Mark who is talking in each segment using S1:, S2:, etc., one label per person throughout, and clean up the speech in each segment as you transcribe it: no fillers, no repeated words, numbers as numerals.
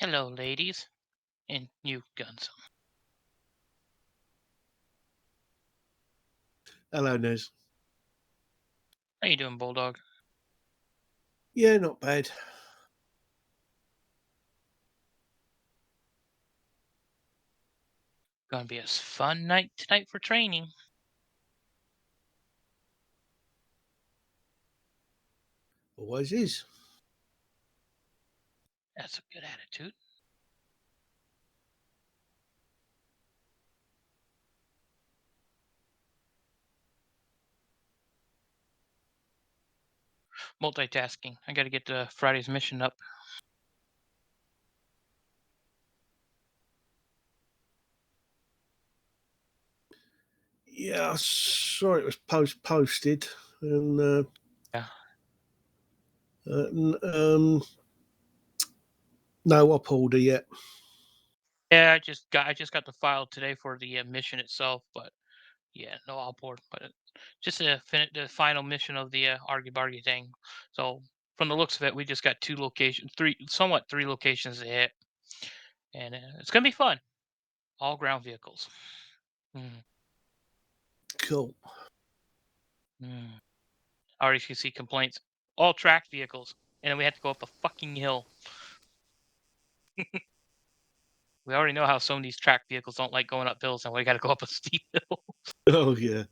S1: Hello, ladies and new guns.
S2: Hello, Nez.
S1: How you doing, Bulldog?
S2: Yeah, not bad.
S1: Gonna be a fun night tonight for training.
S2: Always is.
S1: That's a good attitude. Multitasking. I gotta get the Friday's mission up.
S2: Yeah, I saw it was posted, and
S1: Yeah.
S2: uh, no op order yet.
S1: Yeah, I just got the file today for the mission itself, but yeah, no outboard. But just the final mission of the argy bargy thing. So from the looks of it, we just got three locations to hit, and it's gonna be fun. All ground vehicles. Mm,
S2: Cool.
S1: mm. I already can see complaints. All tracked vehicles, and then we had to go up a fucking hill. We already know how some of these tracked vehicles don't like going up hills, and we got to go up a steep hill.
S2: Oh yeah.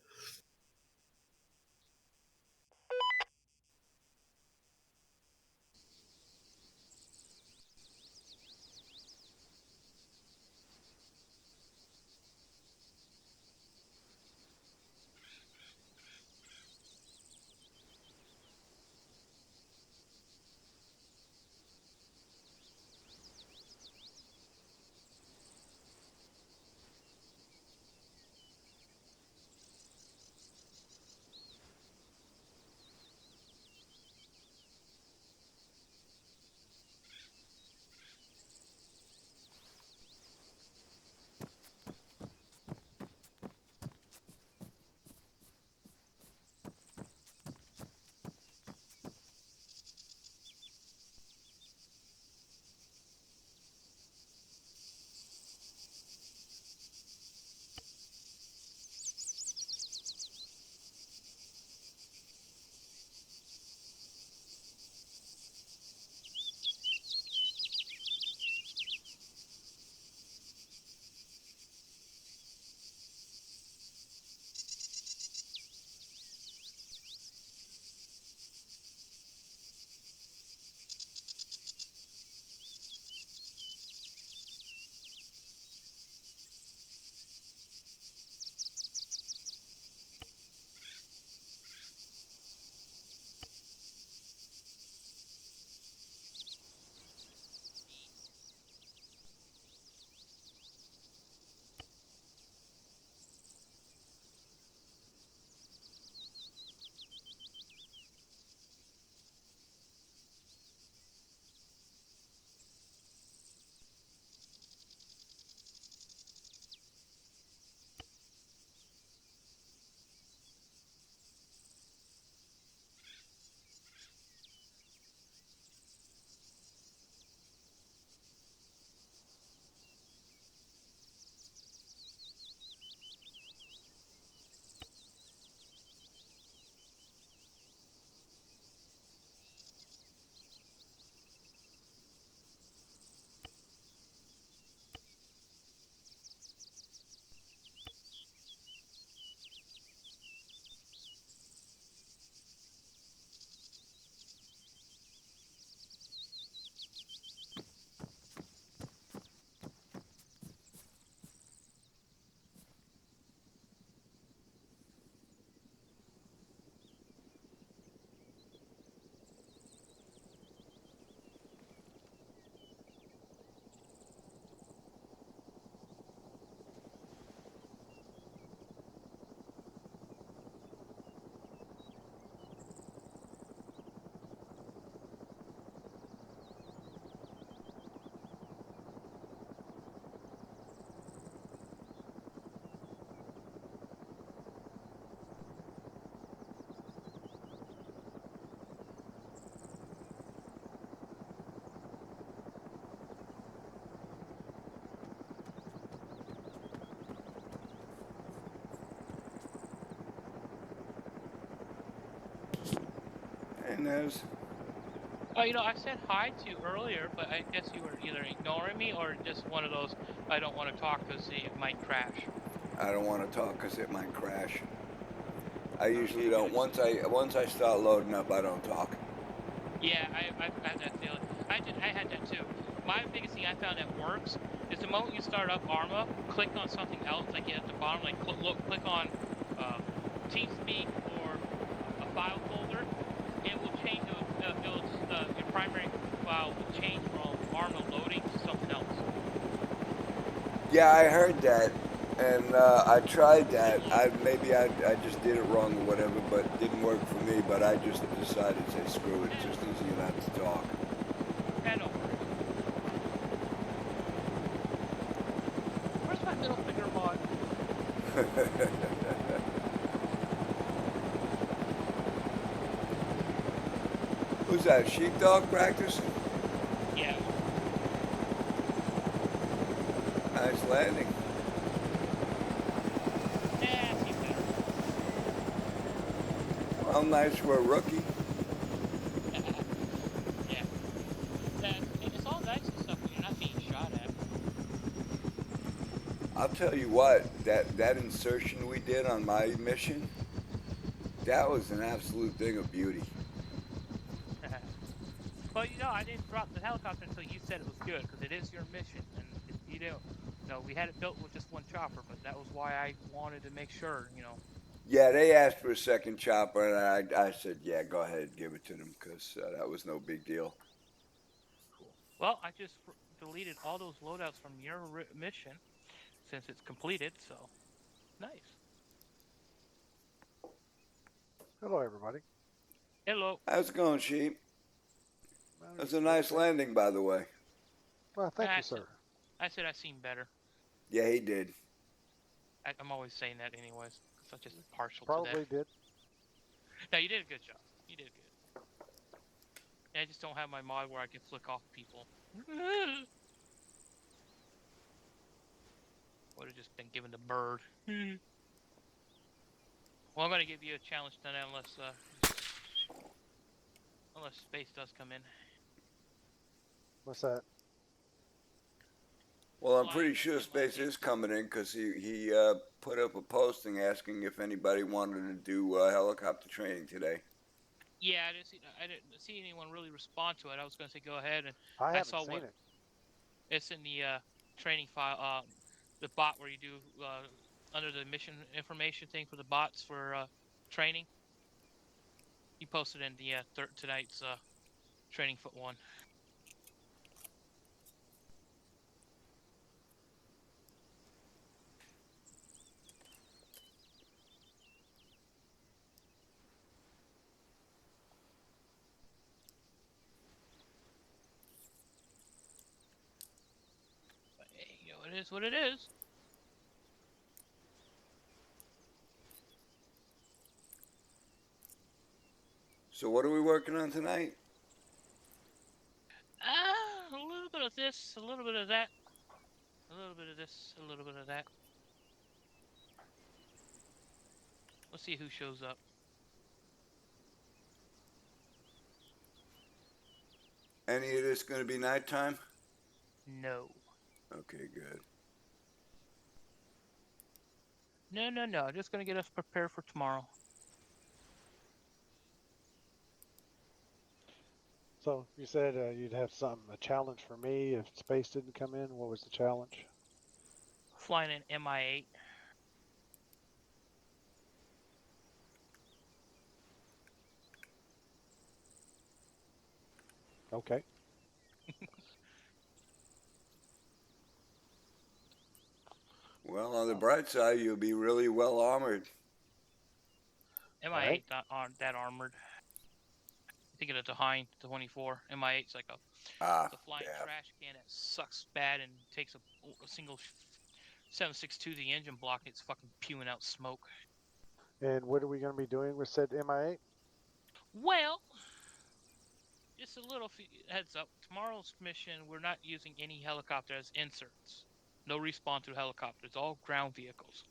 S3: Inez?
S1: Oh, I said hi to you earlier, but I guess you were either ignoring me or just one of those I don't want to talk because it might crash.
S3: I don't want to talk because it might crash. I usually
S1: Okay,
S3: don't.
S1: good.
S3: Once I start loading up, I don't talk.
S1: Yeah, I've had that feeling. I had that too. My biggest thing I found that works is the moment you start up Arma, click on something else, like at the bottom, like click on uh, TeamSpeak or a file folder. It will change. Your primary file will change from Arma loading to something else.
S3: Yeah, I heard that, and I tried that. I just did it wrong or whatever, but it didn't work for me. But I just decided to say screw it. It's just easier not to talk.
S1: Yeah, no worries. Where's my middle finger mod?
S3: Who's that? Sheepdog practice?
S1: Yeah.
S3: Nice landing.
S1: Yeah, I see better.
S3: Well, nice for a rookie.
S1: Yeah. It's all nice and stuff when you're not being shot at.
S3: I'll tell you what. That insertion we did on my mission, that was an absolute thing of beauty.
S1: Well, I didn't drop the helicopter until you said it was good because it is your mission, and if you don't, we had it built with just one chopper, but that was why I wanted to make sure.
S3: Yeah, they asked for a second chopper, and I said, yeah, go ahead, give it to them, because that was no big deal.
S1: Cool. Well, I just deleted all those loadouts from your mission since it's completed, so nice.
S4: Hello, everybody.
S1: Hello.
S3: How's it going, Sheep? That's a nice
S4: Okay.
S3: landing, by the way.
S4: Well, thank you,
S1: I
S4: sir.
S1: said I seem better.
S3: Yeah, he did.
S1: I'm always saying that anyways, because I'm just partial to
S4: Probably
S1: that.
S4: did.
S1: No, you did a good job. You did good. I just don't have my mod where I can flick off people. Would have just been given the bird. Well, I'm gonna give you a challenge tonight, unless space does come in.
S4: What's that?
S3: Well, I'm
S1: Flying
S3: pretty
S1: in
S3: sure
S1: the
S3: Space
S1: Atlantic.
S3: is coming in because he put up a posting asking if anybody wanted to do helicopter training today.
S1: Yeah, I didn't see anyone really respond to it. I was gonna say go ahead, and
S4: I
S1: I
S4: haven't
S1: saw
S4: seen
S1: what
S4: it.
S1: it's in the training file, the bot where you do under the mission information thing for the bots for training. He posted in the tonight's training foot one. But hey, it is what it is.
S3: So what are we working on tonight?
S1: A little bit of this, a little bit of that, a little bit of this, a little bit of that. Let's see who shows up.
S3: Any of this going to be nighttime?
S1: No.
S3: Okay, good.
S1: No. Just gonna get us prepared for tomorrow.
S4: So you said you'd have a challenge for me if space didn't come in. What was the challenge?
S1: Flying an Mi-8.
S4: Okay.
S3: Well, on the bright side, you'll be really well armored.
S1: Mi-8
S4: Right.
S1: aren't that armored. Thinking of the Hind 24. Mi-8's like
S3: Ah,
S1: the flying
S3: yeah.
S1: trash can that sucks bad and takes a single 7.62 the engine block. It's fucking spewing out smoke.
S4: And what are we going to be doing with said Mi-8?
S1: Well, just a little heads up. Tomorrow's mission, we're not using any helicopter as inserts. No respawn through helicopters. All ground vehicles.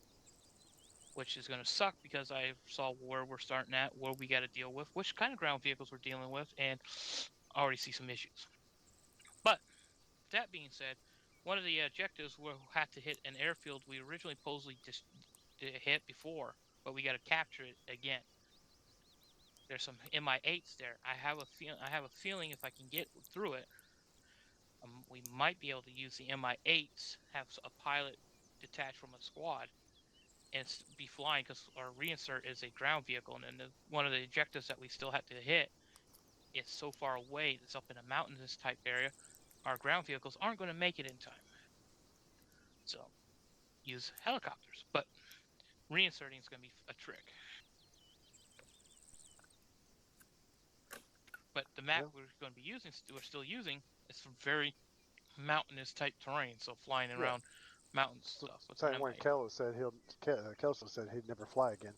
S1: which is going to suck because I saw where we're starting at, what we got to deal with, which kind of ground vehicles we're dealing with, and I already see some issues. But that being said, one of the objectives will have to hit an airfield we originally supposedly just hit before, but we got to capture it again. There's some Mi-8s there. I have a feeling if I can get through it, we might be able to use the Mi-8s, have a pilot detached from a squad, and be flying, because our reinsert is a ground vehicle, and then one of the objectives that we still have to hit is so far away. It's up in a mountainous type area. Our ground vehicles aren't going to make it in time. So use helicopters, but reinserting is going to be a trick. But the map
S4: Yeah.
S1: we're still using, is some very mountainous type terrain. So flying
S4: Yeah.
S1: around mountain stuff. With
S4: Same
S1: an
S4: when
S1: Mi-8.
S4: Kelso said Kelso said he'd never fly again.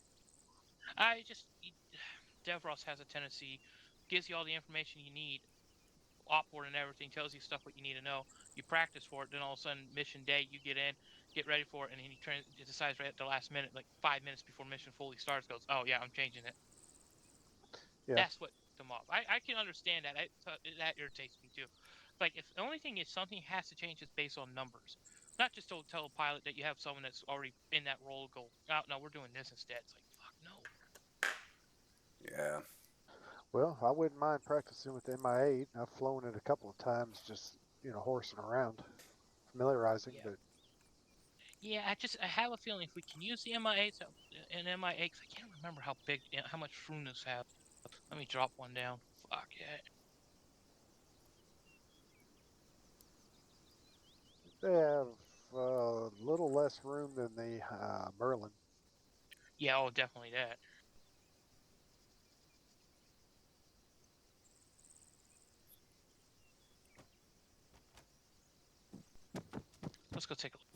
S1: Devros has a tendency, gives you all the information you need, outboard and everything, tells you stuff what you need to know. You practice for it, then all of a sudden, mission day, you get in, get ready for it, and he decides right at the last minute, like 5 minutes before mission fully starts, goes, "Oh yeah, I'm changing it."
S4: Yeah.
S1: That's what them off. I can understand that. That irritates me too. Like, if the only thing is something has to change is based on numbers, not just to tell a pilot that you have someone that's already in that role go, "Oh no, we're doing this instead." It's like, fuck no.
S3: Yeah.
S4: Well, I wouldn't mind practicing with the Mi-8. I've flown it a couple of times, just horsing around, familiarizing.
S1: Yeah.
S4: But
S1: Yeah, I have a feeling if we can use the Mi-8s and Mi-8s, I can't remember how much Frunas have. Let me drop one down. Fuck yeah.
S4: they have a little less room than the Merlin.
S1: Yeah, oh, definitely that. Let's go take a look.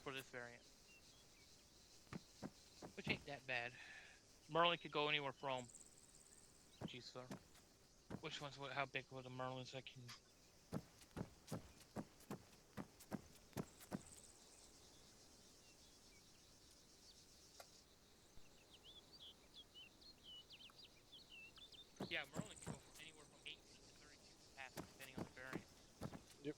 S1: For this variant, which ain't that bad. Merlin could go anywhere from. Jeez, sir. Which ones? How big were the Merlins? I can. Yeah, Merlin can go from anywhere from 18 to 32 capacity, depending on the variant.
S4: Yep.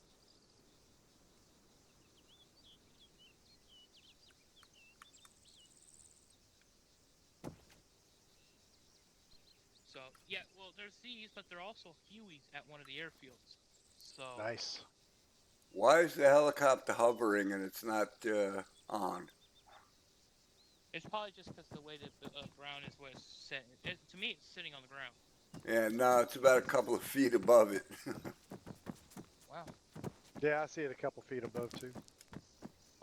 S1: So yeah, well, there's these, but they're also Hueys at one of the airfields. So
S4: Nice.
S3: Why is the helicopter hovering and it's not on?
S1: it's probably just because the way that the ground is where it's set. To me, it's sitting on the ground.
S3: Yeah, no, it's about a couple of feet above it.
S1: Wow.
S4: Yeah, I see it a couple feet above too.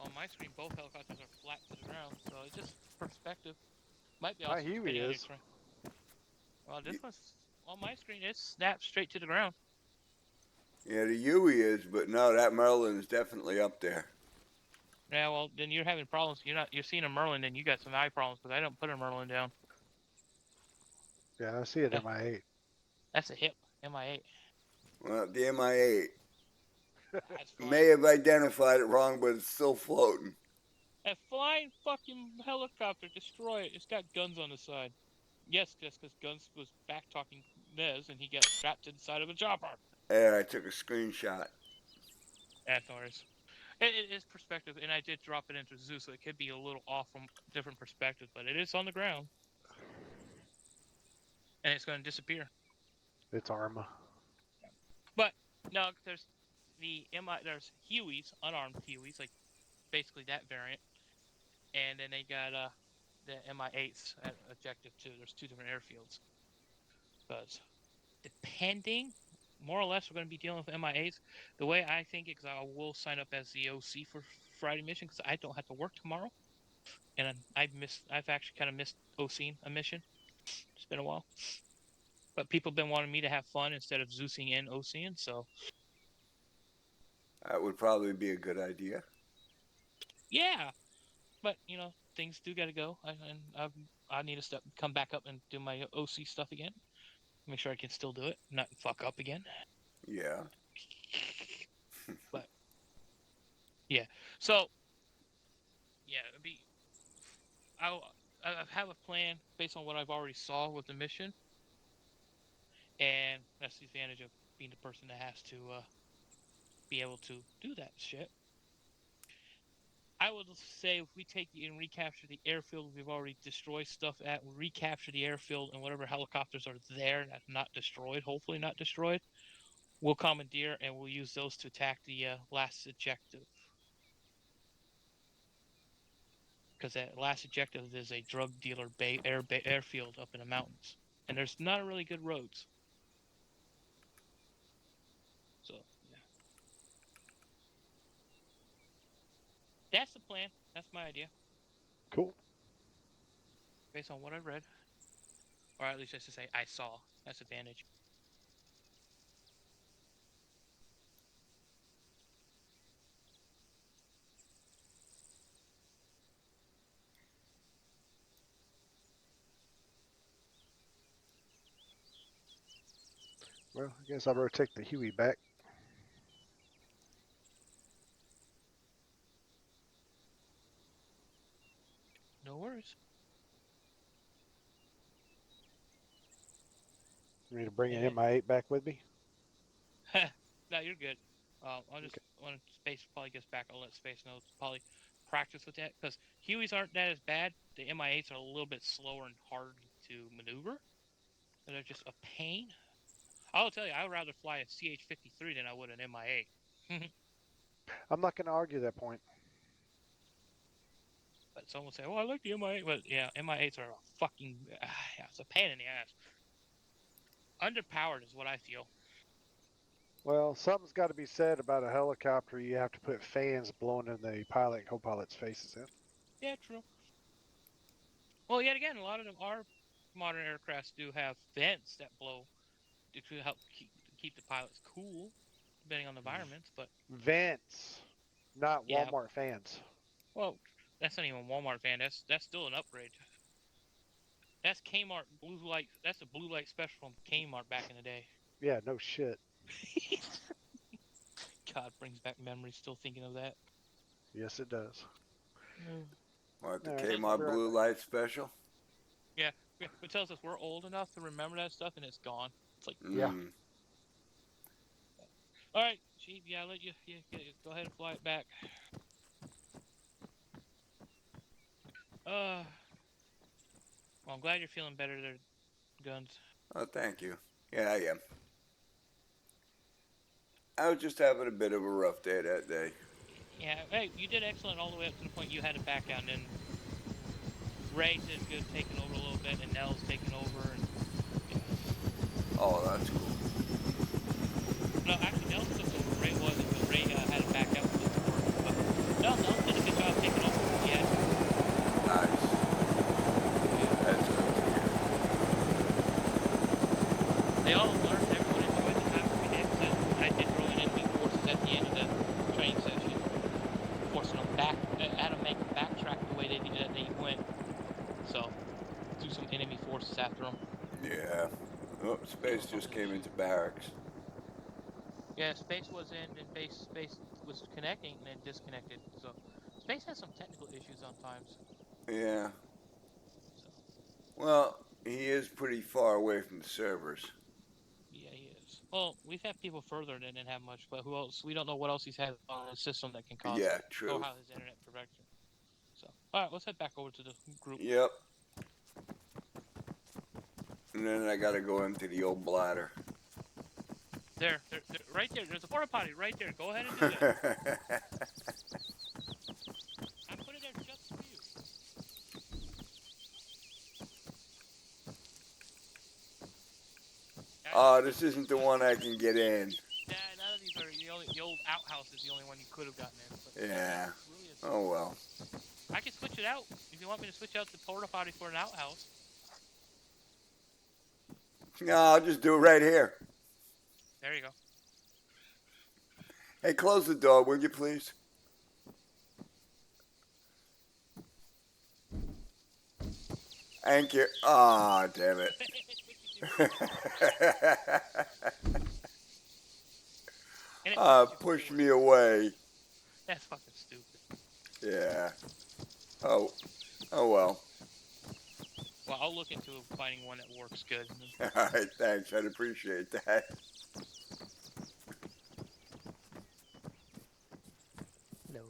S1: On my screen, both helicopters are flat to the ground, so it's just perspective. Might be
S4: My
S1: also
S4: Huey
S1: depending on your
S4: is.
S1: terrain. Well, this one's on my screen. It's snapped straight to the ground.
S3: Yeah, the Huey is, but no, that Merlin is definitely up there.
S1: Yeah, well, then you're having problems. You're seeing a Merlin, then you got some eye problems because I don't put a Merlin down.
S4: Yeah, I see it
S1: Yeah.
S4: in my 8.
S1: That's a hip Mi-8.
S3: Well, the Mi-8
S1: That's fine.
S3: may have identified it wrong, but it's still floating.
S1: A flying fucking helicopter, destroy it. It's got guns on the side. Yes, just because Guns was back talking Nez and he got strapped to the side of a chopper.
S3: Yeah, I took a screenshot.
S1: That's no worries. It is perspective, and I did drop it into Zoo, so it could be a little off from different perspectives, but it is on the ground. And it's going to disappear.
S4: It's Arma.
S1: But, no, there's there's Hueys, unarmed Hueys, like basically that variant. And then they got the Mi-8s at Objective 2. There's 2 different airfields. Because depending, more or less, we're going to be dealing with Mi-8s. The way I think it, because I will sign up as the OC for Friday mission, because I don't have to work tomorrow. And I've actually kind of missed OCing a mission. It's been a while. But people have been wanting me to have fun instead of Zeusing and Ocean, so
S3: That would probably be a good idea.
S1: yeah. But things do got to go, I need to come back up and do my OC stuff again. Make sure I can still do it, not fuck up again.
S3: Yeah.
S1: But yeah, so yeah, I have a plan based on what I've already saw with the mission, and that's the advantage of being the person that has to be able to do that shit. I would say if we take and recapture the airfield we've already destroyed stuff at, we'll recapture the airfield and whatever helicopters are there that's not destroyed, hopefully not destroyed, we'll commandeer and we'll use those to attack the last objective. Because that last objective is a drug dealer airfield up in the mountains. And there's not really good roads. So, yeah. That's the plan. That's my idea.
S4: Cool.
S1: Based on what I read. Or at least just to say I saw. That's advantage.
S4: Well, I guess I better take the Huey back.
S1: No worries.
S4: You need to bring
S1: Yeah.
S4: an MI8 back with me?
S1: No, you're good. I'll just when Space probably gets back, I'll let Space know to probably practice with that because Hueys aren't that as bad. The MI8s are a little bit slower and harder to maneuver. They're just a pain. I'll tell you, I would rather fly a CH-53 than I would an MI8.
S4: I'm not going to argue that point.
S1: But someone will say, "Oh, I like the MI8," but yeah, MI8s are a fucking yeah, it's a pain in the ass. Underpowered is what I feel.
S4: Well, something's got to be said about a helicopter. You have to put fans blowing in the pilot and co-pilot's faces in.
S1: Yeah, true. Well, yet again, a lot of them are modern aircrafts do have vents that blow to help keep the pilots cool, depending on the environments. But
S4: Vents, not
S1: yeah,
S4: Walmart fans.
S1: well, that's not even Walmart van. That's still an upgrade. That's Kmart blue light. That's a blue light special from Kmart back in the day.
S4: Yeah, no shit.
S1: God, brings back memories. Still thinking of that.
S4: Yes, it does.
S3: What, the
S4: All right,
S3: Kmart
S4: be right
S3: Blue
S4: back.
S3: Light Special?
S1: Yeah, it tells us we're old enough to remember that stuff, and it's gone. It's like,
S4: Yeah.
S3: Mm.
S1: all right, Chief. Yeah, I'll let you. Yeah, go ahead and fly it back. Well, I'm glad you're feeling better there, Guns.
S3: Oh, thank you. Yeah, I am. I was just having a bit of a rough day that day.
S1: Yeah, hey, you did excellent all the way up to the point you had to back down. And Ray did good taking over a little bit, and Nell's taking over. And
S3: Oh, that's cool.
S1: no, actually, Nell took over. Ray wasn't, but Ray had to back out. But Nell did a good job taking over. Yeah.
S3: Nice. That's good to hear.
S1: They all learned. Everyone enjoyed the time we did. So I did throw in enemy forces at the end of the training session, forcing them back. Had to make them backtrack the way they went. So do some enemy forces after them.
S3: Yeah. Oh, Space just came into barracks.
S1: Yeah, Space was in, and Space was connecting, and then disconnected. So Space has some technical issues sometimes.
S3: Yeah.
S1: So
S3: Well, he is pretty far away from the servers.
S1: yeah, he is. Well, we've had people further that didn't have much, but who else? We don't know what else he's had on his system that can cause.
S3: Yeah,
S1: Or
S3: true.
S1: how his internet protection. So all right, let's head back over to the group.
S3: Yep. And then I gotta go empty the old bladder.
S1: There, right there. There's a porta potty right there. Go ahead and do that. I put it there just for you.
S3: Oh, this isn't the one I can get in.
S1: Yeah, none of these are the old outhouse is the only one you could have gotten in. But
S3: Yeah.
S1: really is.
S3: Oh well.
S1: I can switch it out if you want me to switch out the porta potty for an outhouse.
S3: No, I'll just do it right here.
S1: There you go.
S3: Hey, close the door, will you please? Thank you. Ah, damn it.
S1: And it pushes you
S3: Push
S1: forward.
S3: me away.
S1: That's fucking stupid.
S3: Yeah. Oh well.
S1: Well, I'll look into finding one that works good.
S3: All right, thanks. I'd appreciate that.
S5: Hello.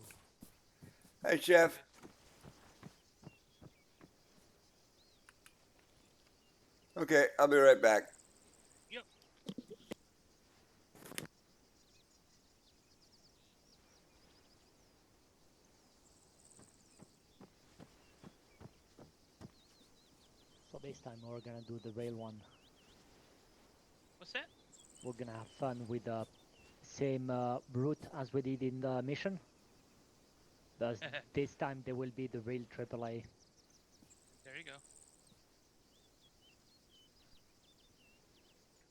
S3: Hey, Chef. Okay, I'll be right back.
S1: Yep.
S5: So this time we're gonna do the rail one.
S1: What's that?
S5: We're gonna have fun with the same route as we did in the mission. But this time there will be the rail AAA.
S1: There you go.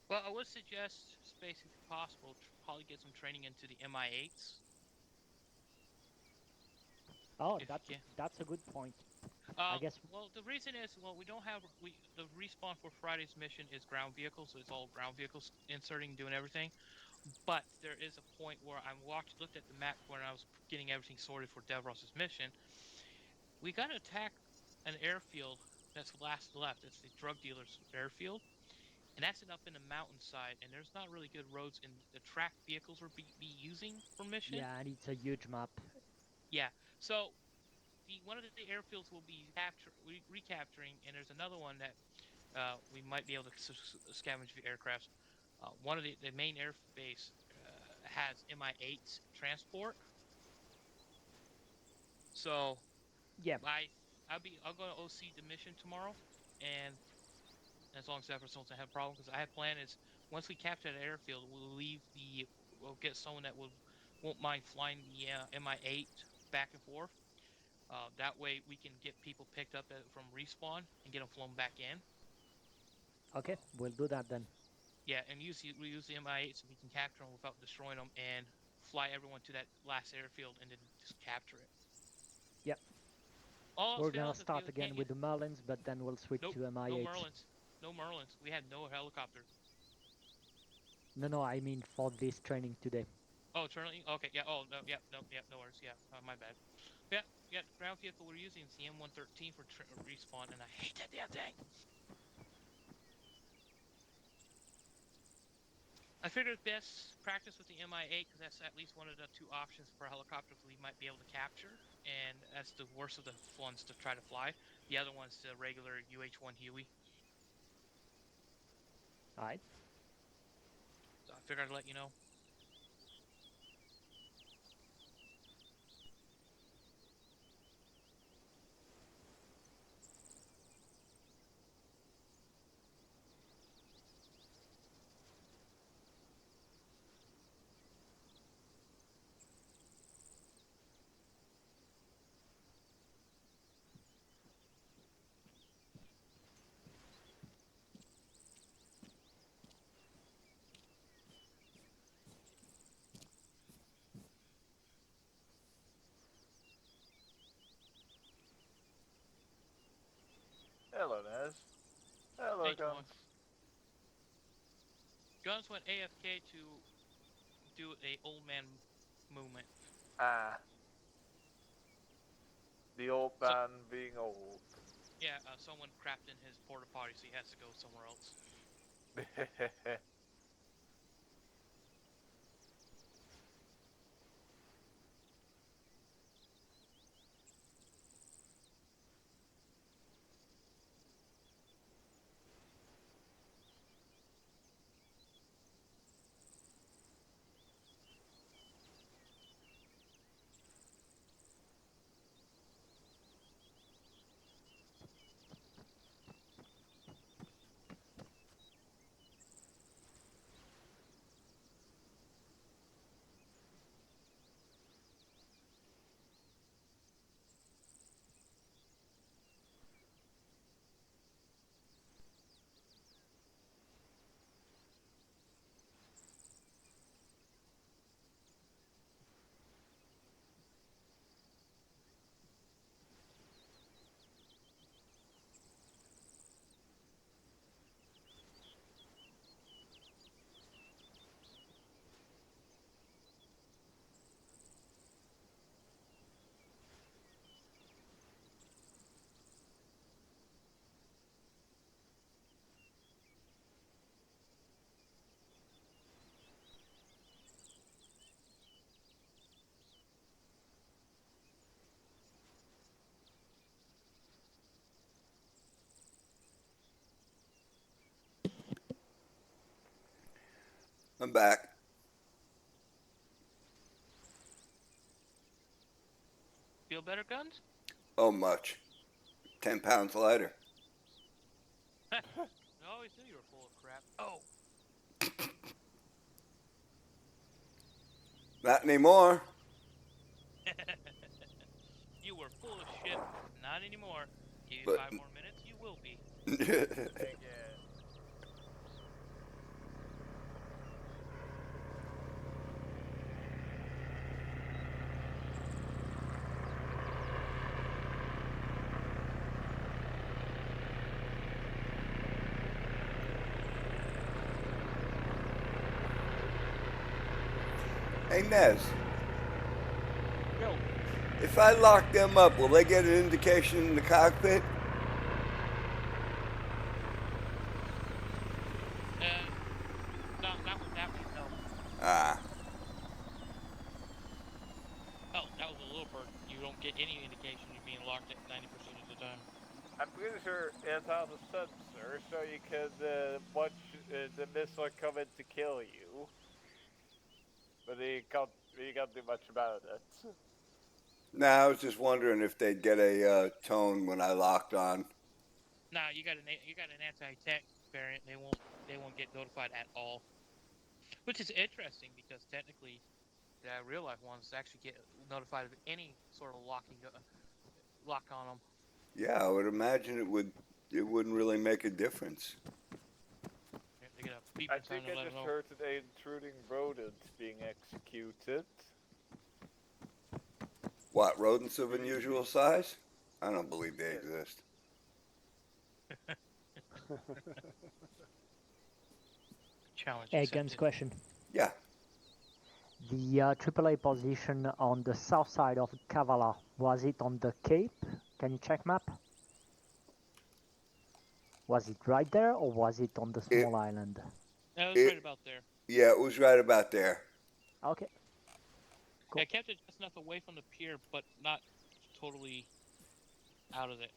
S1: Well, I would suggest, space if possible, probably get some training into the MI8s.
S5: Oh,
S1: If you can.
S5: that's a good point. I guess.
S1: Well, the reason is, well, we don't have the respawn for Friday's mission is ground vehicles, so it's all ground vehicles inserting, doing everything. But there is a point where I looked at the map when I was getting everything sorted for Devros's mission. We got to attack an airfield that's last left. It's the drug dealer's airfield, and that's up in the mountainside. And there's not really good roads, and the track vehicles will be using for mission.
S5: Yeah, and it's a huge map.
S1: Yeah, so one of the airfields will be recapturing, and there's another one that we might be able to scavenge the aircrafts. One of the main air base has Mi-8 transport. So
S5: Yeah.
S1: I'll go to OC the mission tomorrow, and as long as Zephyrs don't have a problem, because I have planned is once we capture the airfield, we'll get someone that won't mind flying the Mi-8 back and forth. That way we can get people picked up from respawn and get them flown back in.
S5: Okay, we'll do that then.
S1: Yeah, and we use the Mi-8 so we can capture them without destroying them and fly everyone to that last airfield and then just capture it.
S5: Yep. We're gonna start again with the Merlins, but then we'll switch to Mi-8.
S1: No Merlins. No Merlins. We had no helicopters.
S5: No, I mean for this training today.
S1: Oh, training? Okay, yeah. Oh, no, yeah, no worries. Yeah, my bad. Yeah, the ground vehicle we're using is the M113 for respawn, and I hate that damn thing. I figured best practice with the Mi-8 because that's at least one of the two options for helicopters we might be able to capture, and that's the worst of the ones to try to fly. The other one's the regular UH-1 Huey.
S5: Alright.
S1: So I figured I'd let you know.
S6: Hello, Nez. Hello,
S1: Hey,
S6: Guns.
S1: Guns went AFK to do a old man movement.
S6: Ah. The old man being old.
S1: Yeah, someone crapped in his porta potty, so he has to go somewhere else.
S3: I'm back.
S1: Feel better, Guns?
S3: Oh, much. 10 pounds lighter.
S1: I always knew you were full of crap. Oh.
S3: Not anymore.
S1: You were full of shit. Not anymore. Give you
S3: But-
S1: 5 more minutes, you will be.
S6: Again.
S3: Hey, Nez,
S1: Yo.
S3: if I lock them up, will they get an indication in the cockpit?
S1: Not with that one, no.
S3: Ah,
S1: Oh, that was a little bird. You don't get any indication you're being locked at 90% of the time.
S6: I'm pretty sure it has a sensor, so you can watch the missile coming to kill you. But you can't do much about it.
S3: no, I was just wondering if they'd get a tone when I locked on.
S1: Nah, you got an anti-tech variant. They won't get notified at all. Which is interesting because technically, the real life ones actually get notified of any sort of lock on them.
S3: Yeah, I would imagine it wouldn't really make a difference.
S1: They get a beep
S6: I
S1: sign
S6: think
S1: to
S6: I
S1: let
S6: just
S1: them know.
S6: heard today intruding rodent being executed.
S3: What, rodents of unusual size? I don't believe they exist.
S1: Challenge
S5: Hey,
S1: accepted.
S5: Guns question.
S3: Yeah,
S5: The AAA position on the south side of Kavala, was it on the Cape? Can you check map? Was it right there or was it on the small island?
S1: That was
S3: It-
S1: right about there.
S3: yeah, it was right about there.
S5: Okay. Cool.
S1: I kept it just enough away from the pier, but not totally out of it.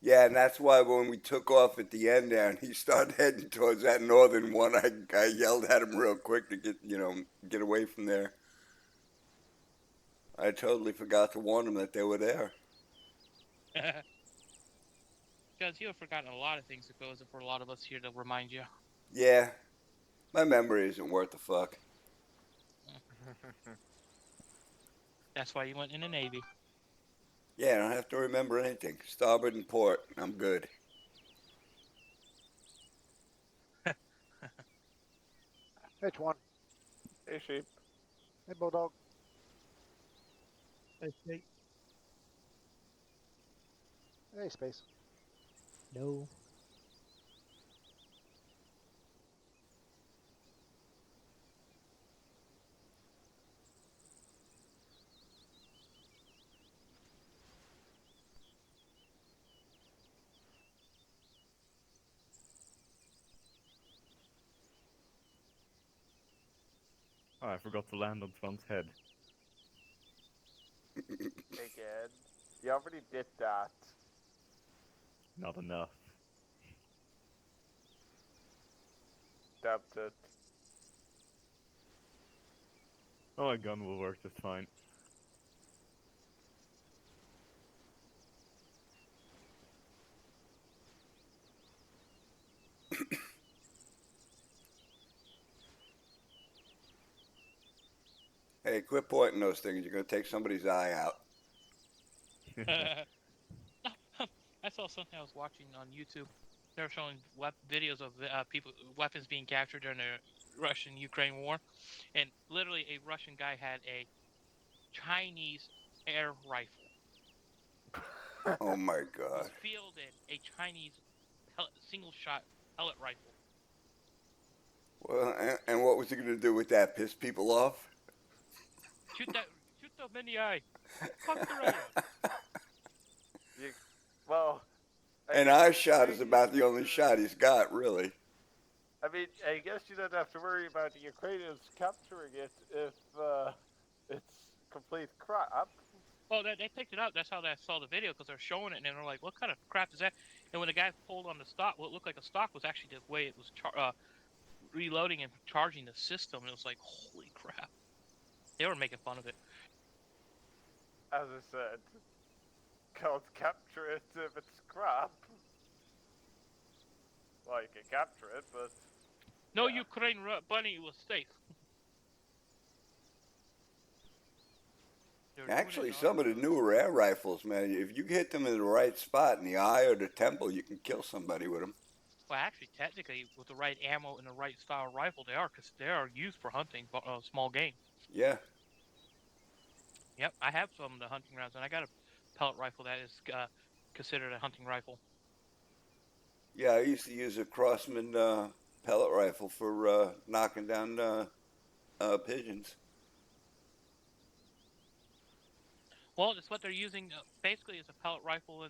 S3: Yeah, and that's why when we took off at the end there and he started heading towards that northern one, I yelled at him real quick to get away from there. I totally forgot to warn him that they were there.
S1: Because you have forgotten a lot of things that goes for a lot of us here to remind you.
S3: Yeah, my memory isn't worth a fuck.
S1: That's why you went in the Navy.
S3: Yeah, I don't have to remember anything. Starboard and port, I'm good.
S4: H1.
S6: Hey, sheep.
S4: Hey, Bulldog.
S2: Okay.
S4: Hey, Space.
S5: No.
S7: Oh, I forgot to land on Tron's head.
S6: Again. You already did that.
S7: Not enough.
S6: Doubt it.
S7: Oh, my gun will work just fine.
S3: Hey, quit pointing those things. You're gonna take somebody's eye out.
S1: I saw something I was watching on YouTube. They were showing videos of weapons being captured during the Russian-Ukraine war, and literally a Russian guy had a Chinese air rifle.
S3: Oh my
S1: He
S3: god.
S1: fielded a Chinese single-shot pellet rifle.
S3: Well, and what was he gonna do with that? Piss people off?
S1: Shoot them in the eye. Fuck the radio.
S6: Well, I
S3: An
S6: guess
S3: eye
S6: it's
S3: shot is
S6: Chinese
S3: about the only
S6: to-
S3: shot he's got, really.
S6: I mean, I guess you don't have to worry about the Ukrainians capturing it if it's complete crap.
S1: Well, they picked it up. That's how I saw the video, because they're showing it, and they're like, "What kind of crap is that?" And when the guy pulled on the stock, what looked like a stock was actually the way it was reloading and charging the system. It was like, holy crap. They were making fun of it.
S6: As I said, can't capture it if it's crap. Well, you can capture it, but
S1: No,
S6: yeah.
S1: Ukraine bunny was safe. They were doing it
S3: Actually,
S1: in
S3: some of the
S1: Arkansas.
S3: newer air rifles, man, if you hit them in the right spot in the eye or the temple, you can kill somebody with them.
S1: Well, actually, technically, with the right ammo and the right style rifle, they are, because they are used for hunting small game.
S3: Yeah.
S1: Yep, I have some of the hunting rounds, and I got a pellet rifle that is considered a hunting rifle.
S3: Yeah, I used to use a Crossman pellet rifle for knocking down pigeons.
S1: Well, that's what they're using basically as a pellet rifle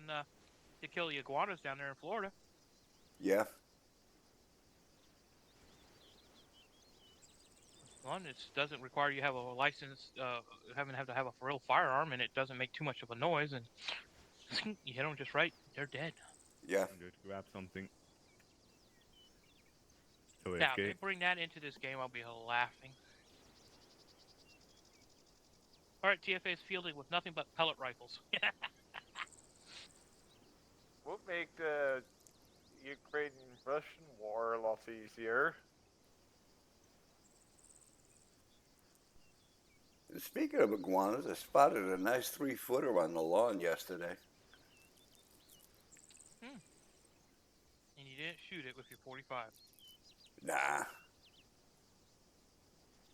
S1: to kill the iguanas down there in Florida.
S3: Yeah.
S1: One, it doesn't require you have a license, have to have a real firearm, and it doesn't make too much of a noise, and you hit them just right, they're dead.
S3: Yeah.
S7: I'm going to grab something. So
S1: Now, if
S7: AFK.
S1: they bring that into this game, I'll be laughing. Alright, TFA is fielding with nothing but pellet rifles.
S6: would make the Ukrainian-Russian war a lot easier.
S3: And speaking of iguanas, I spotted a nice 3-footer on the lawn yesterday.
S1: And you didn't shoot it with your 45.
S3: Nah.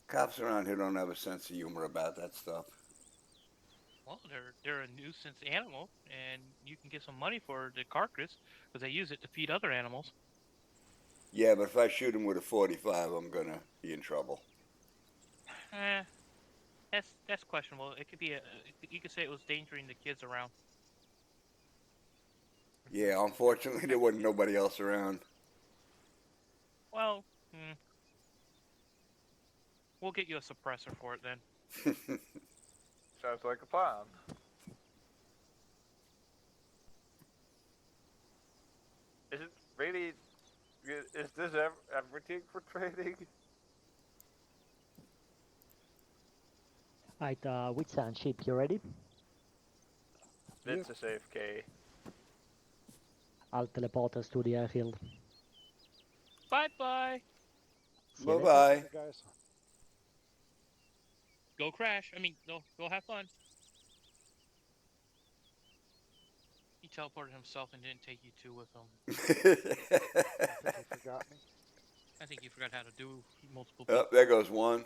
S3: Cops around here don't have a sense of humor about that stuff.
S1: Well, they're a nuisance animal, and you can get some money for the carcass, because they use it to feed other animals.
S3: Yeah, but if I shoot him with a 45, I'm gonna be in trouble.
S1: That's questionable. It could be you could say it was endangering the kids around.
S3: Yeah, unfortunately, there wasn't nobody else around.
S1: Well, we'll get you a suppressor for it then.
S6: Sounds like a plan. Is it really? Is this everything for trading?
S5: Right, which ship you ready?
S6: It's a safe K.
S5: I'll teleport us to the airfield.
S1: Bye-bye.
S5: See you later.
S3: Bye-bye.
S4: Hey, guys.
S1: Go crash. I mean, go have fun. He teleported himself and didn't take you two with him.
S4: I think you forgot me.
S1: I think you forgot how to do multiple
S3: Oh, there goes one.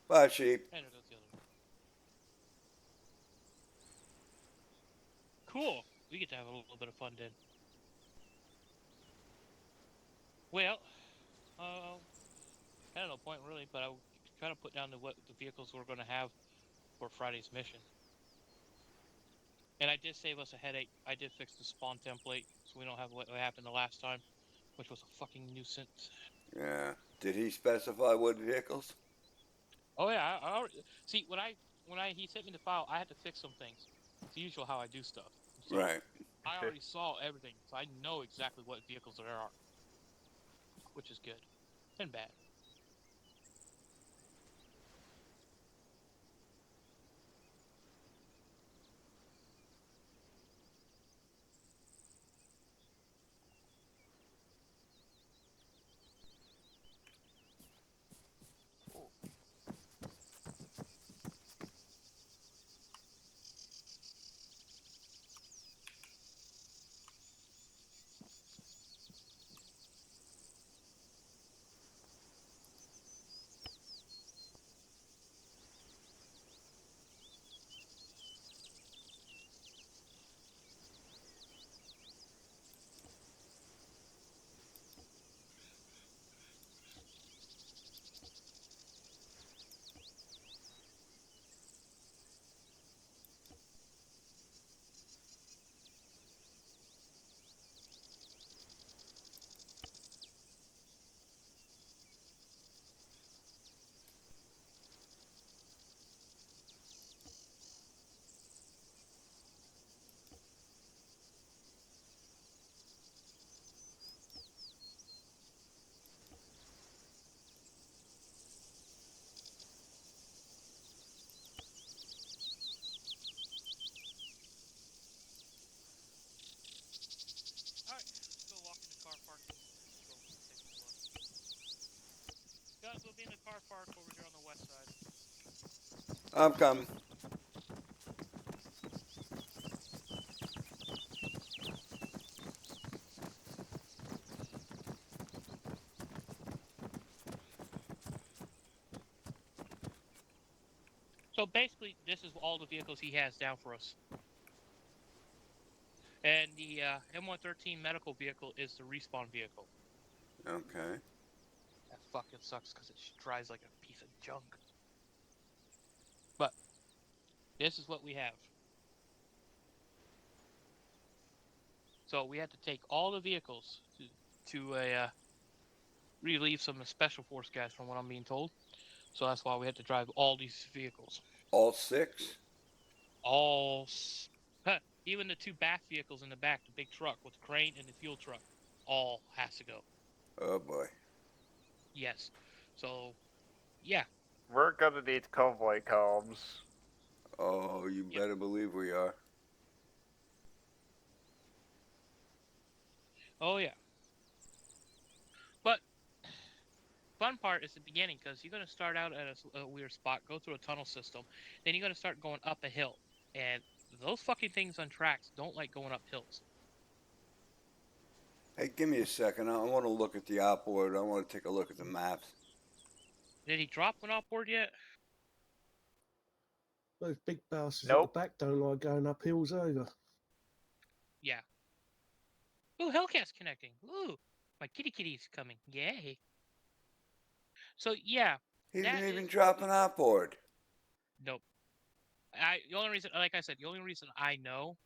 S3: Bye, sheep.
S1: And there goes the other one. Cool. We get to have a little bit of fun then. Well, I don't know point really, but I was trying to put down what the vehicles we're going to have for Friday's mission. And I did save us a headache. I did fix the spawn template, so we don't have what happened the last time, which was a fucking nuisance.
S3: Yeah. Did he specify what vehicles?
S1: Oh yeah, I already, see when he sent me the file, I had to fix some things. It's usual how I do stuff. So
S3: Right.
S1: I already saw everything, so I know exactly what vehicles there are, which is good and bad.
S3: I'm coming.
S1: So basically, this is all the vehicles he has down for us. And the M113 medical vehicle is the respawn vehicle.
S3: Okay.
S1: That fucking sucks because it drives like a piece of junk. But this is what we have. So we had to take all the vehicles to relieve some of the special force guys, from what I'm being told. So that's why we had to drive all these vehicles.
S3: All 6?
S1: All, even the 2 BAF vehicles in the back, the big truck with the crane and the fuel truck, all has to go.
S3: Oh boy.
S1: Yes. So, yeah.
S6: We're gonna need convoy comms.
S3: Oh, you
S1: Yep.
S3: better believe we are.
S1: Oh yeah. But fun part is the beginning, because you're gonna start out at a weird spot, go through a tunnel system, then you're gonna start going up a hill, and those fucking things on tracks don't like going up hills.
S3: Hey, give me a second. I want to look at the outboard. I want to take a look at the maps.
S1: Did he drop one outboard yet?
S2: Those big bastards
S6: Nope.
S2: at the back don't like going up hills either.
S1: Yeah. Ooh, Hellcat's connecting. Ooh, my kitty's coming. Yay. So yeah,
S3: He
S1: that
S3: didn't even
S1: is-
S3: drop an outboard.
S1: nope. The only reason, like I said, the only reason I know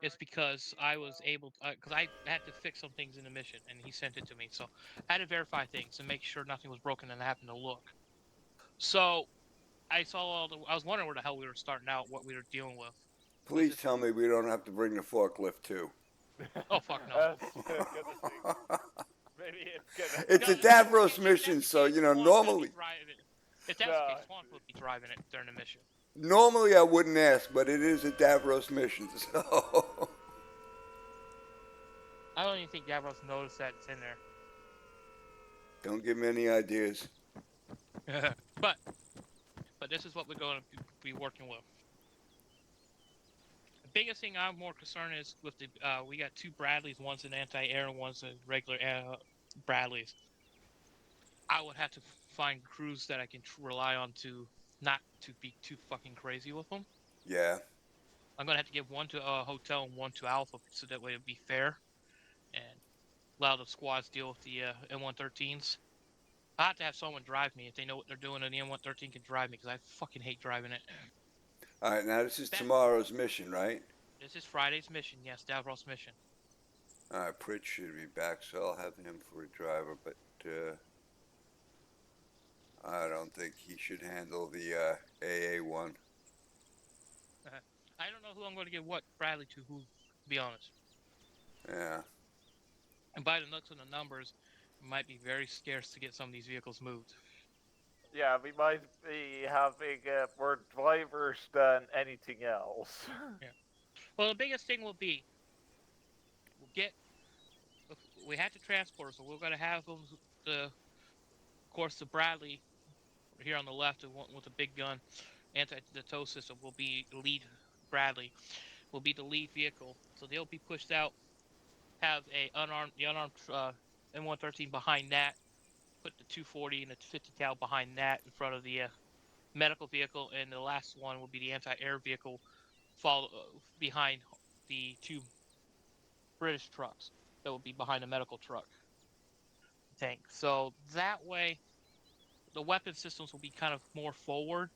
S1: is because I was able to, because I had to fix some things in the mission, and he sent it to me. So I had to verify things and make sure nothing was broken, and I happened to look. So I saw I was wondering where the hell we were starting out, what we were dealing with.
S3: Please tell me we don't have to bring the forklift too.
S1: Oh fuck no.
S6: That's gonna be- Maybe it's gonna.
S3: It's a Davros mission, so you know normally
S1: If that's the
S6: No.
S1: case, Swan would be driving it during the mission.
S3: normally I wouldn't ask, but it is a Davros mission, so
S1: I don't even think Davros noticed that it's in
S3: don't give me any ideas.
S1: there. but this is what we're going to be working with. The biggest thing I'm more concerned is with the we got 2 Bradleys, one's an anti-air and one's a regular Bradleys. I would have to find crews that I can rely on to not to be too fucking crazy with them.
S3: Yeah.
S1: I'm gonna have to give one to Hotel and one to Alpha, so that way it'd be fair, and allow the squads deal with the M113s. I have to have someone drive me if they know what they're doing, and the M113 can drive me, because I fucking hate driving it.
S3: All right, now this is
S1: That-
S3: tomorrow's mission, right?
S1: This is Friday's mission, yes, Davros mission.
S3: All right, Pritch should be back, so I'll have him for a driver, but I don't think he should handle the AA one.
S1: I don't know who I'm going to give what Bradley to who, to be honest.
S3: Yeah.
S1: And by the looks of the numbers, it might be very scarce to get some of these vehicles moved.
S6: Yeah, we might be having more drivers than anything else.
S1: Well, the biggest thing will be, we had to transport, so we're going to have them, of course, the Bradley here on the left, the one with the big gun, the tow system will be the lead. Bradley will be the lead vehicle, so they'll be pushed out. Have the unarmed M113 behind that. Put the 240 and the 50 cal behind that in front of the medical vehicle, and the last one will be the anti-air vehicle, follow behind the 2 British trucks that will be behind the medical truck tank. So that way, the weapon systems will be kind of more forward.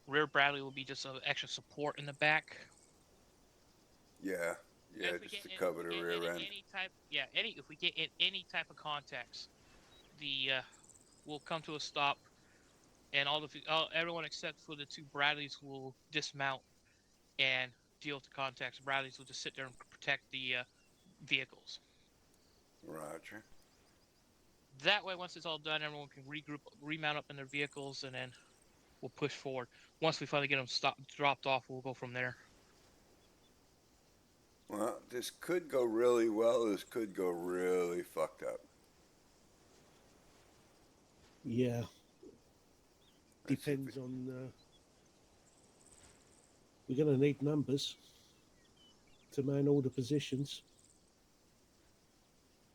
S1: Rear Bradley will be just an extra support in the back.
S3: Yeah. Yeah,
S1: If we
S3: just
S1: get
S3: to cover the
S1: in
S3: rear end.
S1: If we get in any type of contacts, we'll come to a stop, and everyone except for the 2 Bradleys will dismount and deal with the contacts. Bradleys will just sit there and protect the vehicles.
S3: Roger.
S1: That way, once it's all done, everyone can regroup, remount up in their vehicles, and then we'll push forward. Once we finally get them dropped off, we'll go from there.
S3: Well, this could go really well. This could go really fucked up.
S2: Yeah. Depends on We're going to need numbers to man all the positions.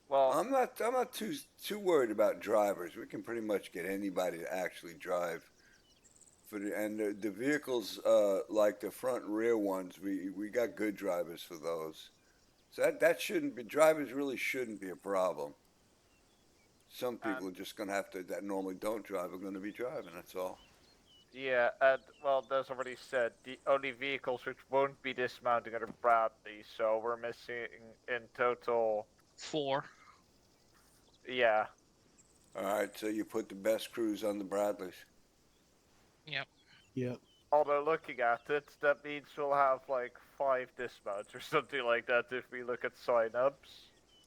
S6: Well,
S3: I'm not too worried about drivers. We can pretty much get anybody to actually drive. And the vehicles, like the front and rear ones, we got good drivers for those. So that shouldn't be, drivers really shouldn't be a problem. Some people are just gonna have to, that normally don't drive, are gonna be driving. That's all.
S6: yeah, and well, that's already said. The only vehicles which won't be dismounting are the Bradley, so we're missing in total.
S1: 4.
S6: Yeah,
S3: All right. So you put the best crews on the Bradleys.
S1: Yep.
S2: Yeah.
S6: although looking at it, that means we'll have like 5 dismounts or something like that if we look at signups.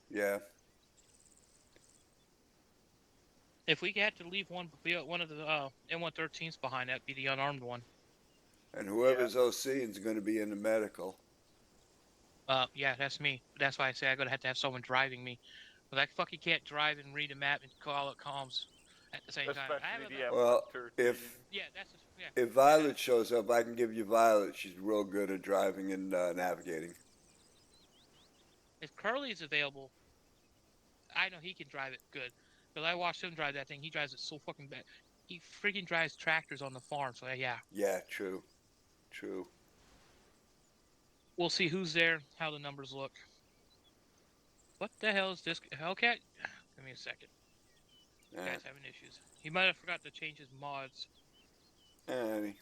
S3: Yeah.
S1: If we had to leave one of the M113s behind, that'd be the unarmed one.
S3: And whoever's OC is going to be in the medical.
S1: Yeah, that's me. That's why I say I'm gonna have to have someone driving me. But I fucking can't drive and read a map and call it comms at the same time. I have
S6: Especially
S1: a,
S6: the
S3: Well,
S6: M113.
S1: yeah, that's just, yeah.
S3: If Violet shows up, I can give you Violet. She's real good at driving and navigating.
S1: If Curly's available, I know he can drive it good. Because I watched him drive that thing. He drives it so fucking bad. He freaking drives tractors on the farm. So yeah,
S3: Yeah, true. True.
S1: we'll see who's there, how the numbers look. What the hell is this? Hellcat? Give me a second.
S3: All
S1: Guy's
S3: right.
S1: having issues. He might have forgot to change his mods.
S3: Alrighty.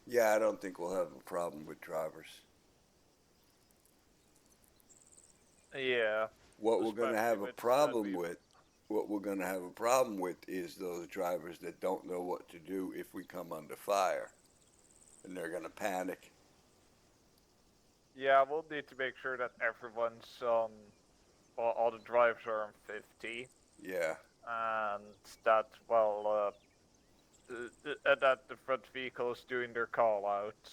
S3: Yeah, I don't think we'll have a problem with drivers.
S6: Yeah.
S3: What we're going to
S6: Especially
S3: have a
S6: with
S3: problem
S6: Sunbeam.
S3: with, what we're going to have a problem with is those drivers that don't know what to do if we come under fire. And they're going to panic.
S6: Yeah, we'll need to make sure that everyone's on. Well, all the drivers are on 50.
S3: Yeah.
S6: And that, well, that the front vehicle is doing their call outs.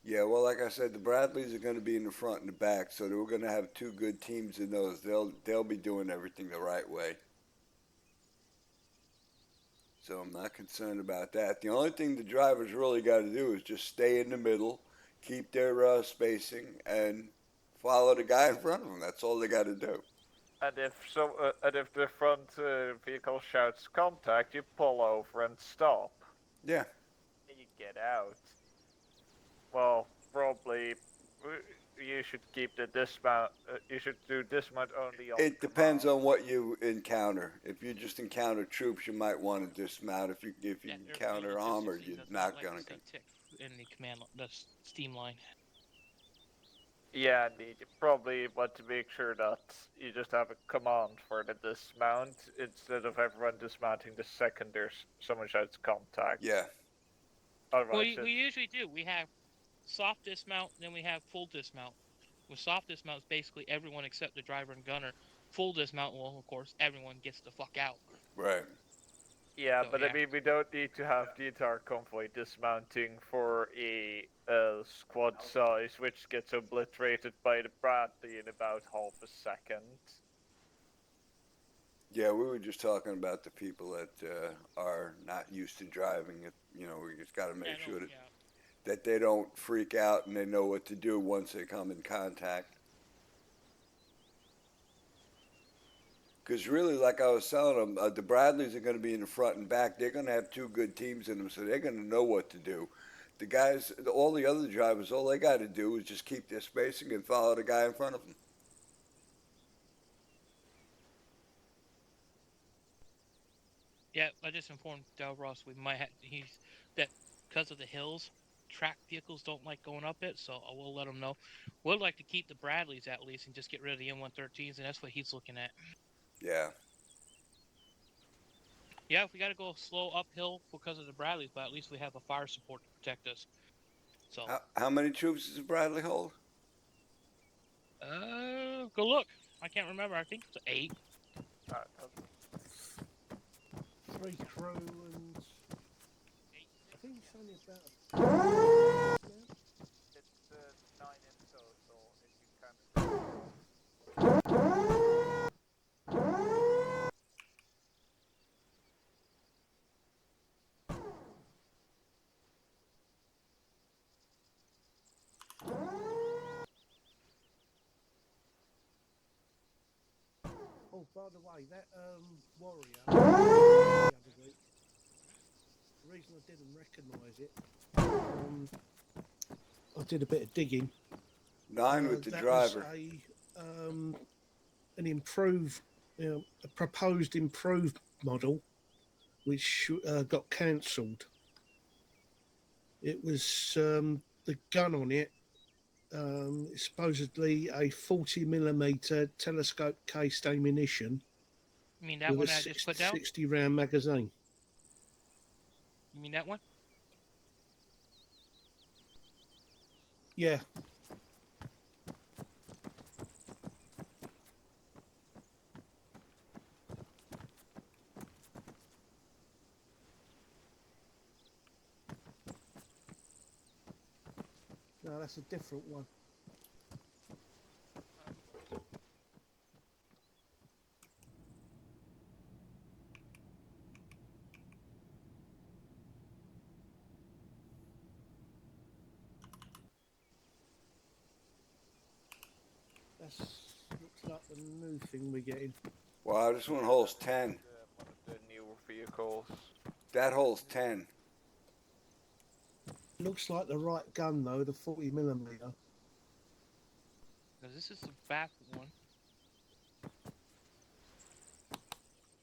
S3: Yeah, well, like I said, the Bradleys are going to be in the front and the back, so we're going to have 2 good teams in those. They'll be doing everything the right way. So I'm not concerned about that. The only thing the drivers really got to do is just stay in the middle, keep their spacing, and follow the guy in front of them. That's all they got to do.
S6: And if the front vehicle shouts contact, you pull over and stop.
S3: Yeah.
S6: And you get out. Well, probably you should keep the dismount. You should do dismount only on.
S3: It depends on what you encounter. If you just encounter troops, you might want to dismount. If you
S1: Yeah,
S3: encounter
S1: the
S3: armor,
S1: 16
S3: you're
S1: does
S3: not
S1: like
S3: going
S1: to
S3: to.
S1: say tick in the command, the steam line.
S6: Yeah, indeed. You probably want to make sure that you just have a command for the dismount instead of everyone dismounting the second there's someone shouts contact.
S3: Yeah.
S6: Otherwise,
S1: Well, we usually do. We have soft dismount, then we have full dismount. With soft dismount, it's basically everyone except the driver and gunner. Full dismount, well, of course, everyone gets the fuck out.
S3: Right.
S6: yeah,
S1: So,
S6: but
S1: yeah.
S6: I mean, we don't need to have the entire convoy dismounting for a squad size, which gets obliterated by the Bradley in about half a second.
S3: Yeah, we were just talking about the people that are not used to driving. We just got to make
S1: Yeah,
S3: sure
S1: no,
S3: that,
S1: yeah.
S3: that they don't freak out and they know what to do once they come in contact. Because really, like I was telling them, the Bradleys are going to be in the front and back. They're going to have 2 good teams in them, so they're going to know what to do. The guys, all the other drivers, all they got to do is just keep their spacing and follow the guy in front of them.
S1: Yeah, I just informed Del Ross we might have that because of the hills, track vehicles don't like going up it, so I will let him know. We'd like to keep the Bradleys at least and just get rid of the M113s, and that's what he's looking at.
S3: Yeah.
S1: Yeah, if we got to go slow uphill because of the Bradleys, but at least we have a fire support to protect us. So,
S3: How many troops does Bradley hold?
S1: go look. I can't remember. I think it's 8.
S2: 3 crew and I think only about
S6: It's 9 in total, if you count it.
S2: Oh, by the way, that warrior the other week, the reason I didn't recognise it, I did a bit of digging.
S3: 9 with the
S2: that
S3: driver.
S2: was an improved, a proposed improved model, which got cancelled. It was the gun on it. Supposedly a 40mm telescope cased ammunition
S1: You mean that
S2: with
S1: one
S2: a
S1: I just put down?
S2: 60 round magazine.
S1: You mean that one?
S2: Yeah. No, that's a different one. That's looks like the new thing we're getting.
S3: Wow, this one holds 10.
S6: One of the new vehicles.
S3: That holds 10.
S2: Looks like the right gun though, the 40mm.
S1: Because this is the back one.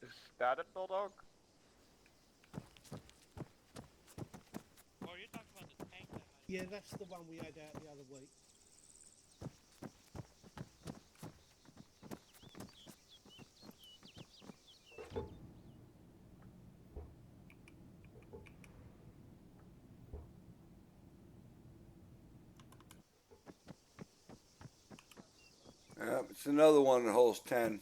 S6: Is that a Bulldog?
S1: Oh, you're talking about the tank that I...
S2: Yeah, that's the one we had out the other week.
S3: It's another one that holds 10.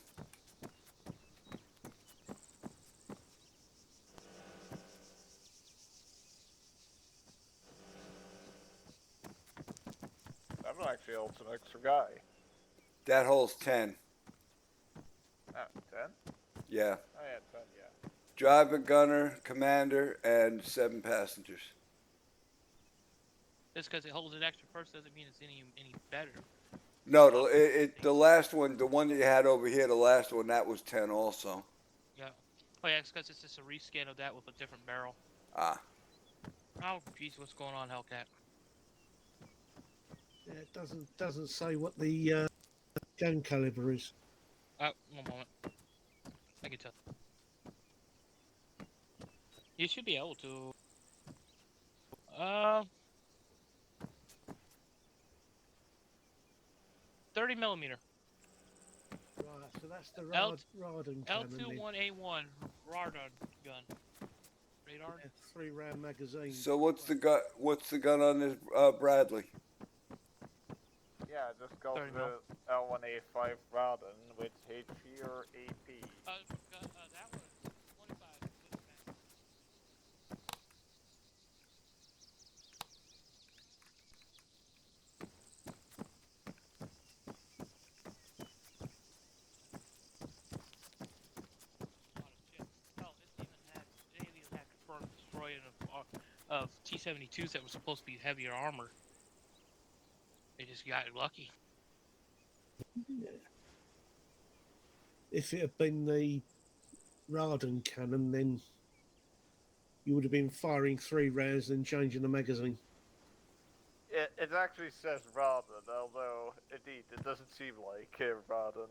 S6: I'm actually also an extra guy.
S3: That holds 10.
S6: Oh, 10?
S3: Yeah.
S6: Oh yeah, 10, yeah.
S3: Driver, gunner, commander, and 7 passengers.
S1: Just because it holds an extra person doesn't mean it's any better.
S3: No, the last one, the one that you had over here, the last one, that was 10 also.
S1: Yeah. Oh yeah, it's because it's just a reskin of that with a different barrel.
S3: Ah.
S1: Oh, jeez, what's going on, Hellcat?
S2: Yeah, it doesn't say what the gun caliber is.
S1: Oh, one moment. I can tell. You should be able to. 30mm.
S2: Right, so that's the
S1: L-
S2: Raden cannon. then.
S1: L21A1 Radar gun. Radar?
S2: Yeah, 3 round magazine.
S3: So what's the gun on this Bradley?
S6: Yeah, just go
S1: Sorry,
S6: to
S1: no.
S6: the L1A5 Radon with HP or AP.
S1: That was 25. Of T-72s that was supposed to be heavier armor. They just got lucky.
S2: If it had been the Raden cannon, then you would have been firing 3 rounds and changing the magazine.
S6: It actually says Radon, although indeed it doesn't seem like Radon.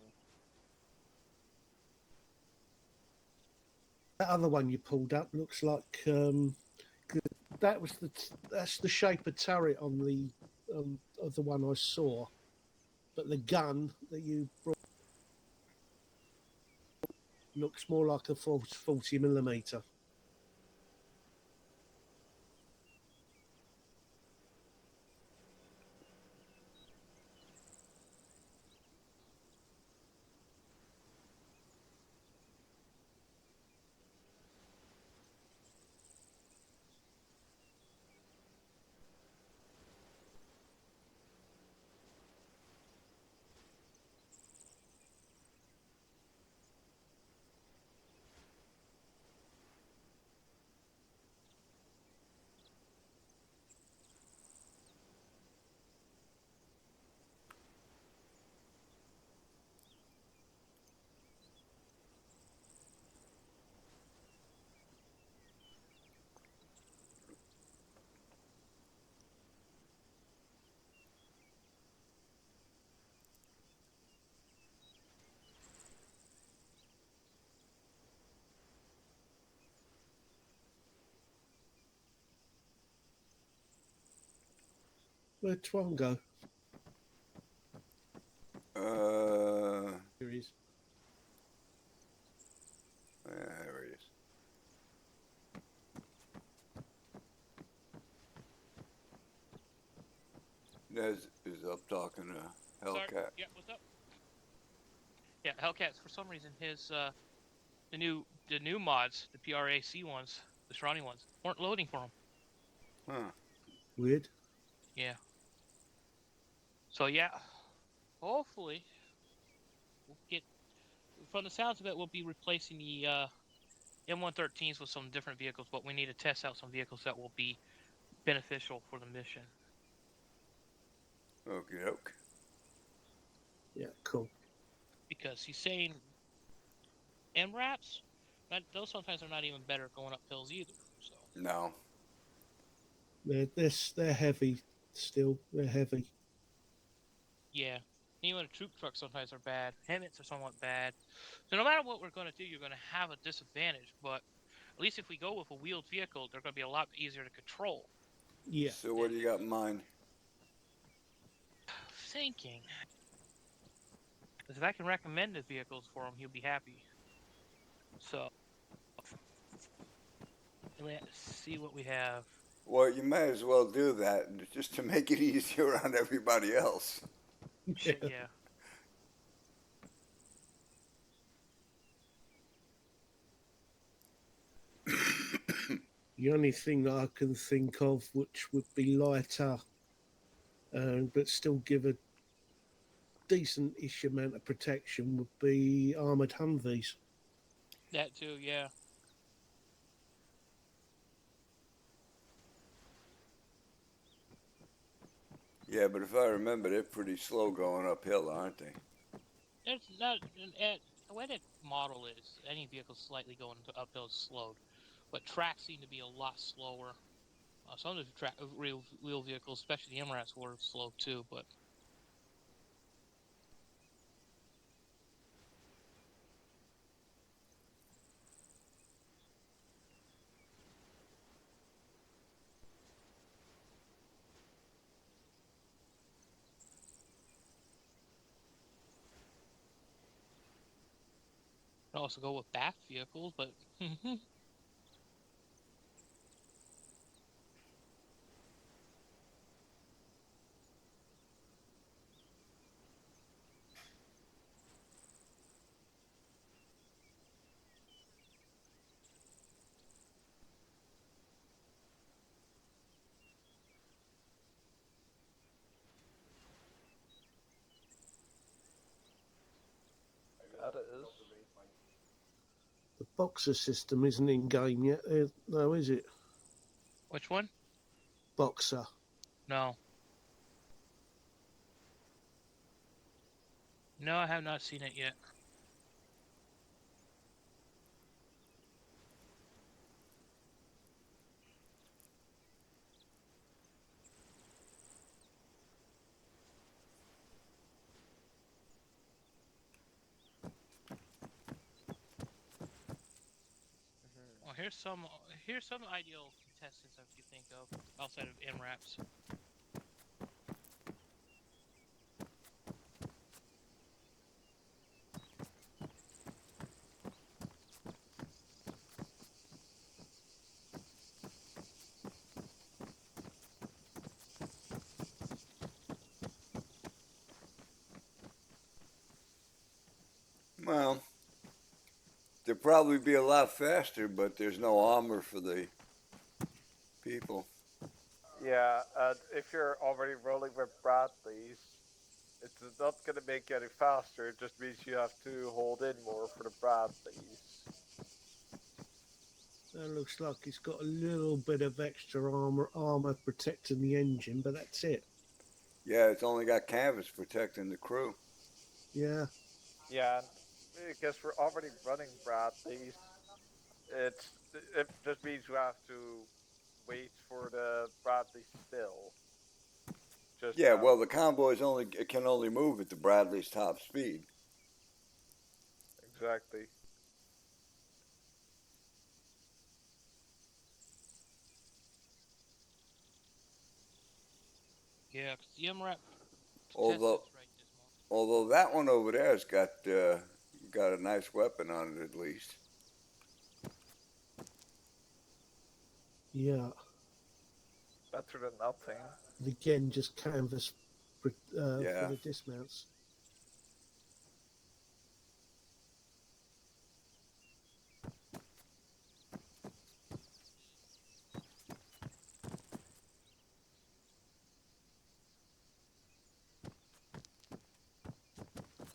S2: That other one you pulled up looks like that's the shape of turret on the of the one I saw, but the gun that you brought looks more like a 40mm. Where'd Twan go? Here he is.
S3: There he is. Nez is up talking to
S1: Sorry.
S3: Hellcat.
S1: Yeah, what's up? Yeah, Hellcats. For some reason, his the new mods, the PRAC ones, the surrounding ones, weren't loading for him.
S3: Huh.
S2: Weird.
S1: Yeah. So yeah, hopefully we'll get. From the sounds of it, we'll be replacing the M113s with some different vehicles, but we need to test out some vehicles that will be beneficial for the mission.
S3: Okie doke.
S2: Yeah, cool.
S1: Because he's saying MRAPs, those sometimes are not even better going up hills either. So
S3: No.
S2: They're heavy still. They're heavy.
S1: yeah, even troop trucks sometimes are bad. Hemmets are somewhat bad. So no matter what we're going to do, you're going to have a disadvantage. But at least if we go with a wheeled vehicle, they're going to be a lot easier to control.
S2: Yeah.
S3: So what do you got in mind?
S1: Thinking, because if I can recommend the vehicles for him, he'll be happy. So let's see what we have.
S3: Well, you may as well do that just to make it easier on everybody else.
S1: Shit, yeah.
S2: The only thing that I can think of which would be lighter, but still give a decent-ish amount of protection would be armoured Humvees.
S1: That too, yeah.
S3: Yeah, but if I remember, they're pretty slow going uphill, aren't they?
S1: It's not the way that model is. Any vehicle slightly going to uphill is slowed, but tracks seem to be a lot slower. Some of the real wheel vehicles, especially the MRAS, were slow too. But you can also go with back vehicles, but
S6: That is.
S2: The Boxer system isn't in game yet, though, is it?
S1: which one?
S2: Boxer.
S1: No. No, I have not seen it yet. Well, here's some ideal contestants that you think of outside of MRAPs.
S3: Well, they'll probably be a lot faster, but there's no armor for the people.
S6: Yeah, if you're already rolling with Bradleys, it's not going to make you any faster. It just means you have to hold in more for the Bradleys.
S2: That looks like it's got a little bit of extra armor protecting the engine, but that's it.
S3: Yeah, it's only got canvas protecting the crew.
S2: Yeah.
S6: Yeah, because we're already running Bradleys. It just means you have to wait for the Bradley still. Just
S3: Yeah, well, the convoys can only move at the Bradley's top speed.
S6: exactly.
S1: Yeah, 'cause the MRAP
S3: Although,
S1: test is right this month.
S3: although that one over there has got a nice weapon on it at least.
S2: Yeah.
S6: Better than nothing.
S2: And again, just canvas for
S3: Yeah.
S2: the dismounts.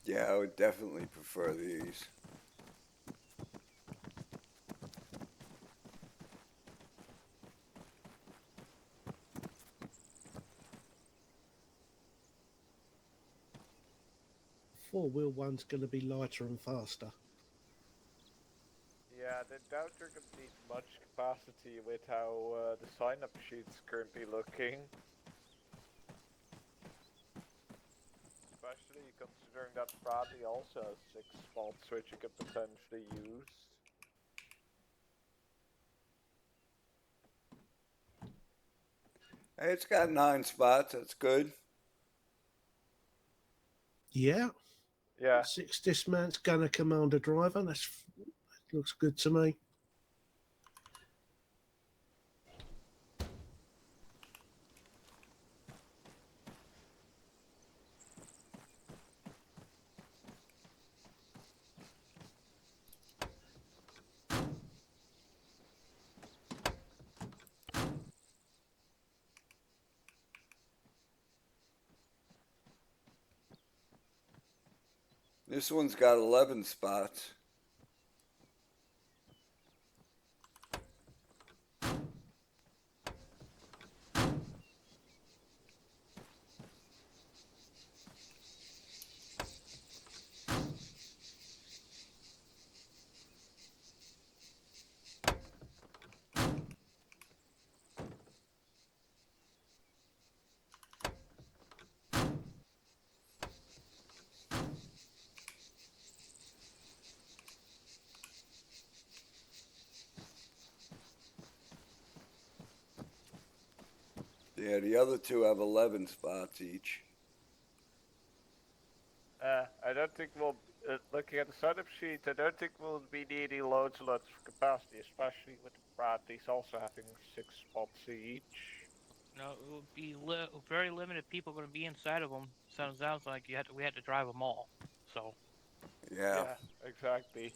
S3: Yeah, I would definitely prefer these.
S2: Four-wheel one's going to be lighter and faster.
S6: Yeah, I doubt you're gonna need much capacity with how the sign-up sheet's currently looking. Especially considering that Bradley also has 6 spots which you could potentially use.
S3: Hey, it's got 9 spots. That's good.
S2: Yeah.
S6: Yeah,
S2: 6 dismounts, gunner, commander, driver. That looks good to me.
S3: This one's got 11 spots. Yeah, the other two have 11 spots each.
S6: I don't think we'll, looking at the sign-up sheet, I don't think we'll be needing loads and loads of capacity, especially with the Bradleys also having 6 spots each.
S1: No, it would be very limited people going to be inside of them. Sounds like we had to drive them all. So
S3: Yeah.
S6: Yeah, exactly.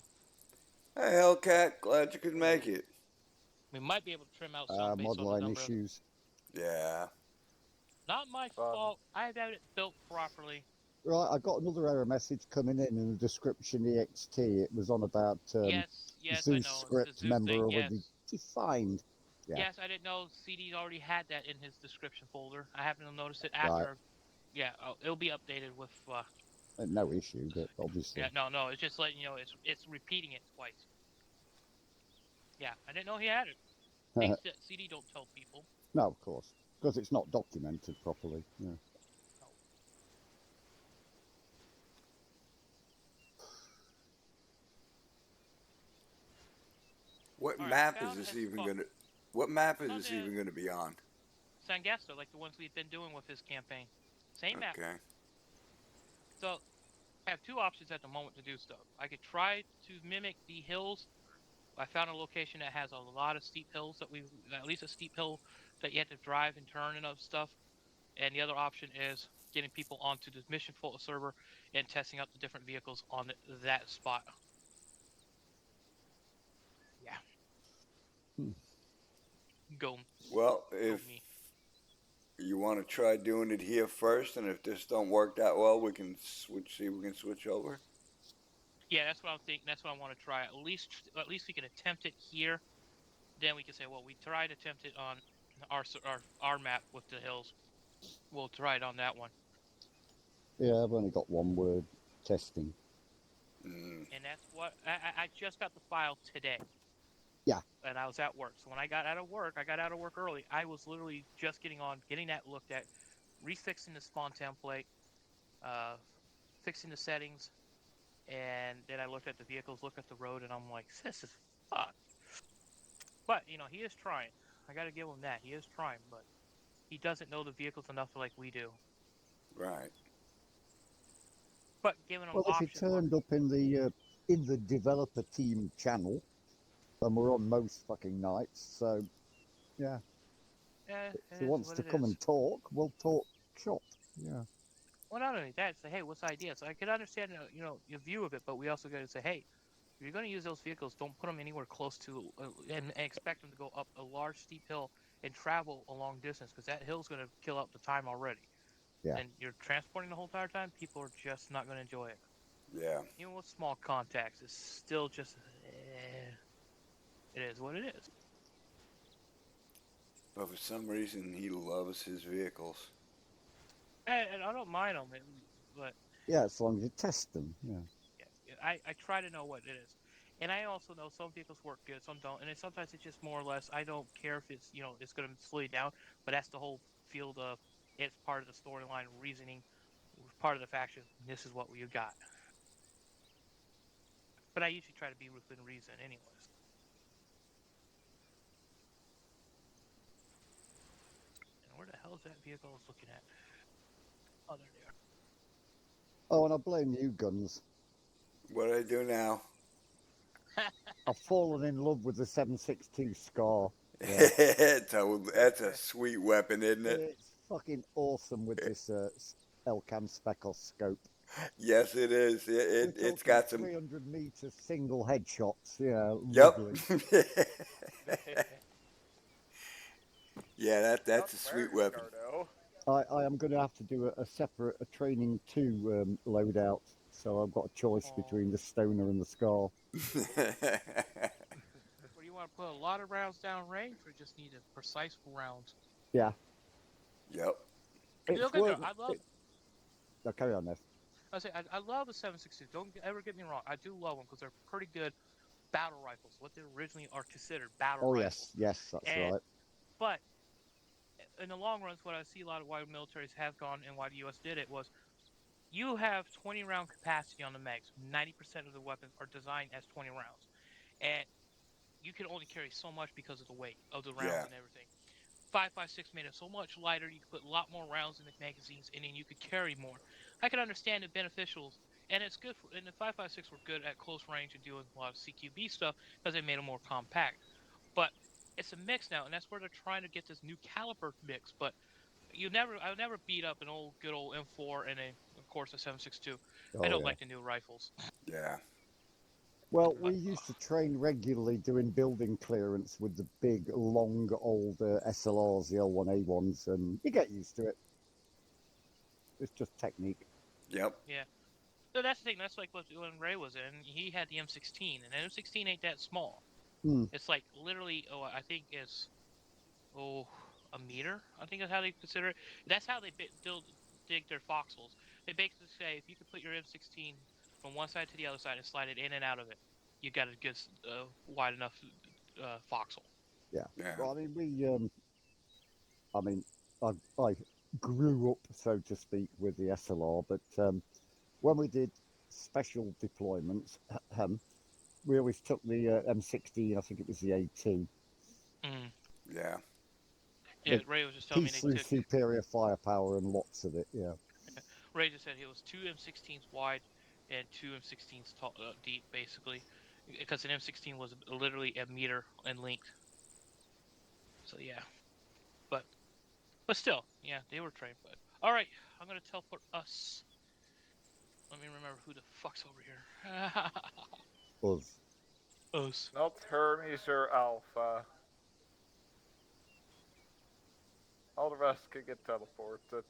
S3: Hey, Hellcat, glad you could make it.
S1: we might be able to trim out some based on the
S8: Modline
S1: number of.
S8: issues.
S3: Yeah.
S1: Not my
S6: Fun.
S1: fault. I have it built properly.
S8: Right, I got another error message coming in the description EXT. It was on about
S1: Yes, I
S8: Zeus
S1: know. It's the
S8: script
S1: Zeus
S8: member
S1: thing,
S8: already
S1: yes.
S8: defined. Yeah.
S1: Yes, I didn't know CD already had that in his description folder. I happened to notice it
S8: Right.
S1: after. Yeah, it'll be updated with.
S8: No issue, but obviously.
S1: Yeah, no. It's just letting you know it's repeating it twice. Yeah, I didn't know he had it. Things that CD don't tell people.
S8: No, of course, because it's not documented properly. Yeah.
S3: What
S1: All right,
S3: map
S1: found
S3: is this
S1: a
S3: even
S1: spot.
S3: gonna? What map is
S1: On
S3: this
S1: the-
S3: even gonna be on?
S1: Sangasto, like the ones we've been doing with his campaign. Same map.
S3: Okay.
S1: So I have 2 options at the moment to do stuff. I could try to mimic the hills. I found a location that has a lot of steep hills at least a steep hill that you have to drive and turn and other stuff. And the other option is getting people onto the mission full server and testing out the different vehicles on that spot. Yeah. Go.
S3: Well,
S1: Go
S3: if
S1: me.
S3: you want to try doing it here first, and if this don't work that well, we can switch. See, if we can switch over.
S1: Yeah, that's what I'm thinking. That's what I want to try. At least we can attempt it here. Then we can say, well, we tried to attempt it on our map with the hills. We'll try it on that one.
S8: Yeah, I've only got one word: testing.
S3: Mm.
S1: And that's what I just got the file today.
S8: Yeah.
S1: And I was at work. So when I got out of work early. I was literally just getting that looked at, refixing the spawn template, fixing the settings, and then I looked at the vehicles, looked at the road, and I'm like, this is fucked. But he is trying. I got to give him that. He is trying, but he doesn't know the vehicles enough like we do.
S3: Right.
S1: But giving him
S8: Well, if he
S1: options.
S8: turned up in the developer team channel, and we're on most fucking nights, so yeah.
S1: It
S8: If he
S1: is
S8: wants
S1: what
S8: to
S1: it
S8: come
S1: is.
S8: and talk, we'll talk shop. Yeah.
S1: Well, not only that, say, hey, what's the idea? So I could understand, your view of it, but we also got to say, hey, if you're going to use those vehicles, don't put them anywhere close to, and expect them to go up a large steep hill and travel a long distance, because that hill's going to kill up the time already.
S8: Yeah.
S1: And you're transporting the whole entire time, people are just not going to enjoy it.
S3: Yeah.
S1: Even with small contacts, it's still just, it is what it is.
S3: But for some reason, he loves his vehicles.
S1: And I don't mind them, but
S8: Yeah, as long as you test them. Yeah.
S1: yeah, I try to know what it is. And I also know some vehicles work good, some don't. And then sometimes it's just more or less, I don't care if it's, it's going to slow you down, but that's the whole field of, it's part of the storyline reasoning, part of the faction. This is what you got. But I usually try to be within reason anyways. And where the hell is that vehicle I was looking at? Oh, there they are.
S8: Oh, and I blame you, Guns.
S3: What do I do now?
S8: I've fallen in love with the 7.62 Scar. Yeah.
S3: That's a sweet weapon, isn't it?
S8: It's fucking awesome with this Elcam Specos scope.
S3: Yes, it is.
S8: We're
S3: It's
S8: talking
S3: got some.
S8: 300 meter single headshots. Yeah,
S3: Yep.
S8: lovely.
S3: Yeah, that's
S6: Not
S3: a sweet
S6: very
S3: weapon.
S6: Scardo.
S8: I am going to have to do a separate training 2 loadout. So I've got a choice between the Stoner and the Scar.
S1: Where do you want to put a lot of rounds down range, or just need a precise rounds?
S8: Yeah.
S3: Yep.
S8: It's
S1: Look
S8: worth
S1: I love.
S8: No, carry on, Ness.
S1: I love the 7.62. Don't ever get me wrong. I do love them because they're pretty good battle rifles. What they originally are considered battle
S8: Oh,
S1: rifles.
S8: yes, that's right.
S1: But in the long run, what I see a lot of why militaries have gone and why the U.S. did it was, you have 20 round capacity on the mags. 90% of the weapons are designed as 20 rounds, and you can only carry so much because of the weight of the rounds and everything. 5.56 made it so much lighter. You could put a lot more rounds in the magazines, and then you could carry more. I can understand the beneficials, and it's good for. And the 5.56 were good at close range and doing a lot of CQB stuff because they made them more compact. But it's a mix now, and that's where they're trying to get this new caliber mix. But I'll never beat up an good old M4 and of course a 7.62. I don't like the new rifles.
S3: Yeah.
S8: Well, we used to train regularly doing building clearance with the big, long, old SLRs, the L1A1s, and you get used to it. It's just technique.
S3: Yep.
S1: Yeah. So that's the thing. That's like when Ray was in. He had the M16, and the M16 ain't that small. It's like literally, I think it's a meter. I think is how they consider it. That's how they dig their foxholes. They basically say if you could put your M16 from one side to the other side and slide it in and out of it, you got a good wide enough foxhole.
S8: Yeah. Well, I mean, I grew up, so to speak, with the SLR, but when we did special deployments, we always took the M16. I think it was the AT.
S3: Yeah.
S1: Yeah, Ray was just telling me they took
S8: superior firepower and lots of it. Yeah.
S1: Ray just said it was 2 M16s wide and 2 M16s tall, deep, basically, because an M16 was literally a meter in length. So yeah, but still, yeah, they were trained. But all right, I'm gonna teleport us. Let me remember who the fuck's over here.
S8: Us.
S1: Us.
S6: Not Hermes or Alpha. All the rest can get teleported.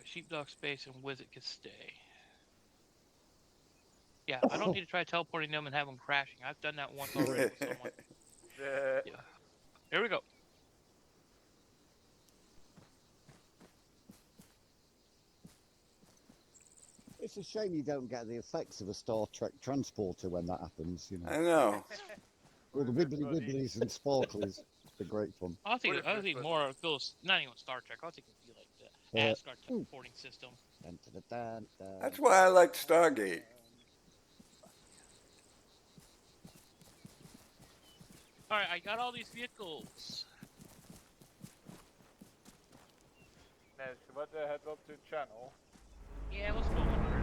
S1: Sheepdog Space and Wizard can stay. Yeah, I don't need to try teleporting them and have them crashing. I've done that once already with someone. Yeah. Here we go.
S8: It's a shame you don't get the effects of a Star Trek transporter when that happens, you know.
S3: I know.
S8: With the wibbly wibblies and sparklies. They're great fun.
S1: I think more of those, not even Star Trek. I think it'd be like the Asgard teleporting system.
S3: That's why I like Stargate.
S1: Alright, I got all these vehicles.
S6: Yes, you want to head up to channel?
S1: Yeah, let's go 100.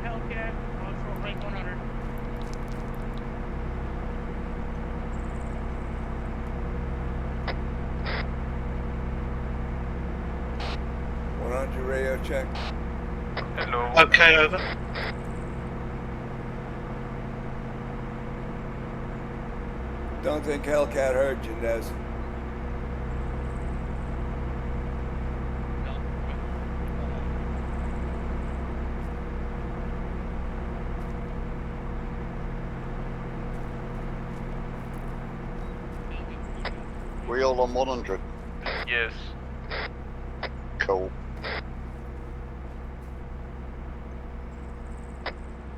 S1: Hellcat, on short range 100.
S3: Radio check.
S6: Hello.
S2: Okay, over.
S3: Don't think Hellcat heard you, Nez.
S1: No.
S9: We all on 100?
S6: Yes.
S9: Cool.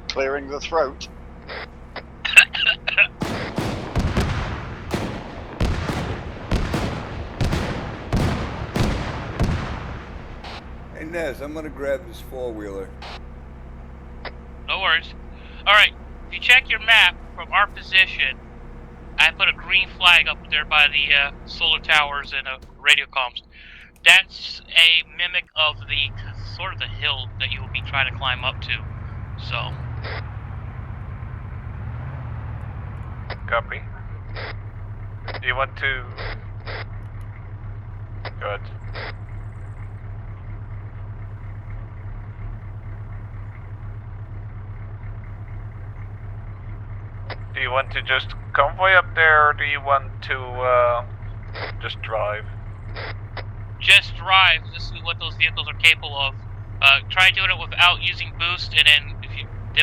S9: Clearing the throat.
S3: Hey Nez, I'm gonna grab this four-wheeler.
S1: No worries. Alright, if you check your map from our position, I put a green flag up there by the solar towers and radio comms. That's a mimic of the sort of the hill that you will be trying to climb up to. So.
S6: Copy. Do you want to... Good. Do you want to just convoy up there, or do you want to just drive?
S1: Just drive. Just see what those vehicles are capable of. Try doing it without using boost, and then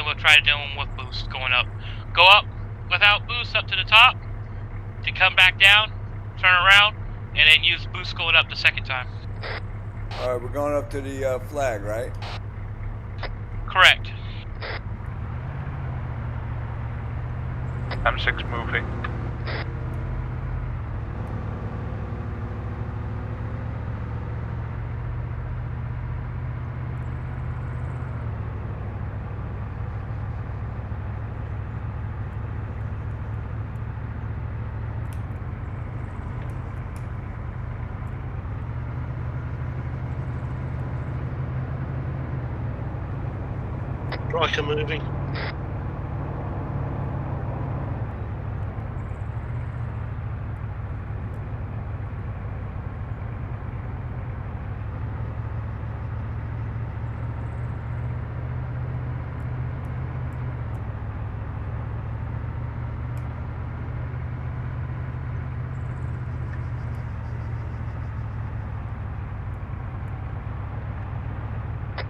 S1: we'll try to do them with boost going up. Go up without boost up to the top, to come back down, turn around, and then use boost going up the second time.
S3: Alright, we're going up to the flag, right?
S1: Correct.
S6: M6 moving.
S2: Riker moving.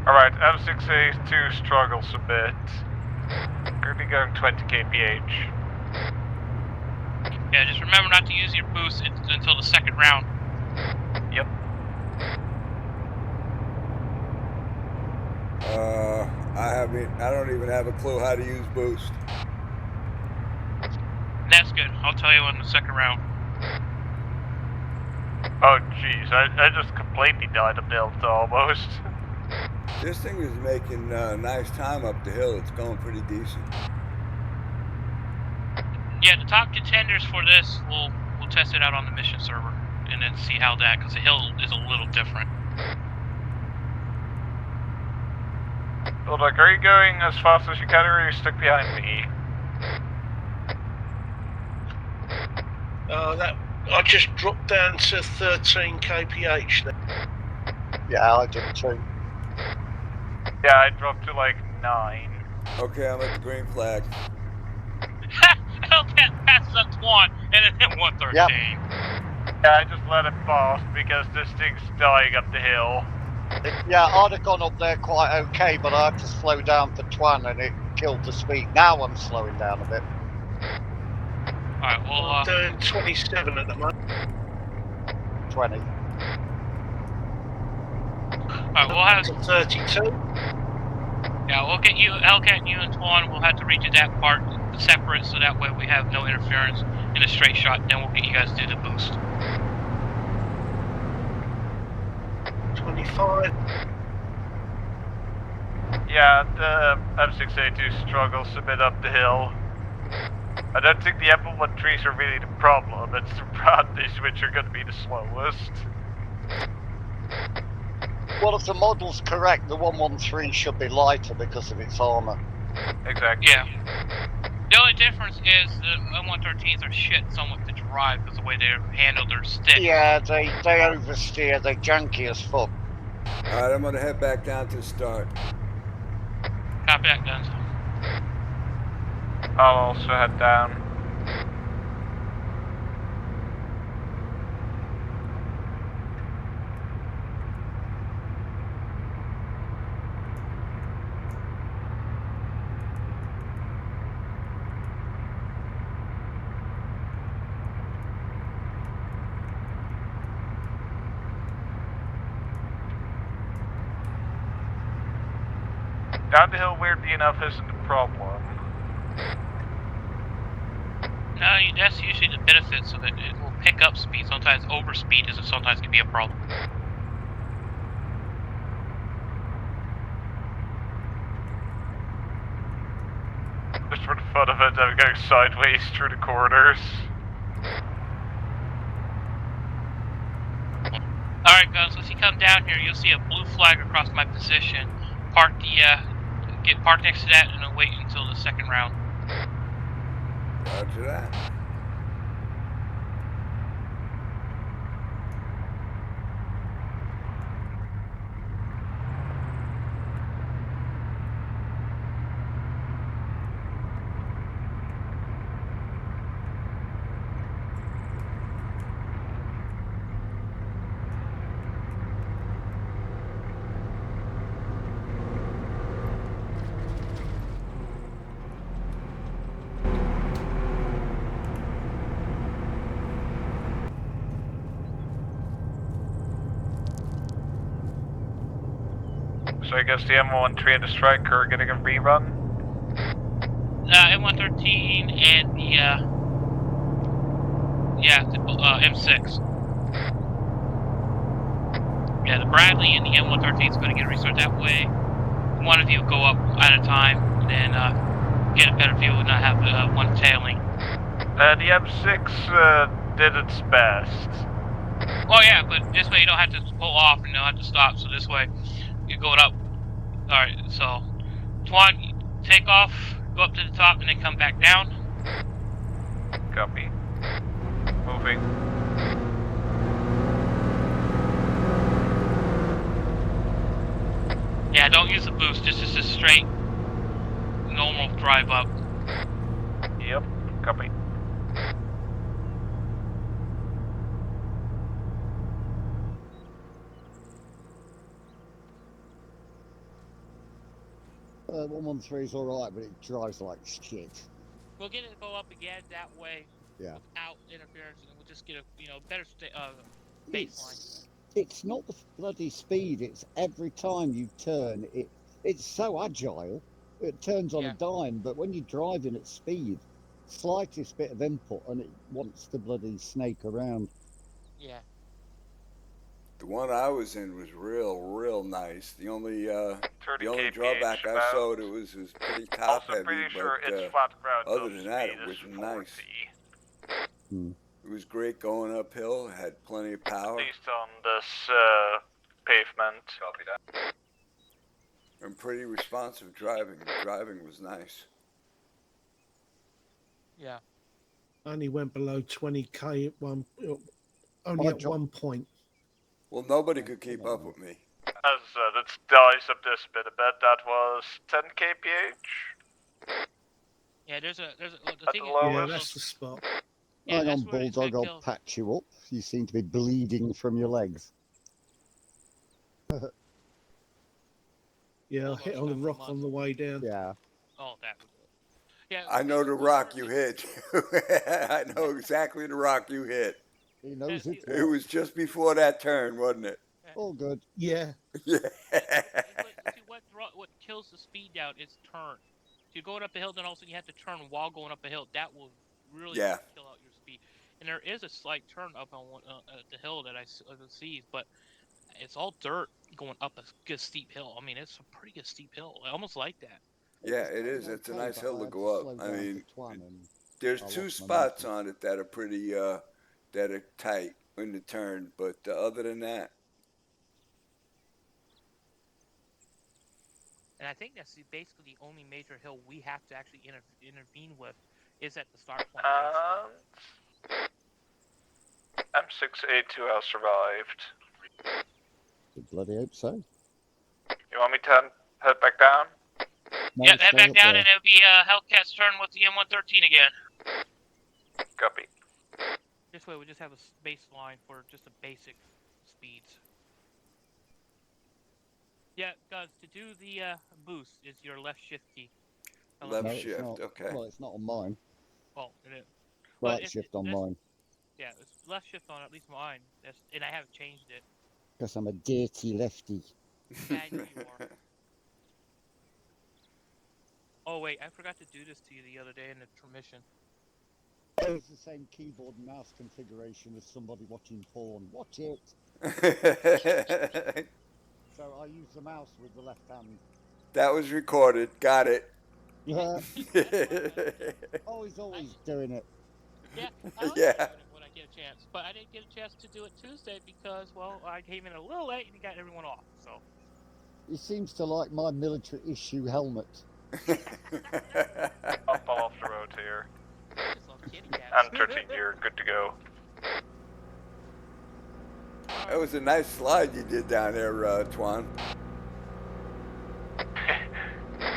S6: Alright, M6A2 struggles a bit. Currently going 20 kph.
S1: Yeah, just remember not to use your boost until the second round.
S6: Yep.
S3: I don't even have a clue how to use boost.
S1: That's good. I'll tell you in the second round.
S6: Oh jeez, I just completely died a build almost.
S3: This thing is making nice time up the hill. It's going pretty decent.
S1: Yeah, the top contenders for this, we'll test it out on the mission server and then see how that, because the hill is a little different.
S6: Well, like, are you going as fast as you can, or are you stuck behind me?
S2: I just dropped down to 13 kph then.
S9: Yeah, I did too.
S6: Yeah, I dropped to like 9.
S3: Okay, I'm at the green flag.
S1: Hellcat passes up Twan and then hit 113.
S9: Yep.
S6: Yeah, I just let it pass because this thing's dying up the hill.
S9: Yeah, I'd have gone up there quite okay, but I had to slow down for Twan and it killed the speed. Now I'm slowing down a bit.
S1: Alright, well,
S2: I'm doing 27 at the moment.
S9: 20.
S1: alright, we'll have,
S2: 32.
S1: yeah, we'll get you, Hellcat, you and Twan, we'll have to redo that part separate so that way we have no interference in a straight shot, then we'll get you guys to do the boost.
S2: 25.
S6: Yeah, the M6A2 struggles a bit up the hill. I don't think the M113s are really the problem, it's the Bradleys which are going to be the slowest.
S9: Well, if the model's correct, the 113 should be lighter because of its armor.
S6: Exactly.
S1: Yeah. The only difference is the M113s are shit somewhat to drive because of the way they handle their sticks.
S9: Yeah, they oversteer. They're janky as fuck.
S3: Alright, I'm gonna head back down to the start.
S1: Copy that, guns.
S6: I'll also head down. Down the hill, weirdly enough, isn't the problem.
S1: No, that's usually the benefits of it. It will pick up speed. Sometimes overspeed is sometimes can be a problem.
S6: Just for the fun of it, I'm going sideways through the corners.
S1: Alright, guys, once you come down here, you'll see a blue flag across my position. Get parked next to that and then wait until the second round.
S3: Roger that.
S6: So I guess the M13 and the Striker are getting a rerun?
S1: M113 and the, M6. Yeah, the Bradley and the M113 is going to get a restart that way. One of you go up at a time, and then get a better view and not have one tailing.
S6: The M6 did its best.
S1: Oh yeah, but this way you don't have to pull off and you don't have to stop, so this way you're going up. Alright, so Twan, take off, go up to the top, and then come back down.
S6: Copy. Moving.
S1: Yeah, don't use the boost, just a straight, normal drive up.
S6: Yep, copy.
S8: 113 is alright, but it drives like shit.
S1: We'll get it to go up again that way.
S8: Yeah.
S1: Without interference, and we'll just get a better baseline.
S8: It's not the bloody speed, it's every time you turn, it's so agile, it turns on a dime, but when you're driving at speed, slightest bit of input and it wants to bloody snake around.
S1: Yeah.
S3: The one I was in was real nice. The only
S6: kph
S3: drawback I saw it was pretty top
S6: also
S3: heavy,
S6: pretty sure
S3: but
S6: it's flat ground.
S3: other than that, it was nice. It was great going uphill. It had plenty of power.
S6: At least on this pavement. Copy that.
S3: And pretty responsive driving. The driving was nice.
S1: Yeah.
S2: Only went below 20k at one point.
S3: Well, nobody could keep up with me.
S6: As let's dice up this bit a bit. That was 10 kph.
S1: Yeah, there's a
S2: Yeah, that's the spot.
S1: Yeah,
S8: Hang
S1: that's
S8: on,
S1: where it's
S8: Bulldog,
S1: gonna
S8: I'll
S1: kill.
S8: patch you up. You seem to be bleeding from your legs.
S2: Yeah, I hit on the rock on the way down.
S8: Yeah.
S1: Oh, that was it. Yeah.
S3: I know the rock you hit. I know exactly the rock you hit.
S8: He knows it.
S3: It was just before that turn, wasn't it?
S8: All good.
S2: Yeah.
S3: Yeah.
S1: See, what kills the speed down is turn. If you're going up a hill, then all of a sudden you have to turn while going up a hill. That will really
S3: Yeah.
S1: kill out your speed. And there is a slight turn up on the hill that I see, but it's all dirt going up a good steep hill. I mean, it's a pretty good steep hill. I almost like that.
S3: Yeah,
S8: was
S3: it
S8: going
S3: is. It's a
S8: okay,
S3: nice
S8: but
S3: hill
S8: I
S3: to
S8: had
S3: go
S8: to
S3: up.
S8: slow
S3: I
S8: down
S3: mean,
S8: for Twan and
S3: there's
S8: I
S3: 2
S8: lost
S3: spots
S8: momentum.
S3: on it that are pretty that are tight in the turn, but other than that,
S1: And I think that's basically the only major hill we have to actually intervene with is at the start point.
S6: M6A2L survived.
S8: I bloody hope so.
S6: You want me to head back down?
S8: No,
S1: Yeah, head
S8: stay
S1: back
S8: up
S1: down,
S8: there.
S1: and it'll be Hellcat's turn with the M113 again.
S6: Copy.
S1: This way, we just have a baseline for just the basic speeds. Yeah, guys, to do the boost is your left shift key.
S3: left
S8: No, it's
S3: shift.
S8: not.
S3: Okay.
S8: Well, it's not on mine.
S1: Well, it is. But
S8: Right
S1: it's-
S8: shift on
S1: that's-
S8: mine.
S1: Yeah, it's left shift on at least mine. And I haven't changed it.
S8: Because I'm a dirty lefty.
S1: Yeah, I know you are. Oh wait, I forgot to do this to you the other day in the transmission.
S8: It's the same keyboard and mouse configuration as somebody watching porn. Watch it. So I use the mouse with the left hand.
S3: That was recorded. Got it.
S8: Yeah.
S1: Yeah,
S8: Oh, he's always doing it.
S1: I like
S3: Yeah.
S1: doing it when I get a chance. But I didn't get a chance to do it Tuesday because, well, I came in a little late and got everyone off. So.
S8: He seems to like my military issue helmet.
S6: Up off the road here.
S1: Just love kitty cats.
S6: I'm 13, you're good to go.
S3: That was a nice slide you did down there, Twan.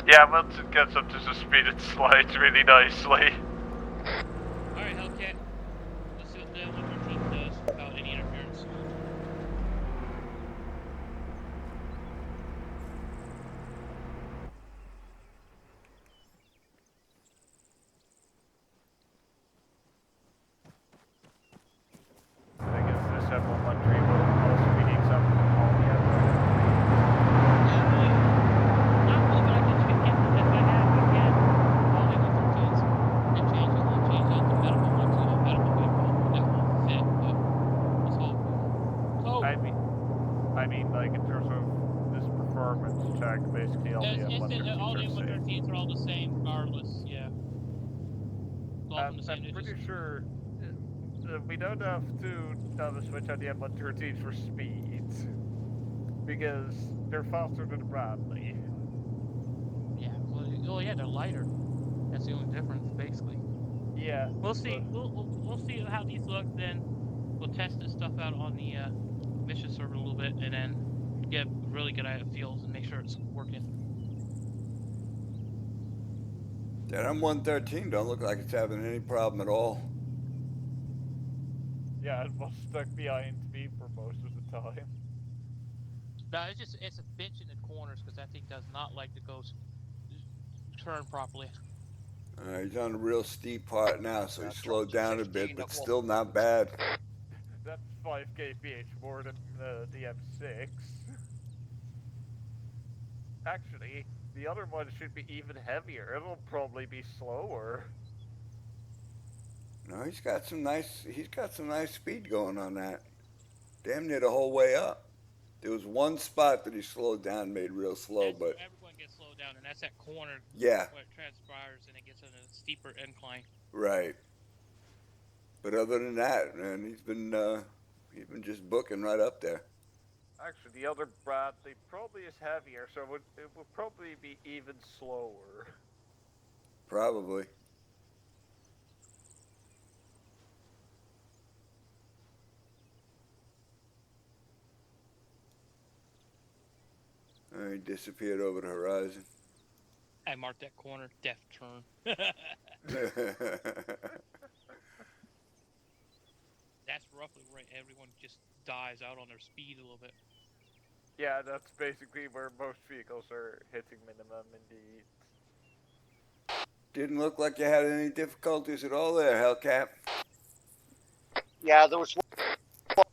S6: Yeah, once it gets up to the speed, it slides really nicely.
S1: Alright, Hellcat. Let's see what the 113 does without any interference.
S6: I guess this M113 will also be needs up from all the other.
S1: Not really, but I can get them if I have. I can. All the 113s and change it. We'll change out the medical one to a medical vehicle. That won't fit, but it's all cool. So,
S6: I mean, like in terms of this performance check, basically all the
S1: all the
S6: M113s are the same.
S1: M113s are all the same, regardless. Yeah. It's all from the same.
S6: I'm pretty sure we don't have to switch out the M113 for speed because they're faster than the Bradley.
S1: Yeah. Well, yeah, they're lighter. That's the only difference, basically.
S6: Yeah.
S1: We'll see. We'll see how these look. Then we'll test this stuff out on the mission server a little bit, and then get a really good idea of feels and make sure it's working.
S3: That M113 don't look like it's having any problem at all.
S6: Yeah, it was stuck behind me for most of the time.
S1: No, it's a bitch in the corners because that thing does not like to go turn properly.
S3: He's on a real steep part now, so he
S9: Yeah,
S3: slowed
S9: dropped to
S3: down a
S9: 15
S3: bit, but
S9: at
S3: still
S9: one
S3: not bad.
S6: That's 5 kph more than the M6. Actually, the other one should be even heavier. It'll probably be slower.
S3: No, he's got some nice speed going on that. Damn near the whole way up. There was one spot that he slowed down, made real slow,
S1: That's
S3: but
S1: where everyone gets slowed down, and that's that corner
S3: yeah,
S1: where it transpires and it gets on a steeper incline.
S3: right. But other than that, man, he's been just booking right up there.
S6: Actually, the other Bradley probably is heavier, so it would probably be even slower.
S3: Probably. He disappeared over the horizon.
S1: I marked that corner, deft turn. That's roughly where everyone just dies out on their speed a little bit.
S6: Yeah, that's basically where most vehicles are hitting minimum, indeed.
S3: Didn't look like you had any difficulties at all there, Hellcat.
S9: Yeah, there was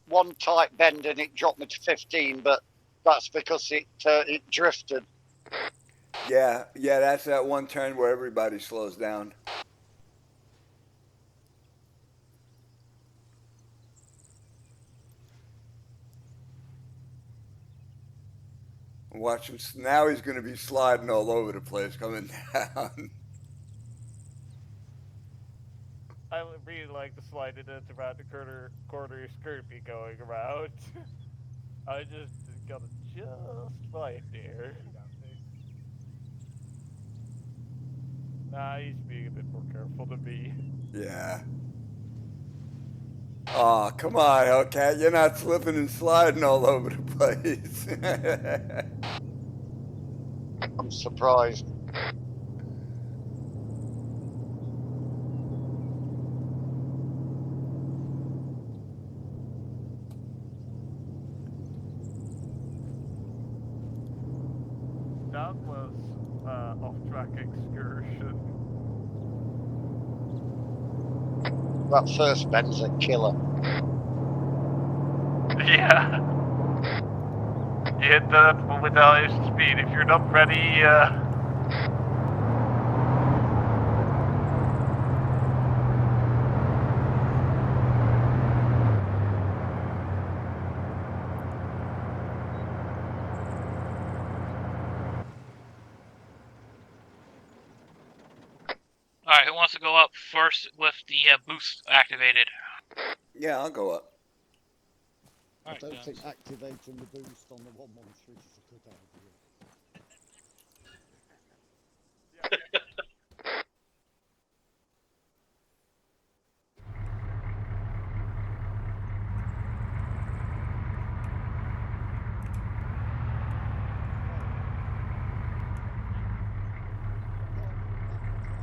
S9: one tight bend and it dropped me to 15, but that's because it drifted.
S3: Yeah, that's that one turn where everybody slows down. Watch him. Now he's going to be sliding all over the place coming down.
S6: I would really like to slide it into around the corner scurvy going around. I just gotta just right there. Nah, he's being a bit more careful than me.
S3: Yeah. Oh, come on, Hellcat. You're not slipping and sliding all over the place.
S9: I'm surprised.
S6: That was off-track excursion.
S9: That first bend's a killer.
S6: Yeah. You hit that one with the highest speed. If you're not ready,
S1: Alright, who wants to go up first with the boost activated?
S3: Yeah, I'll go up.
S8: I
S1: Alright,
S8: don't
S1: guys.
S8: think activating the boost on the 113 is a good idea.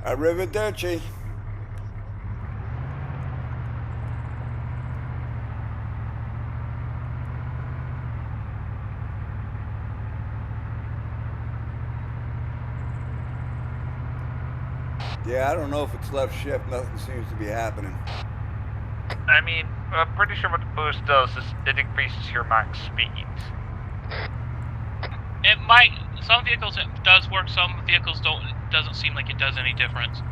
S3: Arrivederci. Yeah, I don't know if it's left shift. Nothing seems to be happening.
S6: I mean, I'm pretty sure what the boost does is it increases your max speed.
S1: It might. Some vehicles it does work. Some vehicles don't. It doesn't seem like it does any difference.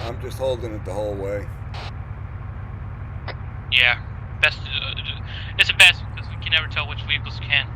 S3: I'm just holding it the whole way.
S1: Yeah, best. It's the best because we can never tell which vehicles can.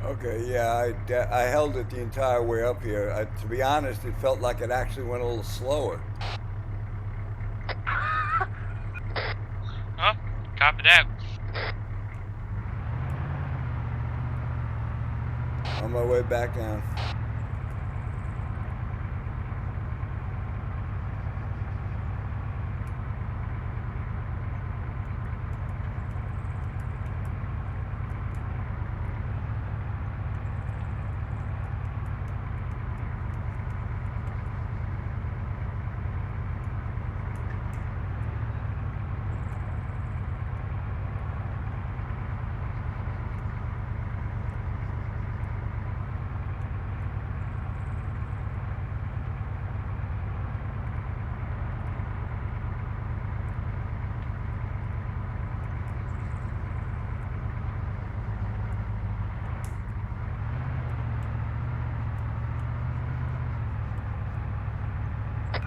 S3: Okay, yeah, I held it the entire way up here. To be honest, it felt like it actually went a little slower.
S1: Oh, copy that.
S3: On my way back down.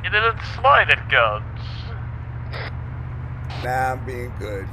S6: You didn't slide it, guns.
S3: Nah, I'm being good.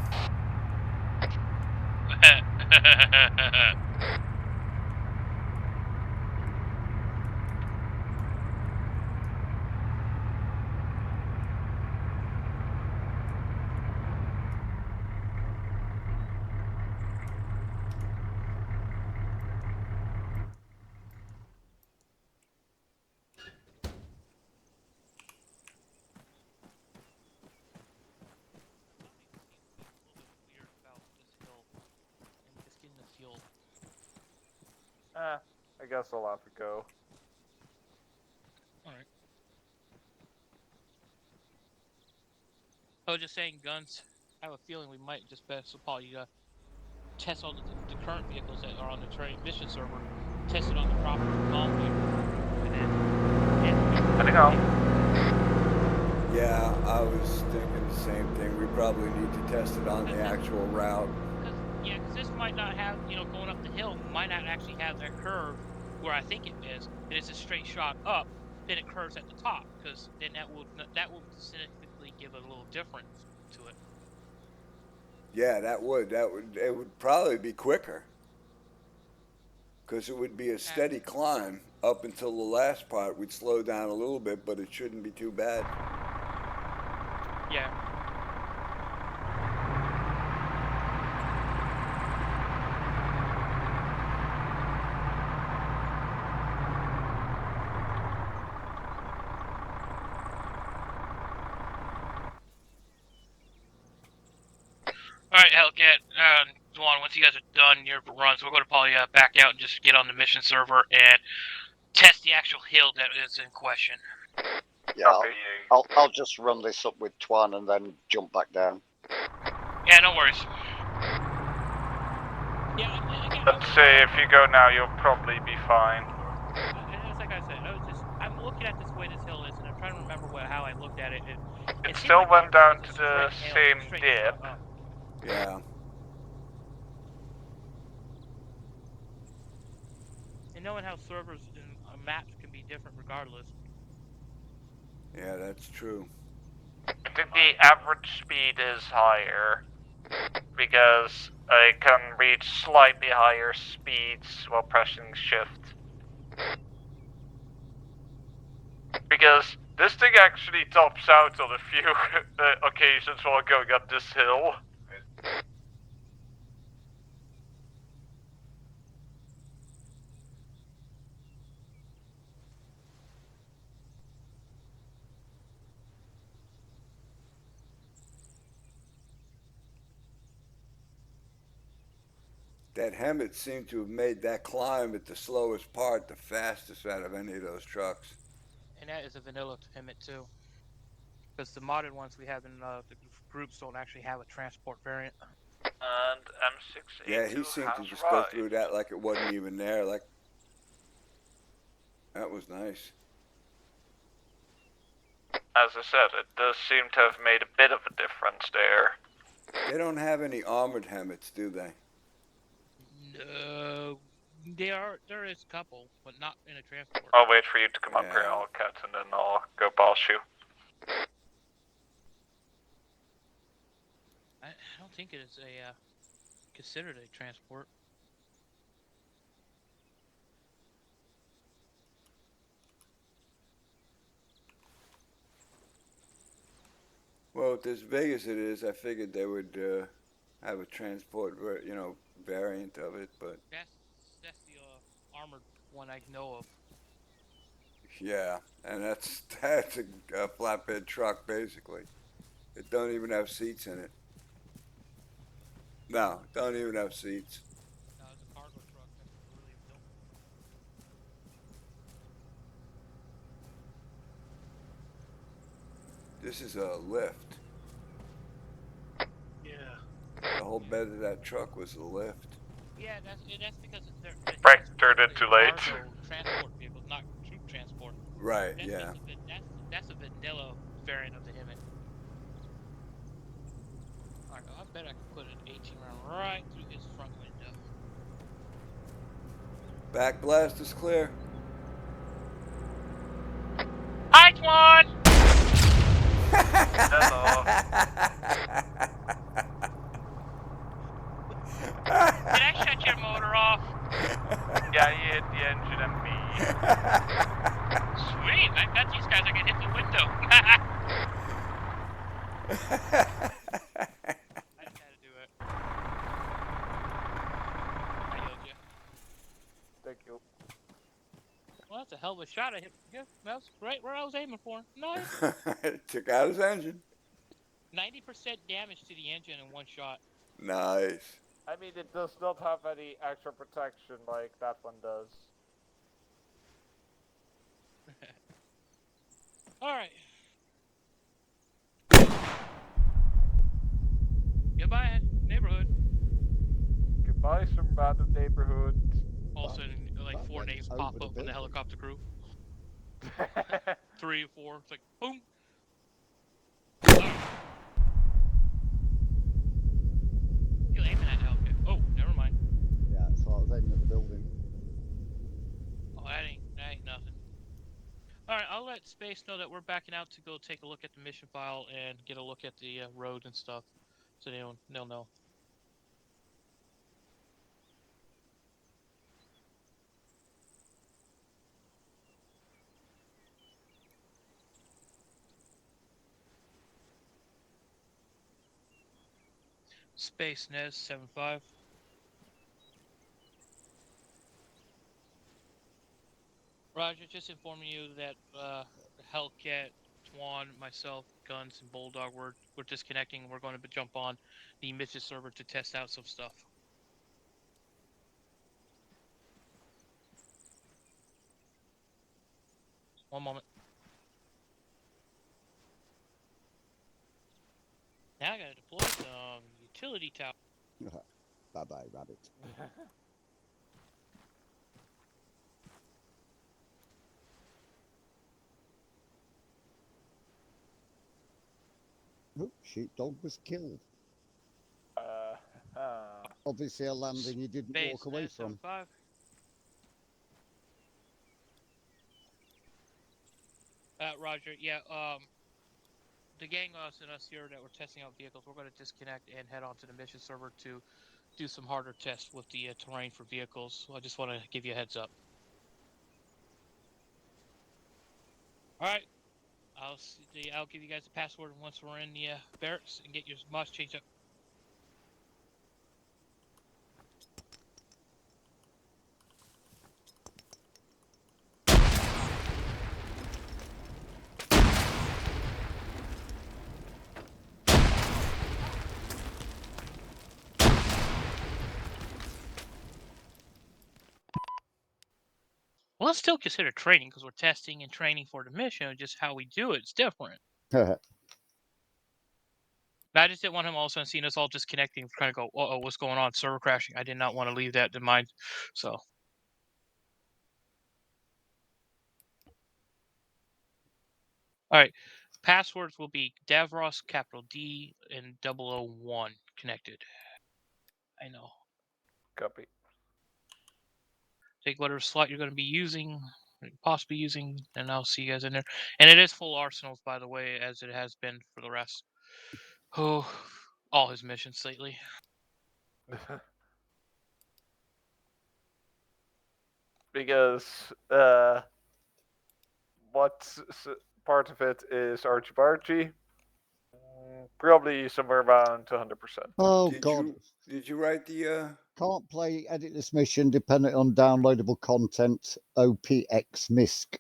S1: Weird about this hill and just getting the fuel.
S6: I guess I'll have to go.
S1: Alright. I was just saying, Guns, I have a feeling we might just best, Paul, you test all the current vehicles that are on the mission server, test it on the proper golf vehicle, and then...
S6: I think I'll...
S3: Yeah, I was thinking the same thing. We probably need to test it on the actual route.
S1: Because this might not have, going up the hill, might not actually have that curve where I think it is. It is a straight shot up, then it curves at the top, because then that will significantly give a little difference to it.
S3: Yeah, it would probably be quicker. Because it would be a steady climb up until the last part. We'd slow down a little bit, but it shouldn't be too bad.
S1: Yeah. Alright, Hellcat, Dwan, once you guys are done your runs, we're going to probably back out and just get on the mission server and test the actual hill that is in question.
S9: Yeah, I'll just run this up with Twan and then jump back down.
S1: Yeah, no worries. Yeah, again,
S6: Let's say if you go now, you'll probably be fine.
S1: It's like I said, I'm looking at this way this hill is, and I'm trying to remember how I looked at it.
S6: It
S1: seemed
S6: still
S1: like
S6: went down
S1: it's
S6: to
S1: a
S6: the
S1: straight
S6: same
S1: straight
S6: dip.
S1: shot up.
S3: Yeah.
S1: And knowing how servers and maps can be different regardless.
S3: Yeah, that's true.
S6: I think the average speed is higher because I can reach slightly higher speeds while pressing shift. Because this thing actually tops out on a few occasions while going up this hill.
S3: That Hemet seemed to have made that climb at the slowest part the fastest out of any of those trucks.
S1: And that is a vanilla Hemet too. Because the modded ones we have in the groups don't actually have a transport variant.
S6: And M682
S3: Yeah, he seemed to
S6: has
S3: just go
S6: arrived.
S3: through that like it wasn't even there. Like, that was nice.
S6: As I said, it does seem to have made a bit of a difference there.
S3: They don't have any armored Hemets, do they?
S1: No, there is a couple, but not in a transport.
S6: I'll wait for you to come up here,
S3: Yeah.
S6: Hellcat, and then I'll go boss you.
S1: I don't think it is a considered a transport.
S3: Well, with as big as it is, I figured they would have a transport, variant of it. But
S1: That's the armored one I know of.
S3: yeah, and that's a flatbed truck basically. It don't even have seats in it. No, don't even have seats.
S1: No, it's a cargo truck. That's really built.
S3: This is a lift.
S2: Yeah.
S3: The whole bed of that truck was a lift.
S1: Yeah, that's because they're
S6: Right, turned it too late.
S1: cargo transport vehicles, not troop transport.
S3: Right,
S1: That's
S3: yeah.
S1: That's a vanilla variant of the Hemet. Alright, I bet I can put an 18 round right through his front window.
S3: Back blast is clear.
S1: Hi, Twan!
S6: Hello.
S1: Did I
S6: Yeah, you hit the engine and me.
S1: Sweet, I got these guys. I can hit the window. I just had to do it. I yelled you.
S6: Thank you.
S1: Well, that's a hell of a shot. I hit. Yeah, that's right where I was aiming for. Nice.
S3: Took out his engine.
S1: 90% damage to the engine in one shot.
S3: Nice.
S6: I mean, it does not have any extra protection like that one does.
S1: All right. Goodbye, neighborhood.
S6: Goodbye, some random neighborhood.
S1: All of a sudden, like
S8: that
S1: 4
S8: went
S1: names
S8: over
S1: pop
S8: the
S1: up from the
S8: building.
S1: helicopter crew. 3 or 4. It's like boom. You aiming at the helicopter? Oh, never mind.
S8: Yeah, so I was aiming at the building.
S1: Oh, that ain't nothing. All right, I'll let Space know that we're backing out to go take a look at the mission file and get a look at the road and stuff, so they'll know. Space Nez 75. Roger, just informing you that Hellcat, Twan, myself, Guns, and Bulldog we're disconnecting. We're going to jump on the mission server to test out some stuff. One moment. Now I gotta deploy some utility tower.
S8: Bye bye, rabbit. Oh, sheepdog was killed. Obviously, a landing he didn't
S1: Space
S8: walk away
S1: Nez
S8: from.
S1: 75. Roger. Yeah. The gang us and us here that were testing out vehicles, we're going to disconnect and head on to the mission server to do some harder tests with the terrain for vehicles. So I just want to give you a heads up. All right. I'll give you guys the password once we're in the barracks and get your mods changed up. Well, it's still considered training because we're testing and training for the mission. Just how we do it's different. I just didn't want him all of a sudden seeing us all disconnecting, trying to go, oh, what's going on? Server crashing. I did not want to leave that in mind. So. All right. Passwords will be Davros, capital D, and 001 connected. I know.
S6: Copy.
S1: Take whatever slot you're going to be using, possibly using, and I'll see you guys in there. And it is full arsenals, by the way, as it has been for the rest. Oh, all his missions lately.
S6: Because what part of it is Archie Barchie? Probably somewhere around 100%.
S8: Oh
S3: Did
S8: God!
S3: Did you write the?
S8: Can't play. Edit this mission dependent on downloadable content. OPX MISC.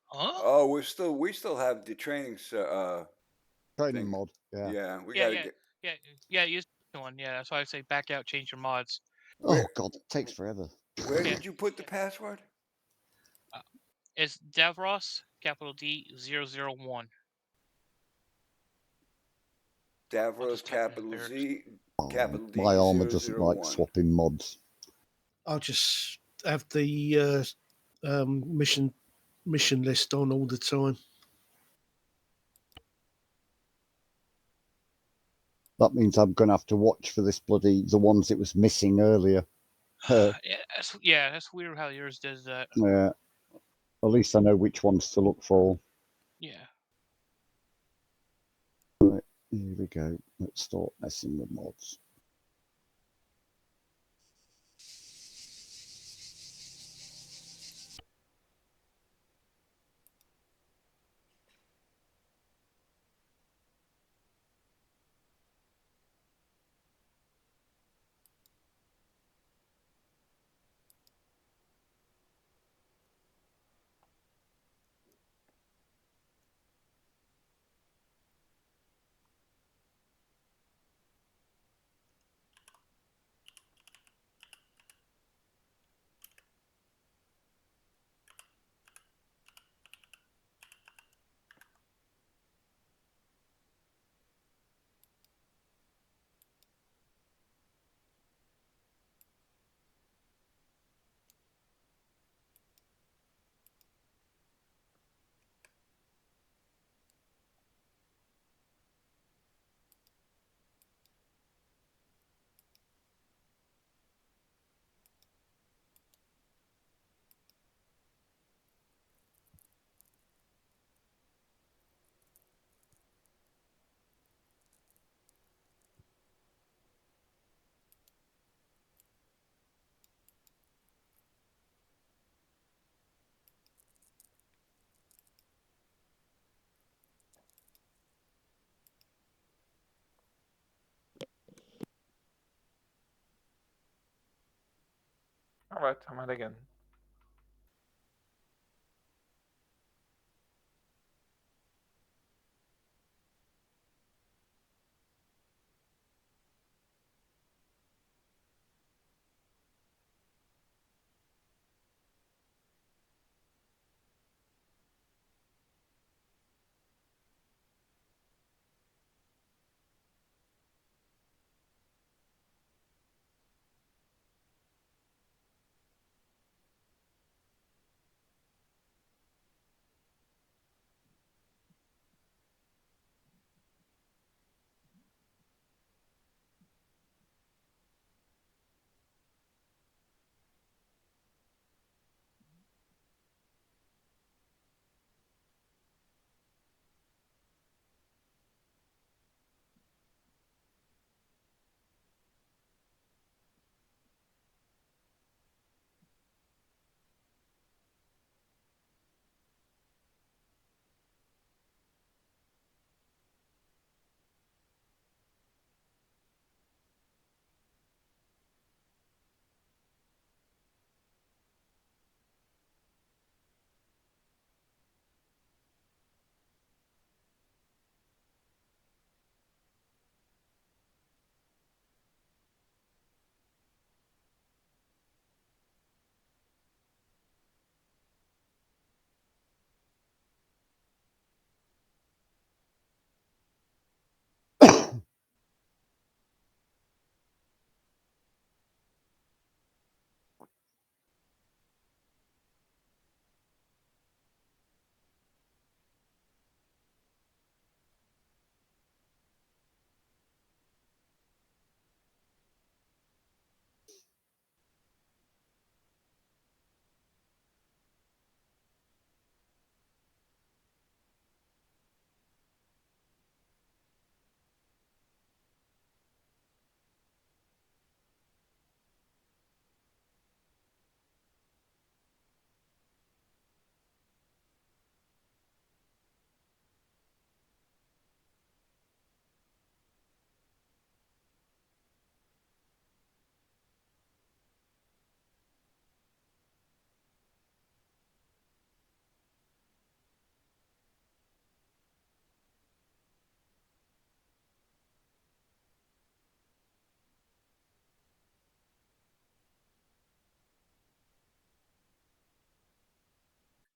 S1: Huh?
S3: Oh, we still have the training.
S8: Training
S3: thing.
S8: mod. Yeah.
S3: Yeah, we
S1: Yeah,
S3: gotta
S1: yeah,
S3: get.
S1: yeah. Use the one. Yeah, that's why I say back out, change your mods.
S8: Oh
S3: Where-
S8: God! It takes forever.
S3: Where
S1: Yeah.
S3: did you put the password?
S1: It's Davros, capital D, 001.
S3: Davros,
S1: just type it in
S3: capital
S1: barracks.
S3: Z,
S8: Oh,
S3: capital D.
S8: my armor doesn't like
S3: 001.
S8: swapping mods.
S2: I'll just have the mission list on all the time.
S8: That means I'm going to have to watch for this the ones it was missing earlier.
S1: Yeah, that's weird how yours does that.
S8: Yeah. At least I know which ones to look for.
S1: Yeah.
S8: Right, here we go. Let's start messing with mods.
S6: Alright, I'm out again.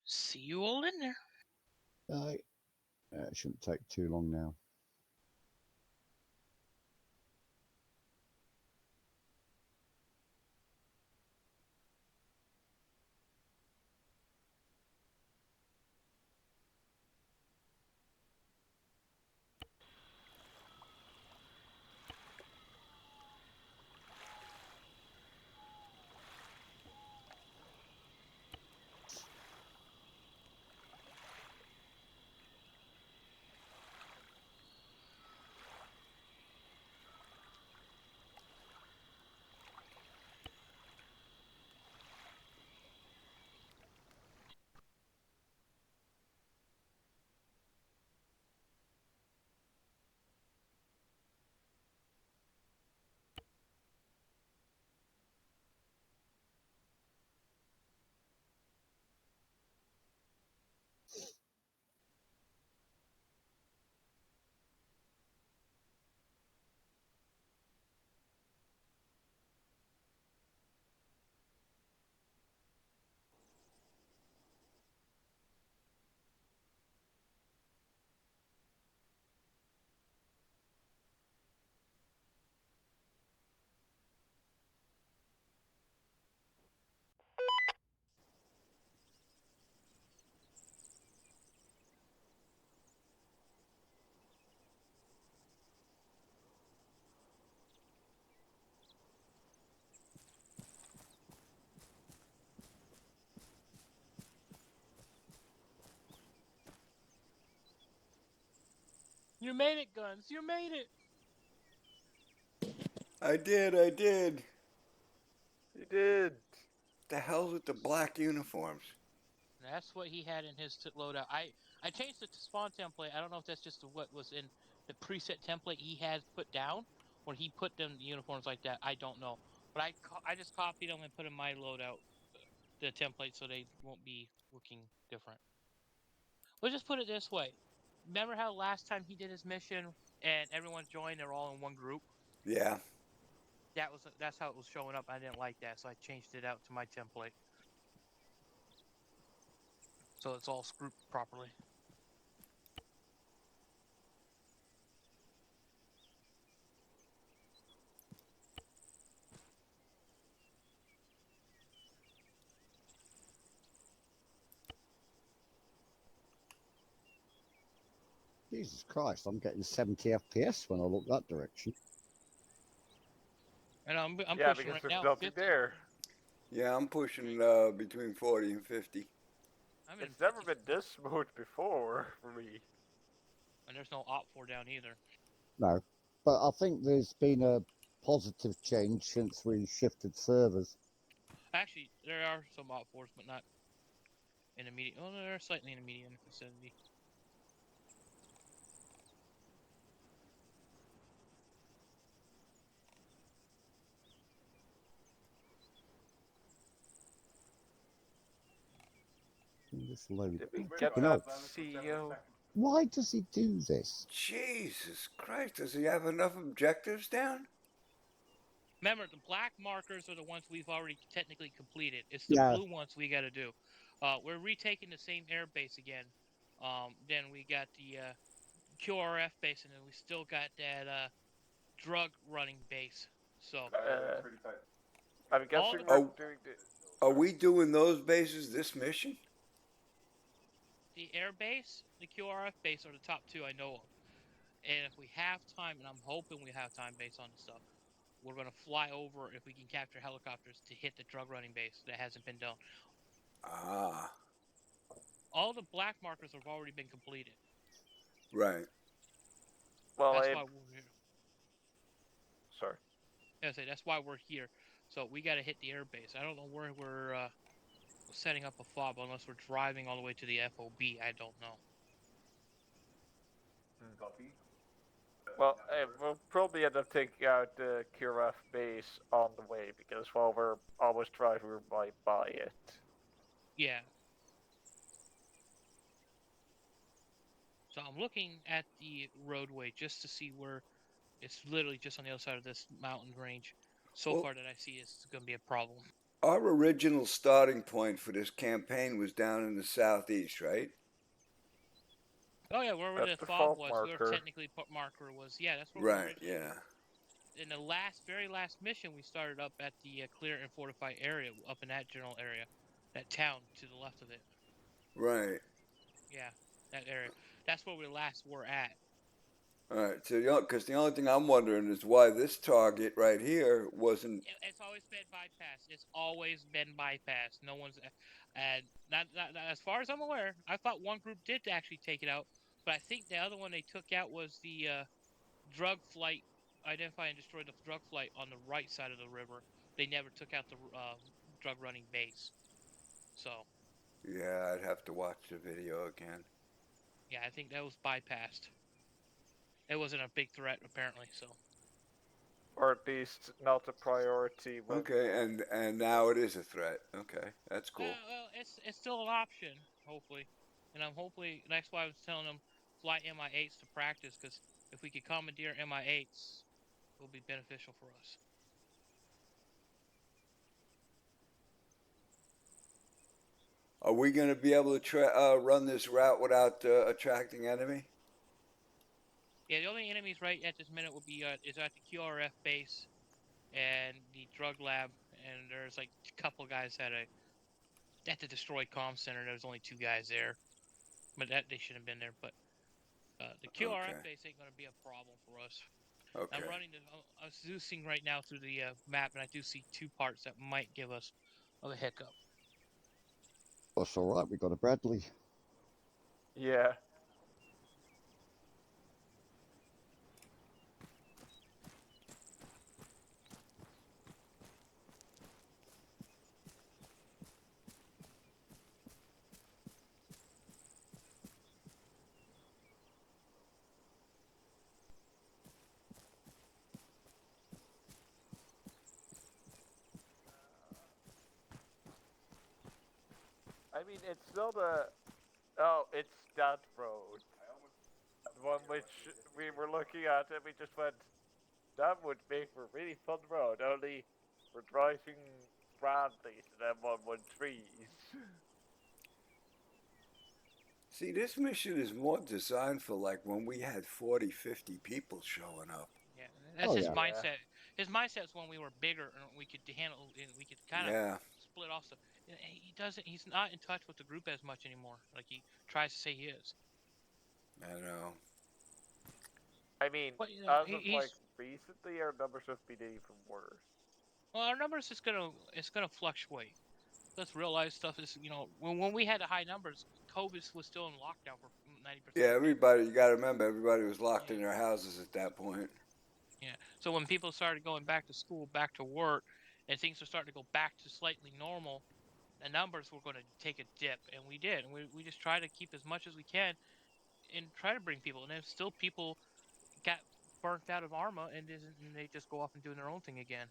S1: See you all in there.
S8: It shouldn't take too long now.
S1: You made it, Guns. You made it.
S3: I did.
S6: You did.
S3: The hell's with the black uniforms?
S1: That's what he had in his loadout. I changed the spawn template. I don't know if that's just what was in the preset template he had put down, or he put them uniforms like that. I don't know. But I just copied them and put in my loadout, the template, so they won't be looking different. We'll just put it this way. Remember how last time he did his mission and everyone joined, they're all in one group?
S3: Yeah.
S1: That's how it was showing up. I didn't like that, so I changed it out to my template. So it's all grouped properly.
S8: Jesus Christ, I'm getting 70 FPS when I look that direction.
S1: And I'm
S6: Yeah,
S1: pushing
S6: because
S1: right
S6: there's
S1: now
S6: nothing
S1: 50.
S6: there.
S3: Yeah, I'm pushing between 40 and 50.
S1: I'm in
S6: It's never
S1: 50,
S6: been this smooth before for me.
S1: and there's no op4 down either.
S8: No, but I think there's been a positive change since we shifted servers.
S1: Actually, there are some op4s, but not in the medium. Oh, they're slightly in the medium vicinity.
S8: This load.
S6: Did we
S8: Oh,
S6: get
S8: fucking hell.
S6: that CEO?
S8: Why does he do this?
S3: Jesus Christ, does he have enough objectives down?
S1: Remember, the black markers are the ones we've already technically completed. It's the
S8: Yeah.
S1: blue ones we got to do. We're retaking the same air base again. Then we got the QRF base, and then we still got that drug running base. So
S6: I'm guessing
S1: the-
S6: we're
S3: Oh.
S6: doing the.
S3: Are we doing those bases this mission?
S1: the air base, the QRF base are the top two I know of. And if we have time, and I'm hoping we have time based on the stuff, we're going to fly over if we can capture helicopters to hit the drug running base that hasn't been done.
S3: Ah,
S1: All the black markers have already been completed.
S3: right.
S6: Well,
S1: That's why we're here.
S6: sorry.
S1: That's why we're here. So we got to hit the air base. I don't know where we're setting up a fob unless we're driving all the way to the FOB. I don't know.
S6: Well, we'll probably end up taking out the QRF base on the way because, well, we're almost driving right by it.
S1: Yeah. So I'm looking at the roadway just to see where it's literally just on the other side of this mountain range. So
S3: Well-
S1: far that I see it's going to be a problem.
S3: Our original starting point for this campaign was down in the southeast, right?
S1: Oh yeah, where
S6: That's
S1: the
S6: the
S1: fob
S6: fault
S1: was,
S6: marker.
S1: where technically marker was. Yeah, that's where
S3: Right,
S1: we
S3: yeah.
S1: In the very last mission, we started up at the clear and fortified area, up in that general area, that town to the left of it.
S3: Right.
S1: Yeah, that area. That's where we last were at.
S3: All right. So, because the only thing I'm wondering is why this target right here wasn't.
S1: It's always been bypassed. It's always been bypassed. No one's, and not as far as I'm aware. I thought one group did actually take it out, but I think the other one they took out was the drug flight. Identify and destroy the drug flight on the right side of the river. They never took out the drug running base. So
S3: Yeah, I'd have to watch the video again.
S1: yeah, I think that was bypassed. It wasn't a big threat apparently. So
S6: Or at least not a priority. When
S3: Okay, and now it is a threat. Okay, that's cool.
S1: well, it's still an option. Hopefully, and that's why I was telling them fly MI8s to practice because if we could commandeer MI8s, it will be beneficial for us.
S3: Are we going to be able to run this route without attracting enemy?
S1: Yeah, the only enemies right at this minute would be is at the QRF base and the drug lab, and there's like a couple guys at the destroyed comm center. There's only 2 guys there, but they shouldn't have been there. But the QRF
S3: Okay.
S1: base ain't gonna be a problem for us.
S3: Okay.
S1: I'm zoosing right now through the map, and I do see 2 parts that might give us a hiccup.
S8: That's all right. We got a Bradley.
S6: yeah. I mean, it's not a. Oh, it's that road. The one which we were looking at, and we just went, that would make for a really fun road, only we're driving Bradleys and M113s.
S3: See, this mission is more designed for like when we had 40, 50 people showing up.
S1: Yeah, that's
S8: Oh,
S1: his
S8: yeah.
S1: mindset. His mindset's when we were bigger and we could handle, and we could kind of
S3: Yeah,
S1: split off. So he doesn't. He's not in touch with the group as much anymore. Like he tries to say he is.
S3: I know.
S6: I mean,
S1: But you know,
S6: as of like recently, our numbers have been even worse.
S1: well, our numbers is gonna fluctuate. Let's realize stuff is, you know, when we had the high numbers, COVID was still in lockdown for 90%.
S3: Yeah, everybody, you got to remember, everybody was locked in
S1: Yeah.
S3: their houses at that point.
S1: Yeah. So when people started going back to school, back to work, and things were starting to go back to slightly normal, the numbers were going to take a dip, and we did. And we just try to keep as much as we can and try to bring people. And if still people got burnt out of Arma and they just go off and doing their own thing again.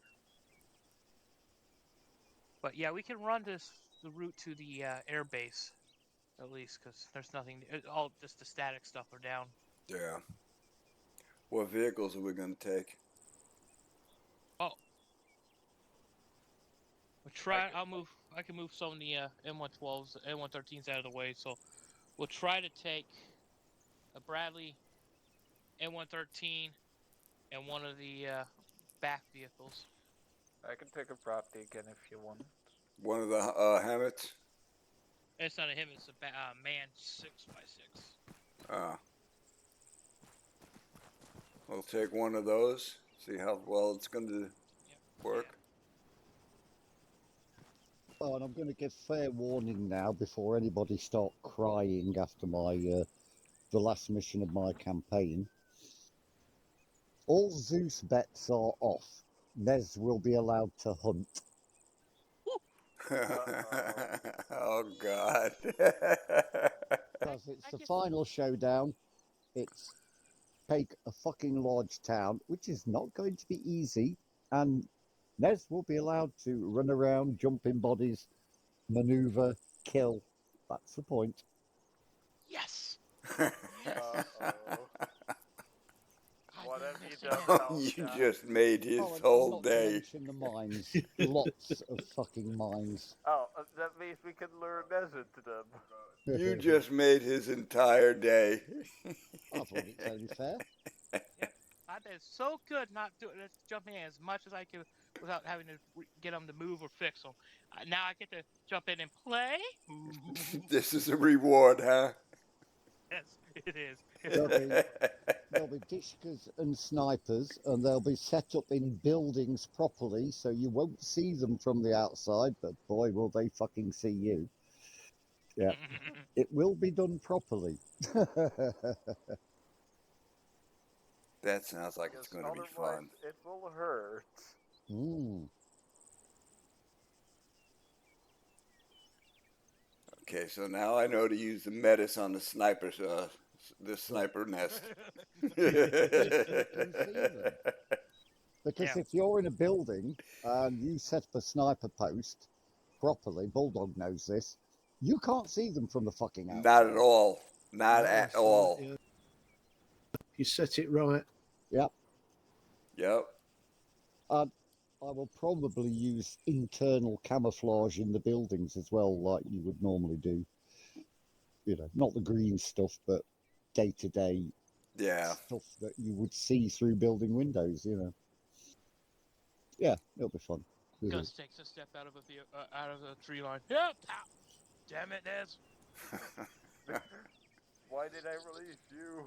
S1: But yeah, we can run the route to the air base, at least, because there's nothing. All just the static stuff are down.
S3: Yeah. What vehicles are we going to take?
S1: We'll try. I can move some of the M112s, M113s out of the way. So we'll try to take a Bradley M113 and one of the back vehicles.
S6: I can take a Bradley again if you want.
S3: One of the Hammets?
S1: It's not a him. It's a man 6x6.
S3: We'll take one of those. See how well it's going to work.
S8: Oh, and I'm going to give fair warning now before anybody start crying after my the last mission of my campaign. All Zeus bets are off. Nez will be allowed to hunt.
S3: Oh, God.
S8: Because it's the final showdown. It's take a fucking large town, which is not going to be easy, and Nez will be allowed to run around, jump in bodies, maneuver, kill. That's the point.
S1: Yes.
S6: What have you done now,
S3: You
S6: Jack?
S3: just made his
S8: Oh, and
S3: whole
S8: not to
S3: day.
S8: mention the mines. Lots of fucking mines.
S6: Oh, that means we can lure Nez into them.
S3: You just made his entire day.
S8: I thought it's only fair.
S1: I did so good not jumping in as much as I could without having to get them to move or fix them. Now I get to jump in and play.
S3: This is a reward, huh?
S1: Yes, it is.
S8: There'll be dishkas and snipers, and they'll be set up in buildings properly, so you won't see them from the outside, but boy, will they fucking see you. Yeah. It will be done properly.
S3: That sounds like it's going to be
S6: Otherwise,
S3: fun.
S6: it will hurt.
S3: Okay, so now I know to use the metis on the sniper's, the sniper nest.
S8: Because if you're in a building and you set up a sniper post properly, Bulldog knows this, you can't see them from the fucking outside.
S3: Not at all. Not at all.
S2: Yeah. You set it right.
S8: Yep.
S3: Yep.
S8: I will probably use internal camouflage in the buildings as well, like you would normally do. You know, not the green stuff, but day-to-day stuff that you would see through building windows, you know. Yeah, it'll be fun.
S1: Gus takes a step out of the tree line. Yep. Damn it, Nez.
S6: Why did I release you?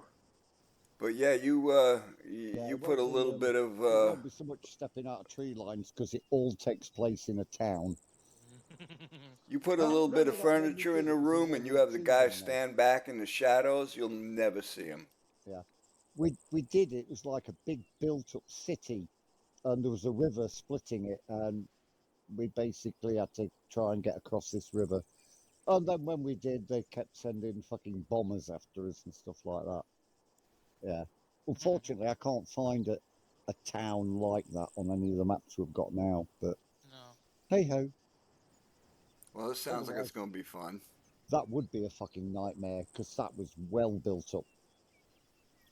S3: But yeah, you put a little bit of.
S8: It won't be so much stepping out of tree lines because it all takes place in a town.
S3: You put a little bit of furniture in a room, and you have the guy stand back in the shadows. You'll never see him.
S8: Yeah, we did. It was like a big built-up city, and there was a river splitting it, and we basically had to try and get across this river. And then when we did, they kept sending fucking bombers after us and stuff like that. Yeah. Unfortunately, I can't find a town like that on any of the maps we've got now, but
S1: No.
S8: hey ho.
S3: Well, this sounds like it's going to be fun.
S8: That would be a fucking nightmare because that was well built up.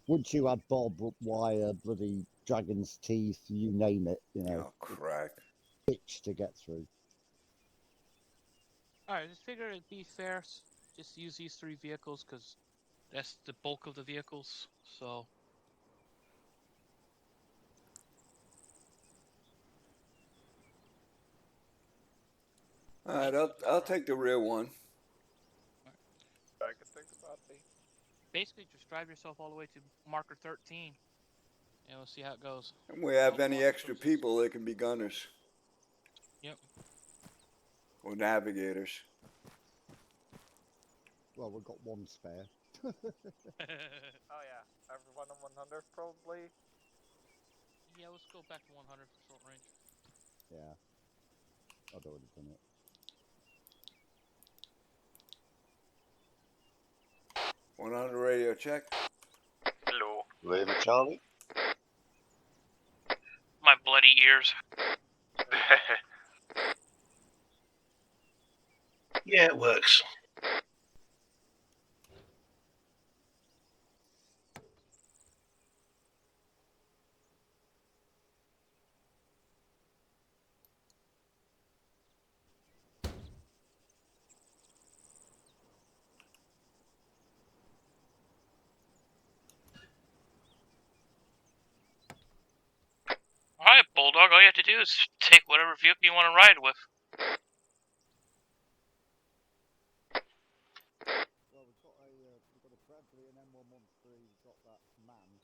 S8: Once you had barbed wire, bloody dragon's teeth, you name it, you know,
S3: Oh, crack.
S8: bitch to get through.
S1: Alright, just figure it'd be fair. Just use these 3 vehicles because that's the bulk of the vehicles. So.
S3: All right, I'll take the rear one.
S6: I can think about the.
S1: Basically, just drive yourself all the way to marker 13, and we'll see how it goes.
S3: And we have
S1: Don't
S3: any
S1: walk
S3: extra
S1: across.
S3: people, they can be gunners.
S1: Yep.
S3: Or navigators.
S8: Well, we've got one spare.
S6: Oh yeah, everyone on 100 probably.
S1: Yeah, let's go back to 100 for short range.
S8: Yeah. I'd already done it.
S3: .100 radio check.
S6: Hello.
S9: Lima Charlie.
S1: My bloody ears.
S2: Yeah, it works.
S1: Alright, Bulldog, all you have to do is take whatever vehicle you want to ride with.
S8: Well, we've got a Bradley and M113. We've got that man.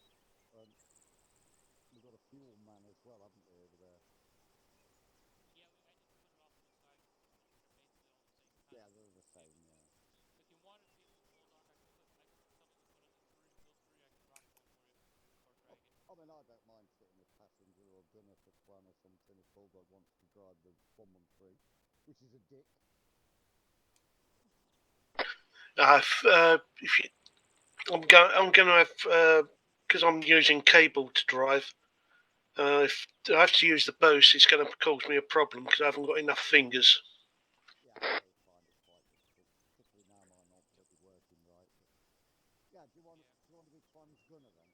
S8: We've got a fuel man as well, haven't we, over there? Yeah, they're the same. Yeah.
S1: If you wanted to be with Bulldog, I could tell me to put in those 3, I could rock one for you. Or drag it.
S8: I mean, I don't mind sitting as passenger or gunner for Twan or something if Bulldog wants to drive the 113, which is a dick.
S2: If you, I'm going to have because I'm using cable to drive. If I have to use the boost, it's going to cause me a problem because I haven't got enough fingers.
S8: Yeah, I find it quite difficult, particularly now mine aren't bloody working right. But yeah, do you want to be Twan's gunner then?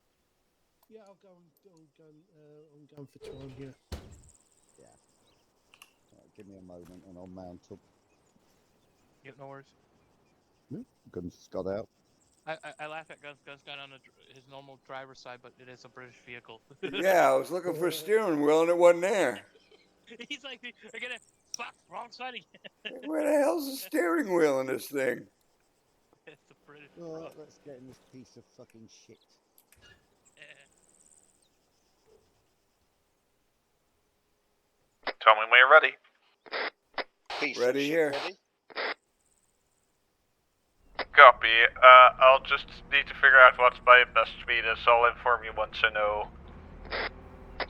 S2: Yeah, I'm going for Twan. Yeah.
S8: Yeah. Give me a moment and I'll mount up.
S1: Yep, no worries.
S8: Guns got out.
S1: I laugh at Gus. Gus got on his normal driver's side, but it is a British vehicle.
S3: Yeah, I was looking for a steering wheel and it wasn't there.
S1: He's like, I get it. Fuck, wrong side again.
S3: Where the hell's the steering wheel in this thing?
S1: It's a British.
S8: Right, let's get in this piece of fucking shit.
S6: Tell me when you're ready.
S9: Piece
S3: Ready
S9: of shit
S3: here.
S9: ready.
S6: Copy. I'll just need to figure out what's my best speed is, so I'll inform you once I know.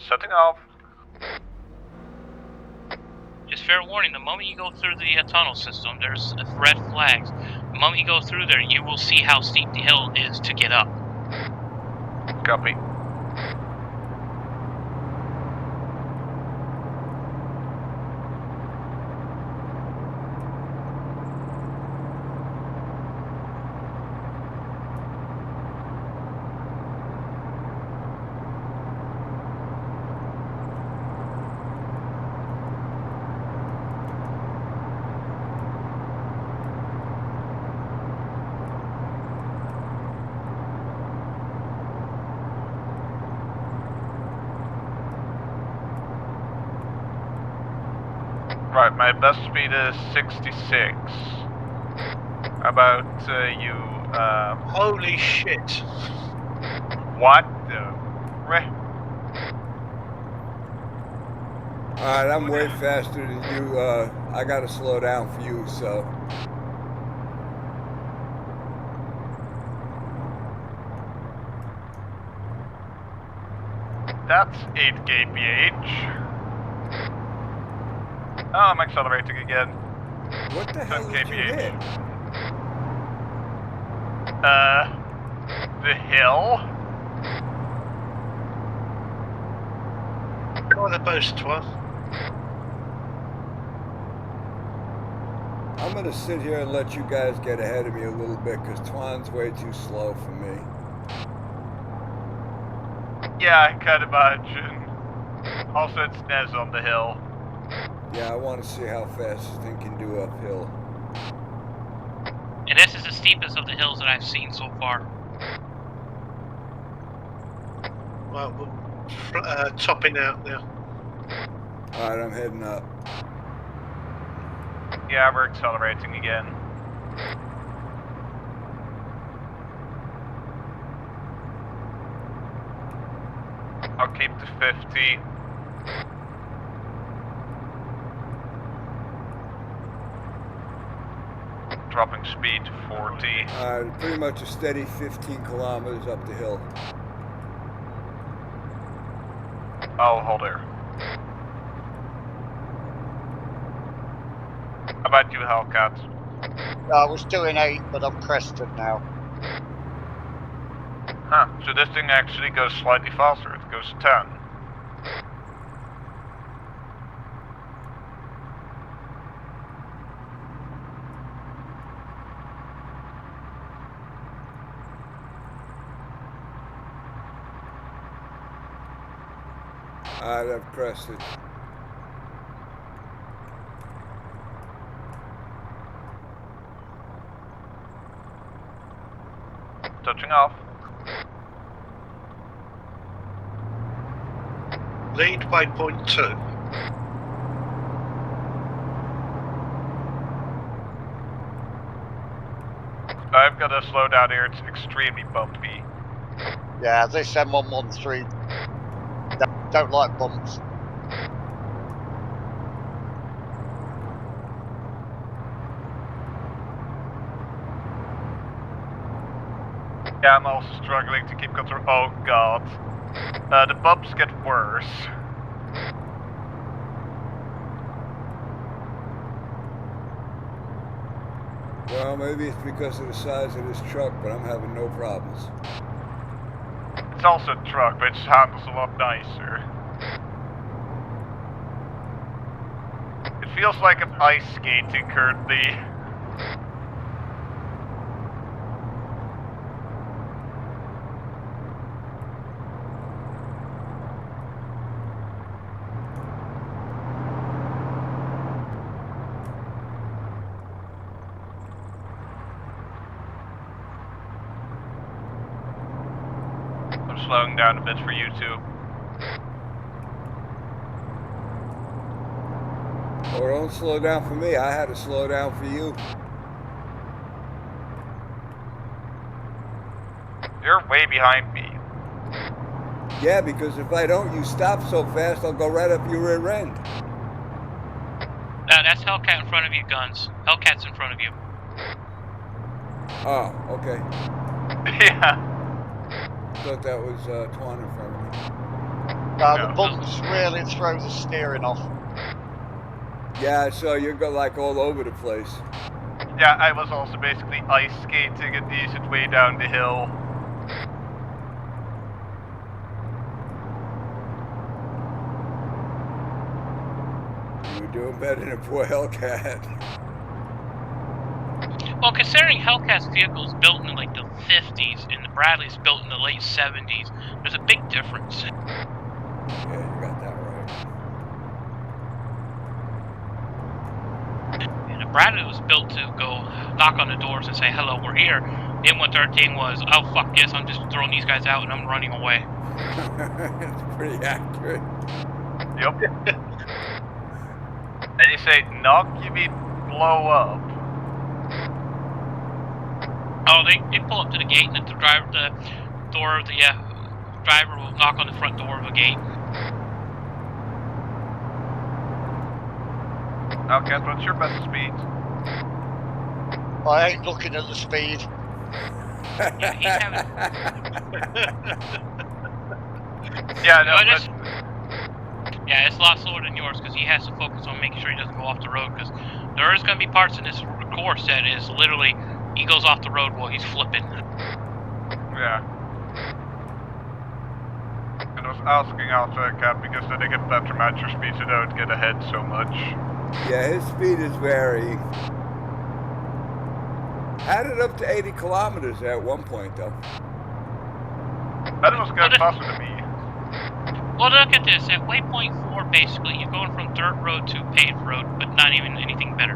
S6: Setting off.
S1: Just fair warning, the moment you go through the tunnel system, there's red flags. The moment you go through there, you will see how steep the hill is to get up.
S6: Copy. Right, my best speed is 66. How about you,
S2: Holy shit!
S6: what the?
S3: Alright, I'm way faster than you. I gotta slow down for you, so.
S6: That's 8 kph. Oh, I'm accelerating again.
S3: What the hell
S6: 10
S3: did you
S6: kph.
S3: hit?
S6: The hill?
S2: Go on the boost, Twan.
S3: I'm gonna sit here and let you guys get ahead of me a little bit because Twan's way too slow for me.
S6: Yeah, I can imagine. Also, it's Nez on the hill.
S3: Yeah, I want to see how fast this thing can do uphill.
S1: And this is the steepest of the hills that I've seen so far.
S2: Right, we're topping out now.
S3: Alright, I'm heading up.
S6: Yeah, we're accelerating again. I'll keep to 50. Dropping speed to 40.
S3: Alright, pretty much a steady 15 kilometers up the hill.
S6: Oh, hold there. How about you, Hellcat?
S9: I was doing 8, but I'm crested now.
S6: Huh, so this thing actually goes slightly faster. It goes 10.
S3: Alright, I've crested.
S6: Touching off.
S2: Lead waypoint 2.
S6: I've got to slow down here. It's extremely bumpy.
S9: Yeah, this M113 don't like bumps.
S6: Yeah, I'm also struggling to keep control. Oh god. The bumps get worse.
S3: Well, maybe it's because of the size of this truck, but I'm having no problems.
S6: It's also a truck, but it just handles a lot nicer. It feels like I'm ice skating currently. I'm slowing down a bit for you too.
S3: Oh, don't slow down for me. I had to slow down for you.
S6: You're way behind me.
S3: Yeah, because if I don't, you stop so fast, I'll go right up your rear end.
S1: That's Hellcat in front of you, Guns. Hellcat's in front of you.
S3: Oh, okay.
S6: Yeah.
S3: Thought that was Twan in front of me.
S9: The bumps really throw the steering off.
S3: Yeah, I saw you go like all over the place.
S6: Yeah, I was also basically ice skating a decent way down the hill.
S3: You were doing better than poor Hellcat.
S1: Well, considering Hellcat's vehicle is built in like the 50s and the Bradley's built in the late 70s, there's a big difference.
S3: Yeah, you got that right.
S1: And the Bradley was built to go knock on the doors and say, hello, we're here. Then what their thing was, oh fuck this, I'm just throwing these guys out and I'm running away.
S3: It's pretty accurate.
S6: Yep. And you say, knock, you mean blow up.
S1: Oh, they pull up to the gate and the driver, the door of the driver will knock on the front door of a gate.
S6: Okay, what's your best speed?
S9: I ain't looking at the speed.
S1: Yeah, he's having...
S6: Yeah, no,
S1: Yeah, it's a lot slower than yours because he has to focus on making sure he doesn't go off the road because there is going to be parts in this course that is literally he goes off the road while he's flipping.
S6: yeah. I was asking Alpha Cap because then they get better match your speed so they don't get ahead so much.
S3: Yeah, his speed is varying. Had it up to 80 kilometers at one point, though.
S6: That was getting faster than me.
S1: Well, look at this. At waypoint 4, basically, you're going from dirt road to paved road, but not even anything better.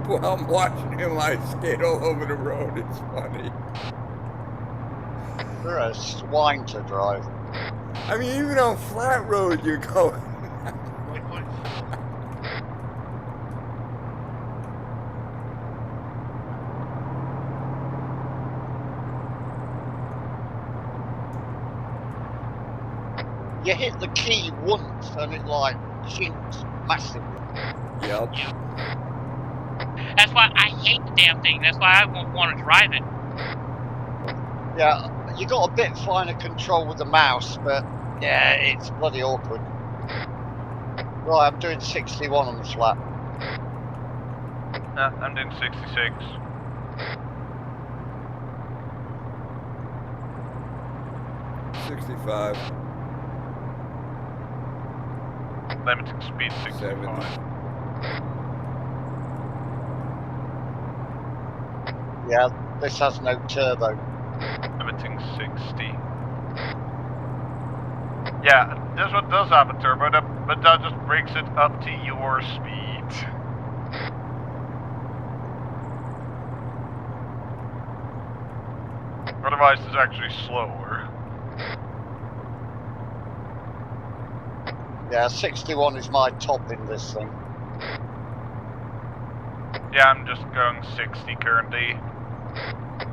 S3: While I'm watching him, I skate all over the road. It's funny.
S9: You're a swine to drive.
S3: I mean, even on flat road, you're going.
S9: You hit the key once and it like chinks massively.
S3: Yep.
S1: That's why I hate the damn thing. That's why I won't want to drive it.
S9: Yeah, you got a bit finer control with the mouse, but yeah, it's bloody awkward. Right, I'm doing 61 on the flat.
S6: I'm doing 66.
S3: $65.
S6: Limiting speed 65.
S9: Yeah, this has no turbo.
S6: Limiting 60. Yeah, this one does have a turbo, but that just brings it up to your speed. Otherwise, it's actually slower.
S9: Yeah, 61 is my top in this thing.
S6: Yeah, I'm just going 60 currently.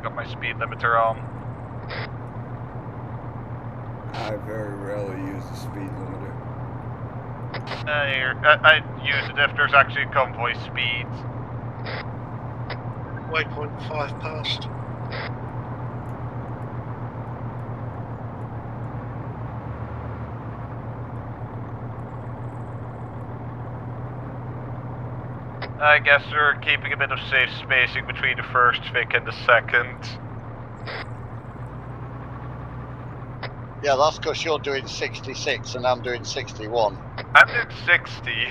S6: Got my speed limiter on.
S3: I very rarely use the speed limiter.
S6: I use it if there's actually convoy speed.
S2: Waypoint 5 past.
S6: I guess we're keeping a bit of safe spacing between the first Vic and the second.
S9: Yeah, that's because you're doing 66 and I'm doing 61.
S6: I'm doing 60.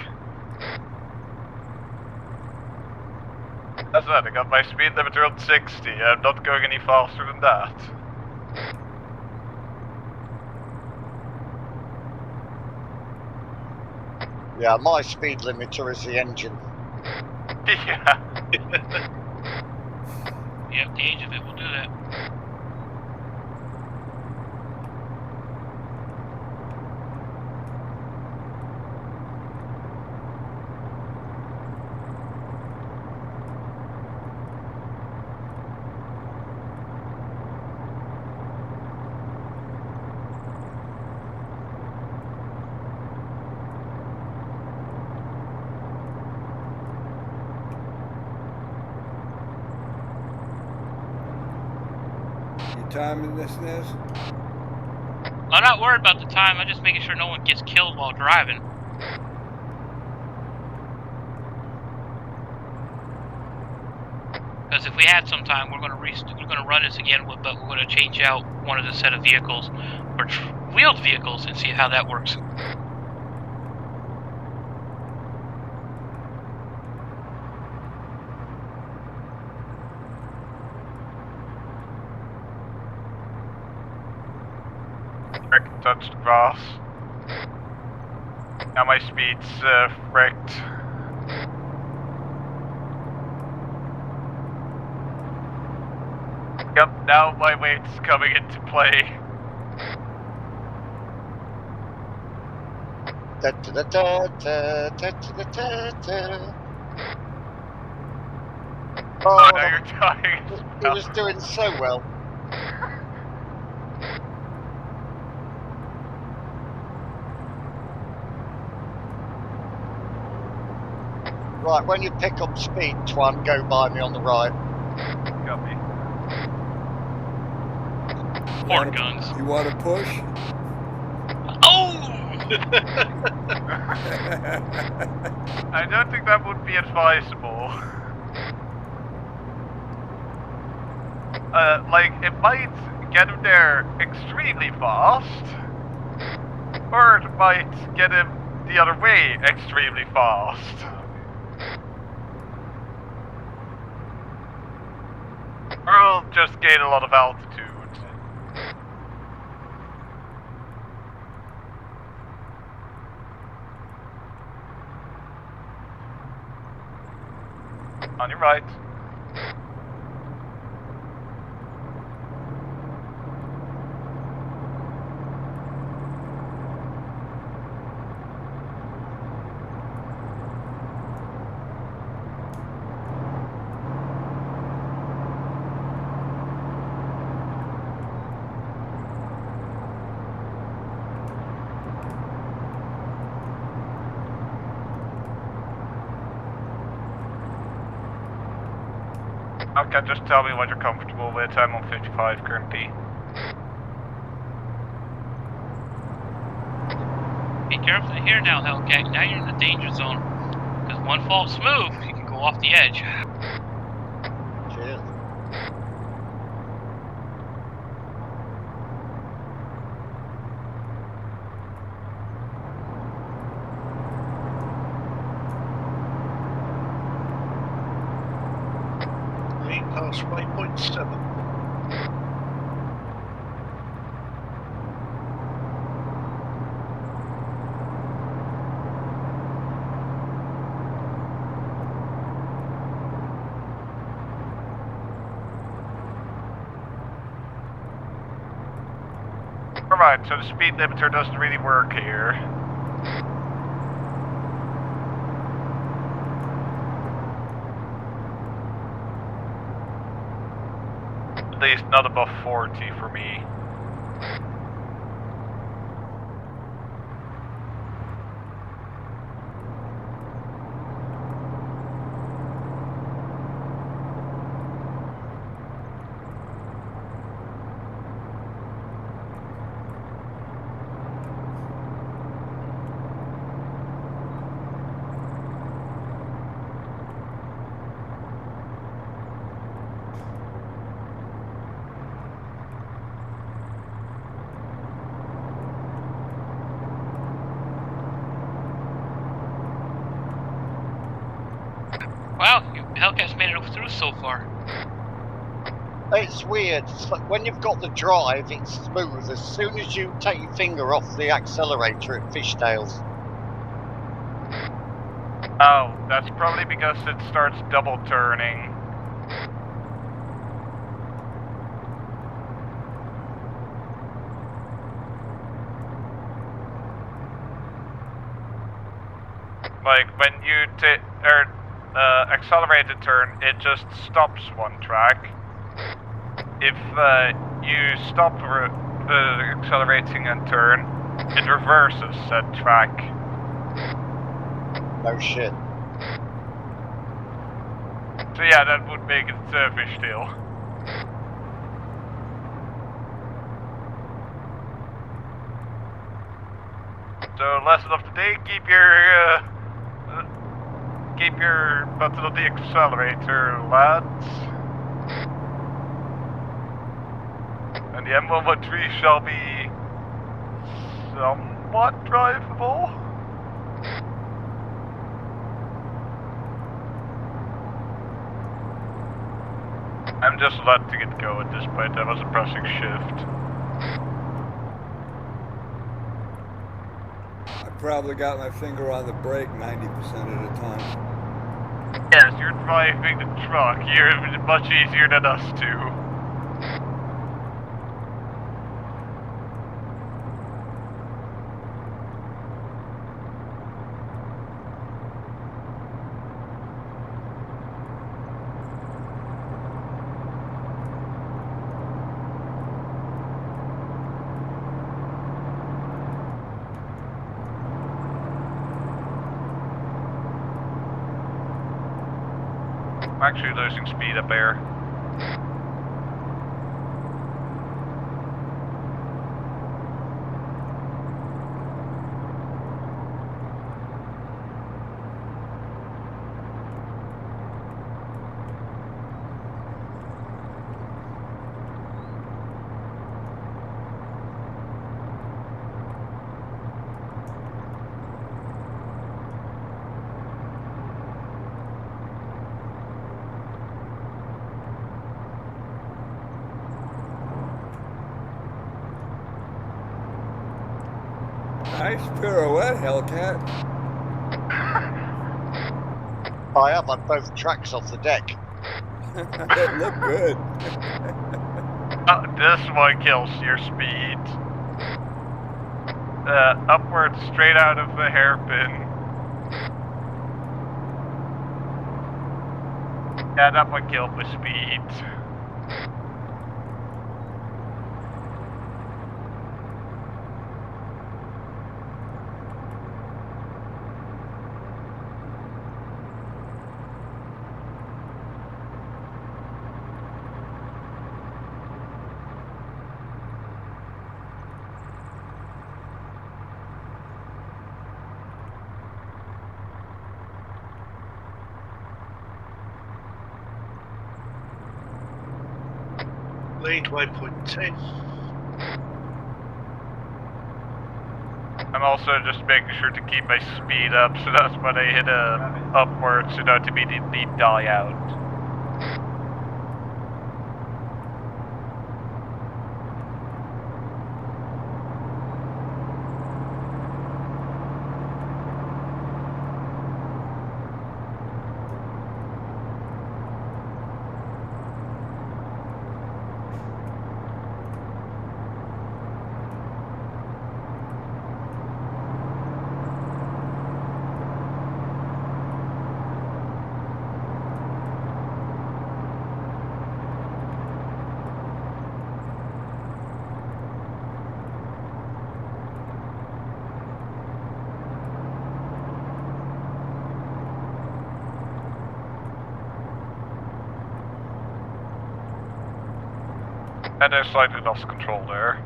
S6: That's right, I got my speed limiter on 60. I'm not going any faster than that.
S9: Yeah, my speed limiter is the engine.
S6: Yeah.
S1: Yep, the age of it will do that.
S3: Timing this, Nez?
S1: I'm not worried about the time. I'm just making sure no one gets killed while driving. Because if we had some time, we're going to run this again, but we're going to change out one of the set of vehicles for wheeled vehicles and see how that works.
S6: I can touch the grass. Now my speed's wrecked. Yep, now my weight's coming into play.
S9: Da, da, da, da, da, da, da, da.
S6: Oh, now you're dying.
S9: He was doing so well. Right, when you pick up speed, Twan, go by me on the right.
S6: Got me.
S1: More guns.
S3: You want to push?
S1: Oh!
S6: I don't think that would be advisable. Like, it might get him there extremely fast, or it might get him the other way extremely fast. just gain a lot of altitude. On your right. Okay, just tell me what you're comfortable with. I'm on 55 currently.
S1: Be careful here now, Hellcat. Now you're in the danger zone. Because one false move, you can go off the edge.
S9: Cheers.
S10: Past waypoint 7.
S6: Alright, so the speed limiter doesn't really work here. At least not above 40 for me.
S1: Wow, Hellcat's made it through so far.
S9: It's weird. When you've got the drive, it's smooth. As soon as you take your finger off the accelerator, it fishtails.
S6: Oh, that's probably because it starts double turning. Like when you accelerate a turn, it just stops one track. If you stop accelerating a turn, it reverses that track.
S9: No shit.
S6: So yeah, that would make it fishtail. So lesson of the day: keep your button on the accelerator, lads. And the M113 shall be somewhat drivable. I'm just letting it go at this point. I wasn't pressing shift.
S3: I probably got my finger on the brake 90% of the time.
S6: Yes, you're driving the truck. You're much easier than us two. I'm actually losing speed up there.
S3: Nice pirouette, Hellcat.
S9: I have on both tracks off the deck.
S3: It looked good.
S6: This one kills your speed. Upwards straight out of the hairpin. Yeah, that one killed my speed.
S10: Lead waypoint 10.
S6: I'm also just making sure to keep my speed up, so that's when I hit upwards, so not to immediately die out. And I slightly lost control there.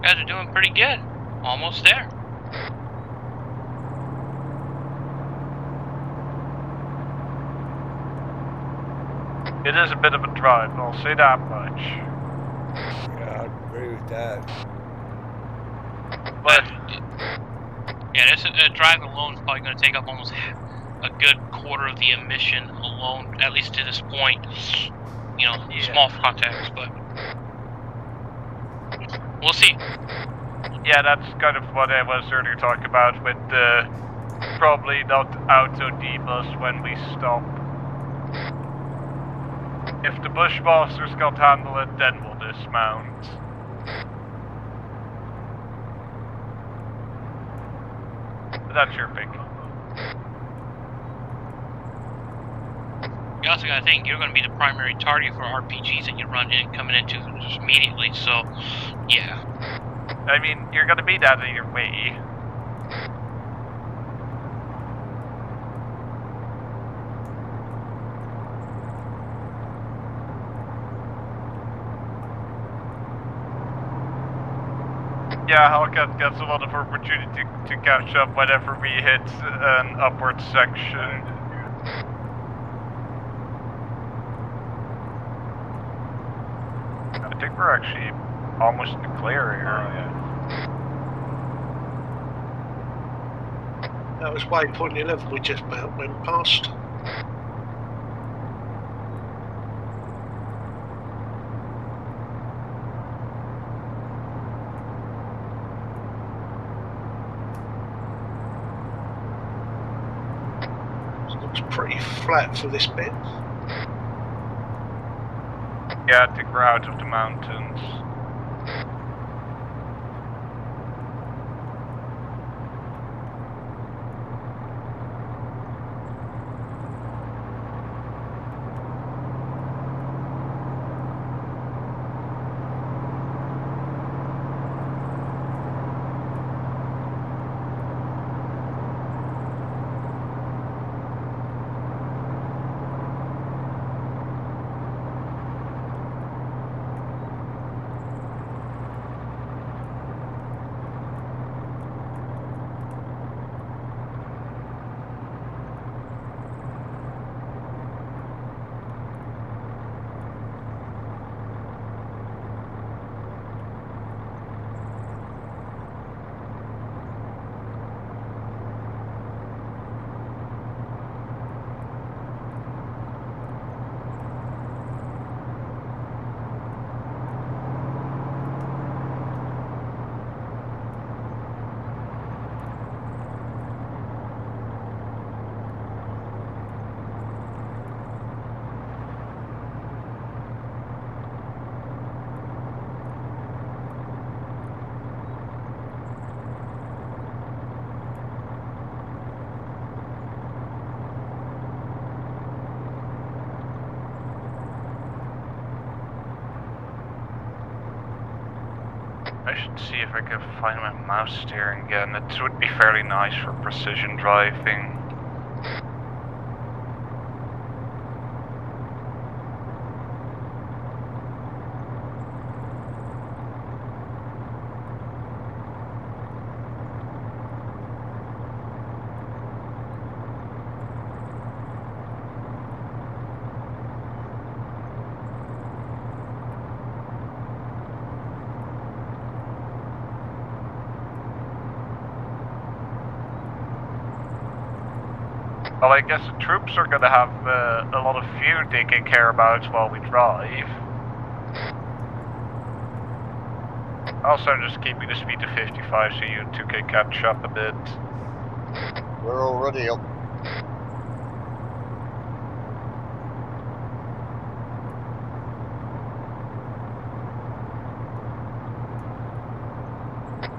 S1: Guys are doing pretty good. Almost there.
S6: It is a bit of a drive, I'll say that much.
S3: Yeah, I agree with that.
S1: But yeah, this drive alone is probably going to take up almost a good quarter of the emission alone, at least to this point. You know, small contacts, but we'll see.
S6: Yeah, that's kind of what I was earlier talking about with the probably not auto debus when we stop. If the Bushmasters can't handle it, then we'll dismount. But that's your pick.
S1: You also got to think you're going to be the primary target for RPGs that you run in coming into immediately. So, yeah.
S6: I mean, you're going to be that either way. Yeah, Hellcat gets a lot of opportunity to catch up whenever we hit an upward section. I think we're actually almost in the clear here. Oh, yeah.
S10: That was waypoint 11 we just about went past. Looks pretty flat for this bit.
S6: Yeah, I think we're out of the mountains.
S11: I should see if I can find my mouse steering again. It would be fairly nice for precision driving. Well, I guess the troops are gonna have a lot of fuel they can care about while we drive. Also, I'm just keeping the speed to 55 so you two can catch up a bit.
S9: We're already up.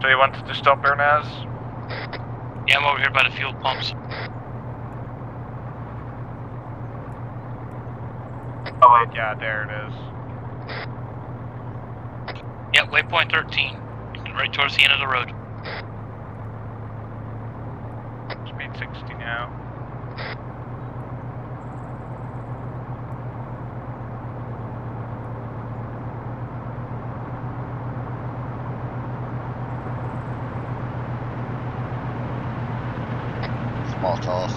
S11: So you wanted to stop here, Naz?
S1: Yeah, I'm over here by the fuel pumps.
S11: Oh wait, yeah, there it is.
S1: Yep, waypoint 13. Right towards the end of the road.
S11: Speed 60 now.
S9: Smart ass.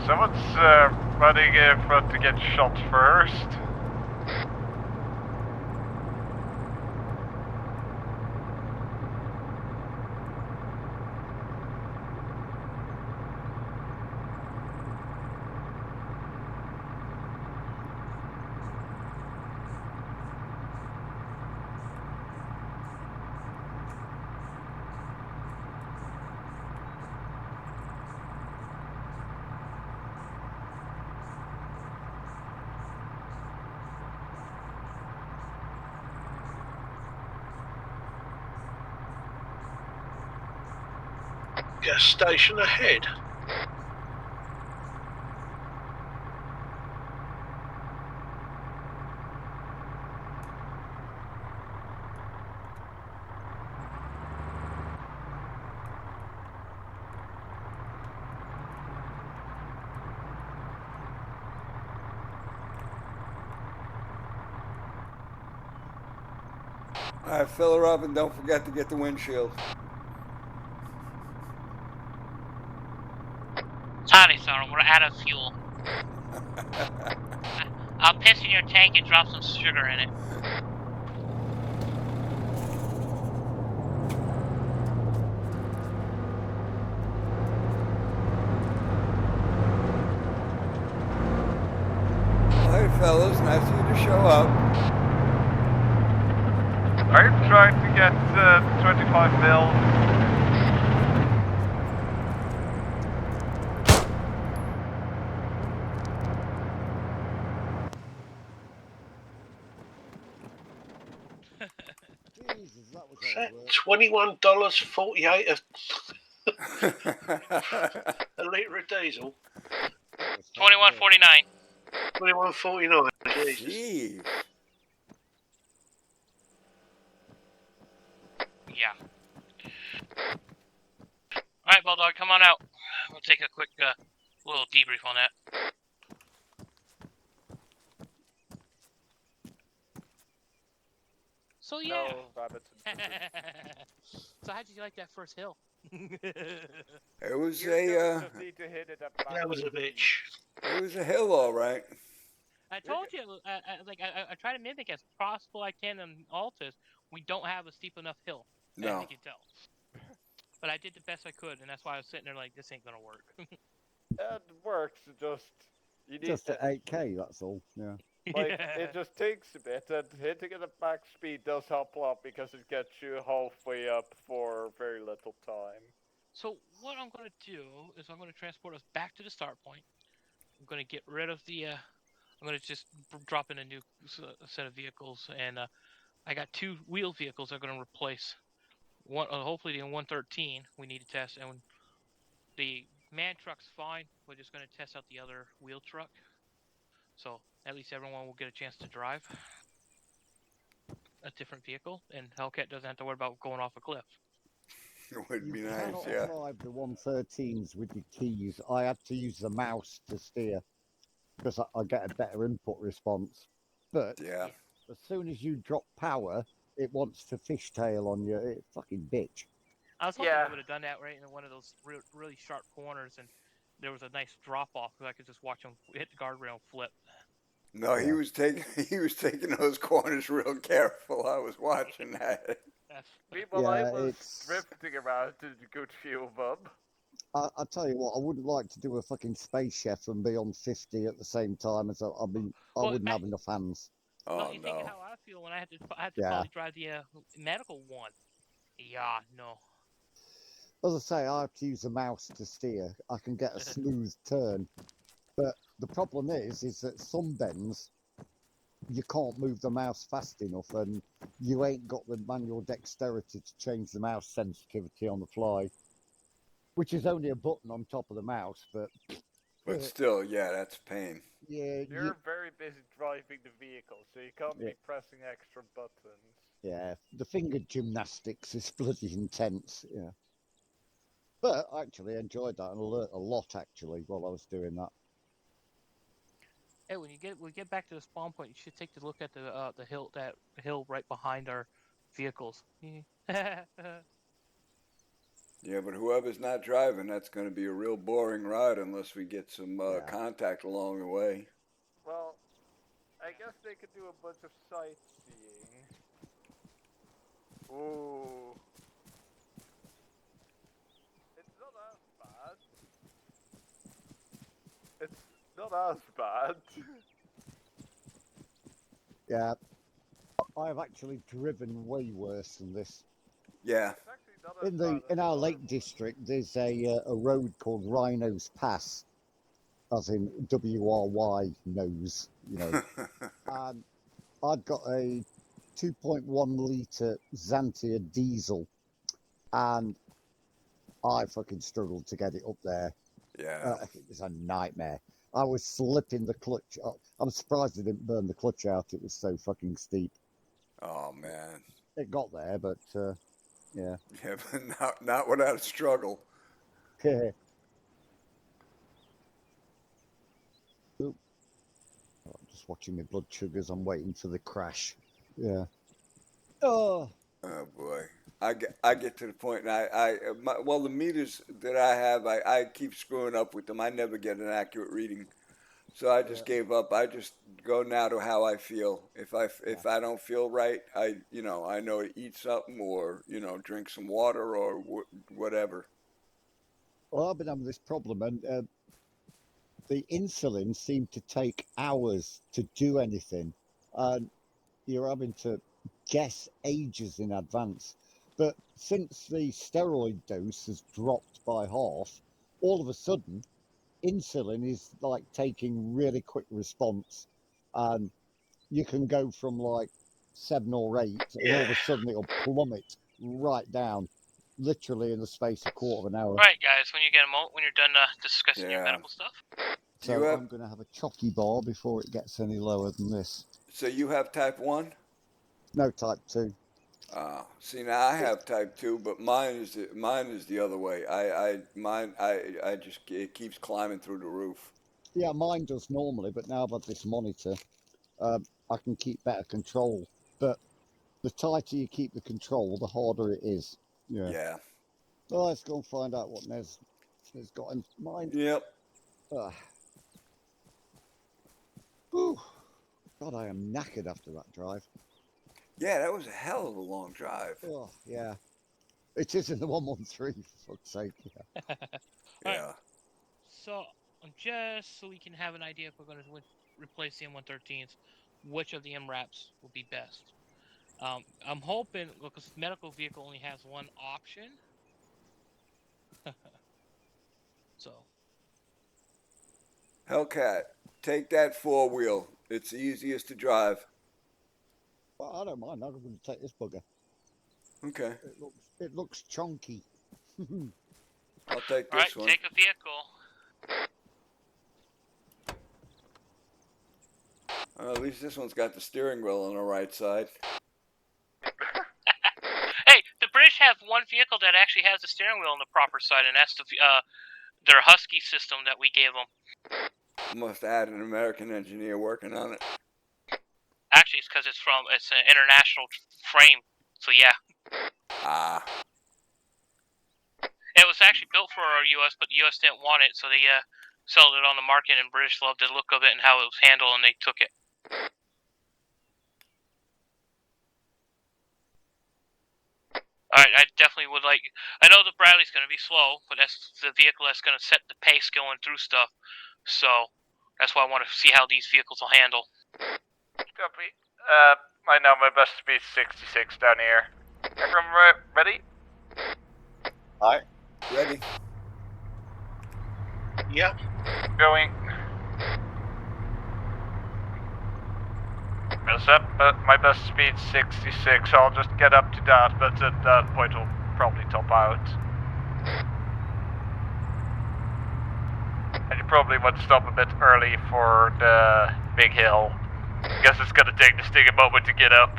S11: Someone's running in front to get shot first.
S10: Gas station ahead.
S3: Alright, fill her up and don't forget to get the windshield.
S1: Sorry, Sarah, we're out of fuel. I'll piss in your tank and drop some sugar in it.
S3: Alright, fellas, nice of you to show up.
S11: I'm trying to get 25 mil.
S8: Jesus, that was hard work.
S10: $21.48 a litre of diesel.
S1: 21.49.
S10: $21.49. Jesus.
S3: Jeez.
S1: Yeah. Alright, Bulldog, come on out. We'll take a quick little debrief on that. So yeah.
S6: No, rabbits.
S1: So how'd you like that first hill?
S3: It was
S6: You
S3: a
S6: just need to hit it at
S10: That was a
S6: max
S10: bitch.
S3: it was a hill, all right.
S1: I told you, I try to mimic as possible I can in Altus. We don't have a steep enough hill, as
S3: No.
S1: you can tell. But I did the best I could, and that's why I was sitting there like, this ain't gonna work.
S6: It works, just you need
S8: Just
S6: to,
S8: at 8k, that's all. Yeah.
S6: like it just takes a bit, and hitting it at max speed does help a lot because it gets you halfway up for very little time.
S1: So what I'm gonna do is I'm gonna transport us back to the start point. I'm gonna get rid of the. I'm gonna just drop in a new set of vehicles, and I got 2 wheeled vehicles I'm gonna replace. One, hopefully the 113 we need to test, and the man truck's fine. We're just gonna test out the other wheel truck. so at least everyone will get a chance to drive a different vehicle, and Hellcat doesn't have to worry about going off a cliff.
S3: It would
S8: You
S3: be nice,
S8: cannot
S3: yeah.
S8: drive the 113s with your keys. I had to use the mouse to steer because I get a better input response. But
S3: Yeah.
S8: as soon as you drop power, it wants to fishtail on you. It fucking bitch.
S1: I was hoping
S6: Yeah.
S1: I would have done that right in one of those really sharp corners, and there was a nice drop off, because I could just watch him hit the guardrail and flip.
S3: No, he
S8: Yeah.
S3: was taking those corners real careful. I was watching that.
S6: Meanwhile, I
S8: Yeah,
S6: was
S8: it's.
S6: drifting around in a good few of them.
S8: I tell you what, I wouldn't like to do a fucking space chef and be on 50 at the same time as I mean, I
S1: Well,
S8: wouldn't have enough hands.
S1: Well,
S3: Oh
S1: you think
S3: no.
S1: how I feel when I had to
S8: Yeah.
S1: probably drive the medical one. Yeah, no.
S8: As I say, I have to use the mouse to steer. I can get a smooth turn. But the problem is that some bends, you can't move the mouse fast enough, and you ain't got the manual dexterity to change the mouse sensitivity on the fly, which is only a button on top of the mouse.
S3: But still, yeah, that's a pain.
S8: Yeah,
S6: You're very busy driving the vehicle, so you can't be pressing extra buttons.
S8: yeah, the finger gymnastics is bloody intense. Yeah, but I actually enjoyed that and learnt a lot actually while I was doing that.
S1: Hey, when we get back to the spawn point, you should take a look at the hill right behind our vehicles.
S3: Yeah, but whoever's not driving, that's going to be a real boring ride unless we get some contact along the way.
S6: Well, I guess they could do a bunch of sightseeing. Ooh. It's not as bad. It's not as bad.
S8: Yeah, I've actually driven way worse than this.
S3: Yeah.
S8: In our Lake District, there's a road called Rhino's Pass, as in WRY nose, you know. And I'd got a 2.1 litre Xantia diesel, and I fucking struggled to get it up there.
S3: Yeah.
S8: It was a nightmare. I was slipping the clutch. I'm surprised it didn't burn the clutch out. It was so fucking steep.
S3: Oh man.
S8: It got there, but yeah.
S3: Yeah, but not without a struggle.
S8: Oop. I'm just watching my blood sugars. I'm waiting for the crash. Yeah. Oh.
S3: Oh boy. I get to the point, and well, the meters that I have, I keep screwing up with them. I never get an accurate reading, so I just gave up. I just go now to how I feel. If I don't feel right, I know to eat something or drink some water or whatever.
S8: Well, I've been having this problem, and the insulin seemed to take hours to do anything, and you're having to guess ages in advance. But since the steroid dose has dropped by half, all of a sudden, insulin is like taking really quick response, and you can go from like 7 or 8, and all of a sudden it'll plummet right down, literally in the space of a quarter of an hour.
S1: All right, guys, when you get a moment, when you're done discussing your medical stuff.
S8: So I'm going to have a chocky bar before it gets any lower than this.
S3: So you have type 1?
S8: No, type 2.
S3: See, now I have type 2, but mine is the other way. It keeps climbing through the roof.
S8: Yeah, mine does normally, but now I've had this monitor, I can keep better control. But the tighter you keep the control, the harder it is. Yeah. Well, let's go and find out what Nez has got in mind.
S3: Yep.
S8: Whew. God, I am knackered after that drive.
S3: Yeah, that was a hell of a long drive.
S8: Oh, yeah. It is in the 113, for fuck's sake. Yeah.
S3: Yeah.
S1: So, just so we can have an idea if we're going to replace the M113s, which of the MRAPs will be best. I'm hoping, because the medical vehicle only has one option. So.
S3: Hellcat, take that 4-wheel. It's the easiest to drive.
S8: Well, I don't mind. I'm going to take this bugger.
S3: Okay.
S8: It looks chunky.
S3: I'll take this one.
S1: Take the vehicle.
S3: At least this one's got the steering wheel on the right side.
S1: Hey, the British have one vehicle that actually has the steering wheel on the proper side, and that's their Husky system that we gave them.
S3: Must have had an American engineer working on it.
S1: Actually, it's because it's an international frame. So yeah.
S3: Ah.
S1: It was actually built for our U.S., but the U.S. didn't want it, so they sold it on the market, and British loved the look of it and how it was handled, and they took it. Alright, I definitely would like... I know the Bradley's going to be slow, but that's the vehicle that's going to set the pace going through stuff. So, that's why I want to see how these vehicles will handle.
S11: Copy. Right now my best speed 66 down here. Everyone ready?
S9: Aye.
S3: Ready?
S10: Yeah.
S11: Going. Yes, my best speed 66. I'll just get up to that, but at that point I'll probably top out. And you probably want to stop a bit early for the big hill. I guess it's gonna take this thing a moment to get up.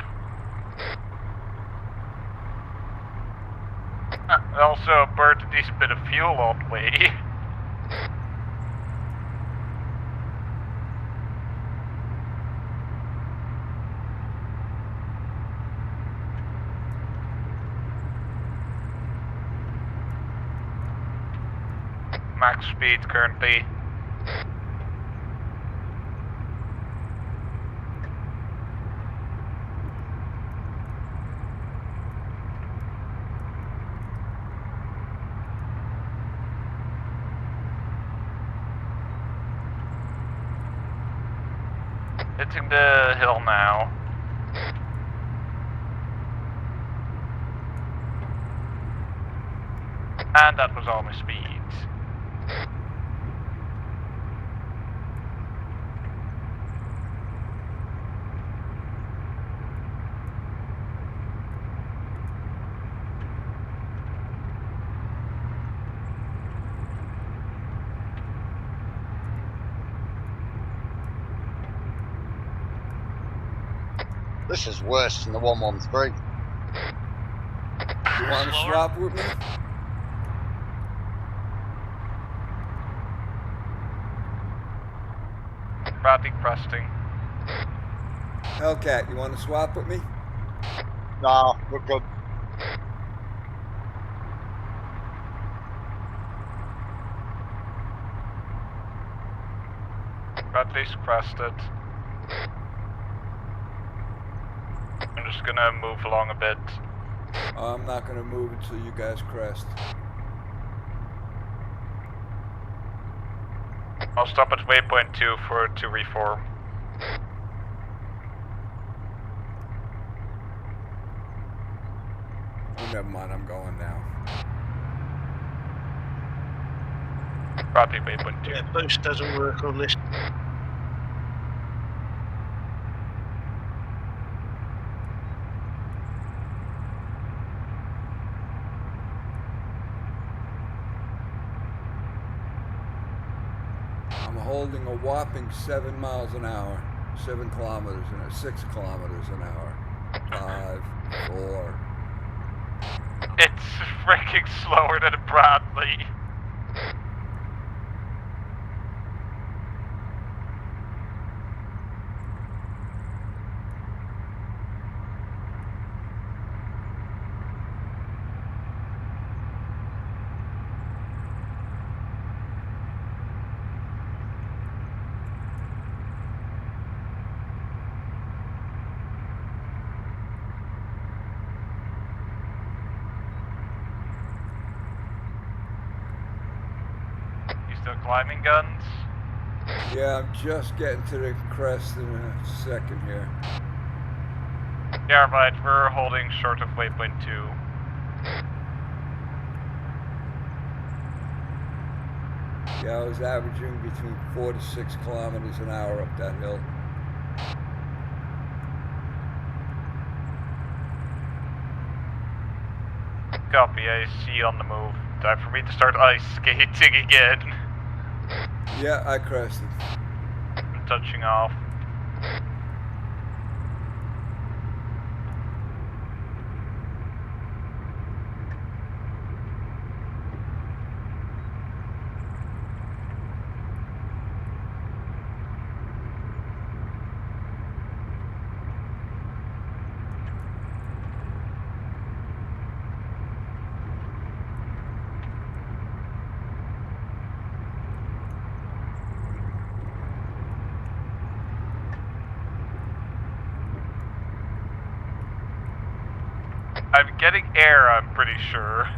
S11: Also burned a decent bit of fuel on the way. Max speed currently. Hitting the hill now. And that was all my speed.
S9: This is worse than the 113.
S3: You want to swap with me?
S11: Bradley cresting.
S3: Hellcat, you want to swap with me?
S9: No, we're good.
S11: Bradley's crested. I'm just gonna move along a bit.
S3: I'm not going to move until you guys crest.
S11: I'll stop at waypoint 2 to reform.
S3: Oh, never mind, I'm going now.
S11: Bradley waypoint 2.
S10: Yeah, boost doesn't work on this.
S3: I'm holding a whopping 7 miles an hour, 7 kilometers an hour, 6 kilometers an hour. 5, 4.
S11: It's freaking slower than a Bradley. Still climbing guns?
S3: Yeah, I'm just getting to the crest in a second here.
S11: Yeah, right, we're holding short of waypoint 2.
S3: Yeah, I was averaging between 4 to 6 kilometers an hour up that hill.
S11: Copy, I see you on the move. Time for me to start ice skating again.
S3: Yeah, I crested.
S11: I'm touching off. I'm getting air, I'm pretty sure.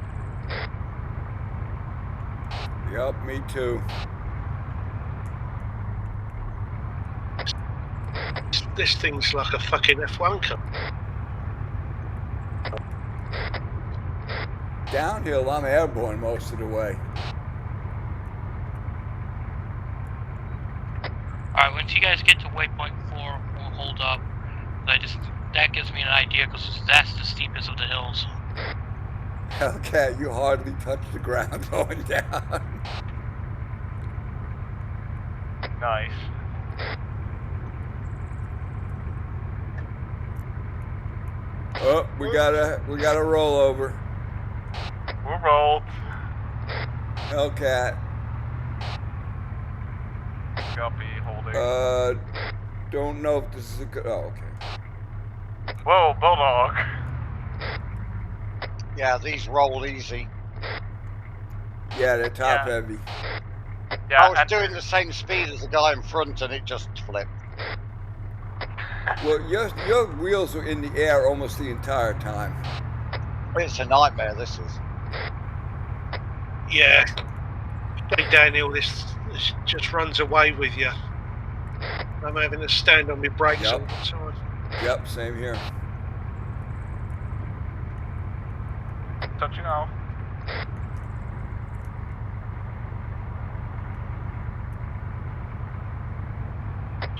S3: Yep, me too.
S10: This thing's like a fucking F1 car.
S3: Downhill, I'm airborne most of the way.
S1: Alright, once you guys get to waypoint 4, we'll hold up. That gives me an idea, because that's the steepest of the hills.
S3: Hellcat, you hardly touch the ground going down.
S11: Nice.
S3: Oh, we got a rollover.
S11: We're rolled.
S3: Hellcat.
S11: Copy, holding.
S3: Don't know if this is a good. Oh, okay.
S11: Whoa, Bulldog.
S9: Yeah, these roll easy.
S3: Yeah, they're top
S11: Yeah.
S3: heavy.
S11: Yeah,
S9: I was doing the same speed as the guy in front and it just flipped.
S3: Well, your wheels are in the air almost the entire time.
S9: It's a nightmare, this is.
S10: Yeah. Going downhill, this just runs away with you. I'm having to stand on my brakes
S3: Yep.
S10: all the time.
S3: Yep, same here.
S11: Touching off.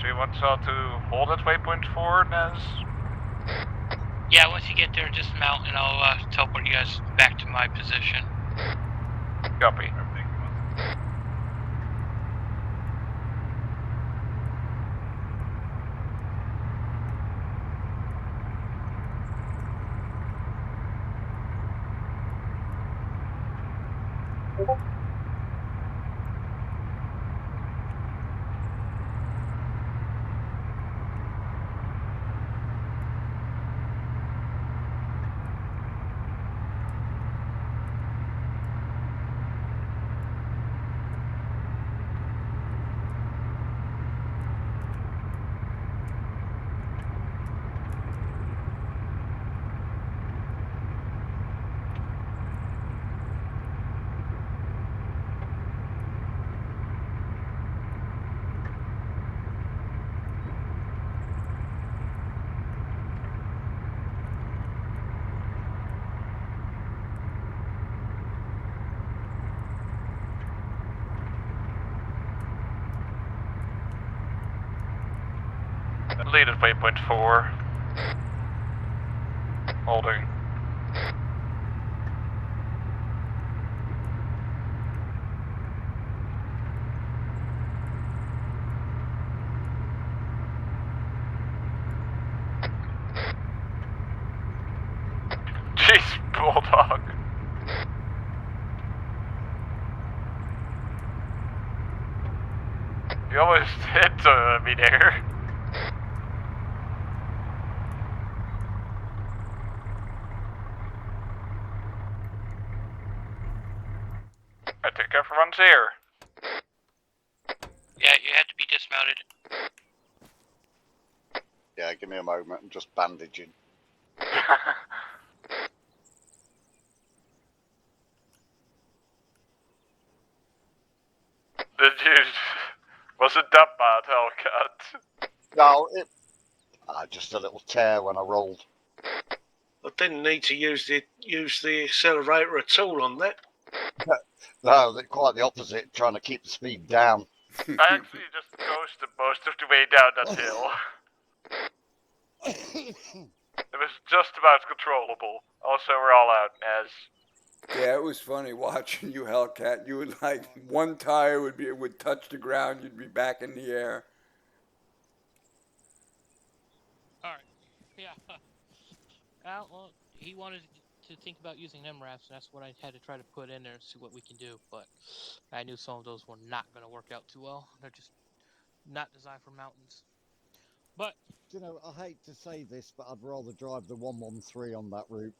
S11: So you want us all to hold at waypoint 4, Nez?
S1: Yeah, once you get there, just mount and I'll teleport you guys back to my position.
S11: Copy. Lead at waypoint 4. Holding. Jeez, Bulldog. You almost hit me there. I think everyone's here.
S1: Yeah, you have to be dismounted.
S9: Yeah, give me a moment, I'm just bandaging.
S11: Wasn't that bad, Hellcat?
S9: No, just a little tear when I rolled.
S10: I didn't need to use the accelerator at all on that.
S9: No, they're quite the opposite, trying to keep the speed down.
S11: I actually just coasted most of the way down that hill. It was just about controllable. Also, we're all out, Nez.
S3: Yeah, it was funny watching you, Hellcat. You would like one tire would touch the ground, you'd be back in the air.
S1: Alright. Yeah. Well, he wanted to think about using MRAPs, and that's what I had to try to put in there and see what we can do, but I knew some of those were not going to work out too well. They're just not designed for mountains. But
S8: Do you know, I hate to say this, but I'd rather drive the 113 on that route.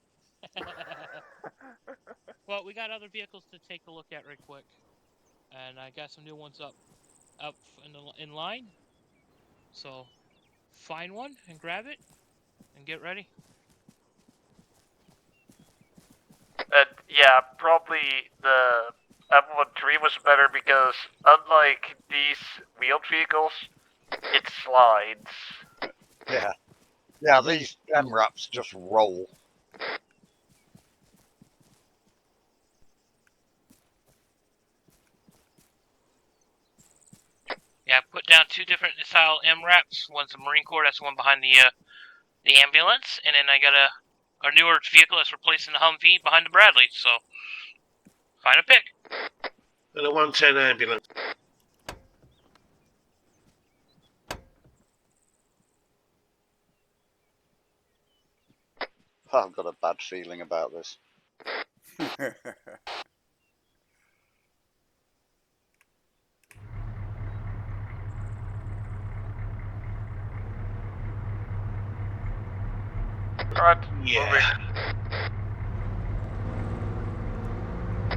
S1: well, we got other vehicles to take a look at right quick, and I got some new ones up in line. So find one and grab it and get ready.
S11: Yeah, probably the M13 was better because unlike these wheeled vehicles, it slides.
S9: Yeah. Yeah, these MRAPs just roll.
S1: Yeah, I put down 2 different style MRAPs. One's the Marine Corps, that's the one behind the ambulance, and then I got a newer vehicle that's replacing the Humvee behind the Bradley. So, find a pick.
S10: And a 110 ambulance.
S9: I've got a bad feeling about this.
S11: Alright,
S10: Yeah.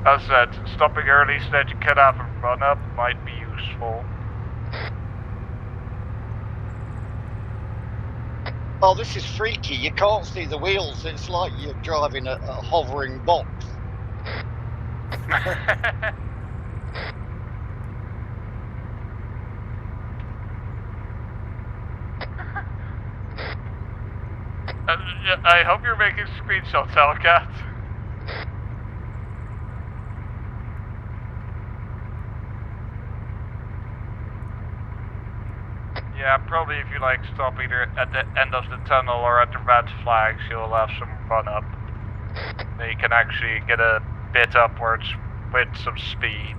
S11: As said, stopping early so that you can have a run up might be useful.
S9: Oh, this is freaky. You can't see the wheels. It's like you're driving a hovering box.
S11: I hope you're making screenshots, Hellcat. Yeah, probably if you like stop either at the end of the tunnel or at the red flags, you'll have some run up. Then you can actually get a bit upwards with some speed.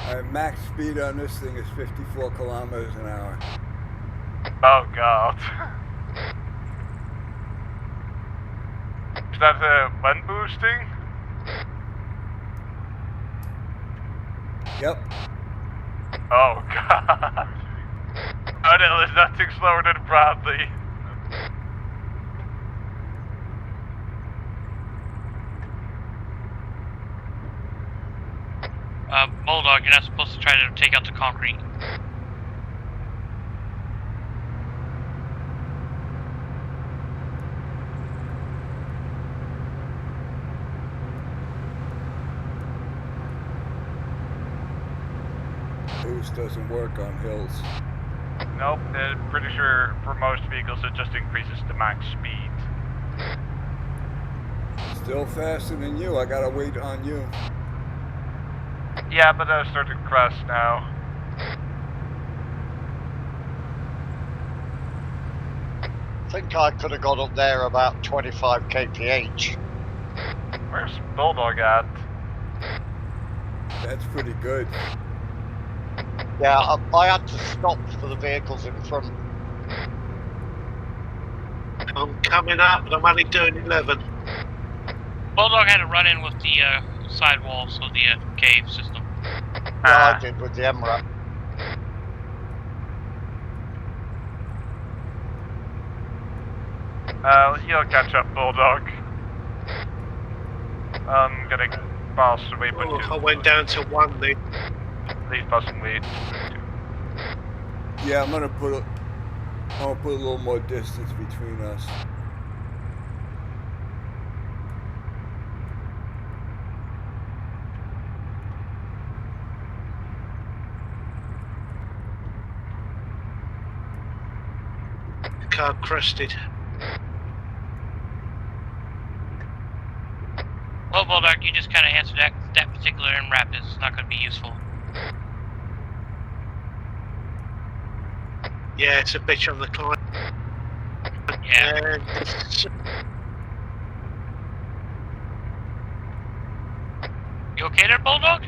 S3: Alright, max speed on this thing is 54 kilometers an hour.
S11: Oh god. Is that wind boosting?
S3: Yep.
S11: Oh god. Oh no, there's nothing slower than Bradley.
S1: Bulldog, you're not supposed to try to take out the concrete.
S3: Boost doesn't work on hills.
S11: Nope, pretty sure for most vehicles it just increases the max speed.
S3: Still faster than you. I gotta wait on you.
S11: Yeah, but I started to crash now.
S9: I think I could have got up there about 25 kph.
S11: Where's Bulldog at?
S3: That's pretty good.
S9: Yeah, I had to stop for the vehicles in front.
S10: I'm coming up, and I'm only doing 11.
S1: Bulldog had to run in with the side walls of the cave system.
S9: Yeah, I did with the MRAP.
S11: You'll catch up, Bulldog. I'm gonna pass the waypoint
S10: Oh,
S11: 2.
S10: I went down to 1 then.
S11: Leave passing waypoint 2.
S3: Yeah, I'm gonna put a little more distance between us.
S10: The car crusted.
S1: Well, Bulldog, you just kind of answered that particular MRAP is not going to be useful.
S10: Yeah, it's a bitch on the climb.
S1: Yeah. You okay there, Bulldog?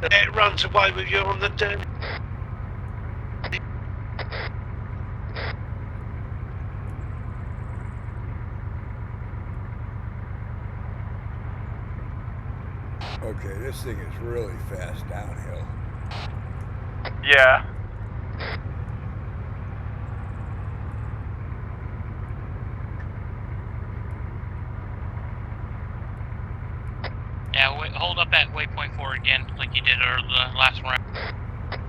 S10: It runs away with you on the den.
S3: Okay, this thing is really fast downhill.
S11: Yeah.
S1: Yeah, hold up at waypoint 4 again, like you did the last round.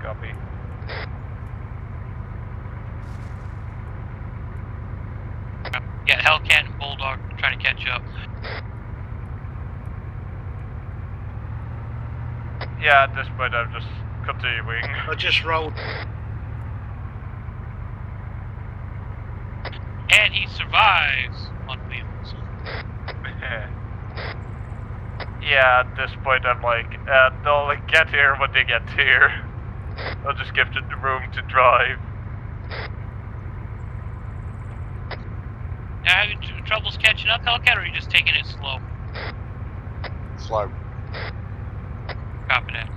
S11: Copy.
S1: Yeah, Hellcat and Bulldog trying to catch up.
S11: Yeah, at this point I'm just continuing.
S10: I just rolled.
S1: And he survives on wheels.
S11: Yeah, at this point I'm like, they'll get here when they get here. I'll just give them the room to drive.
S1: Having troubles catching up, Hellcat, or are you just taking it slow?
S9: Slow.
S1: Copy that.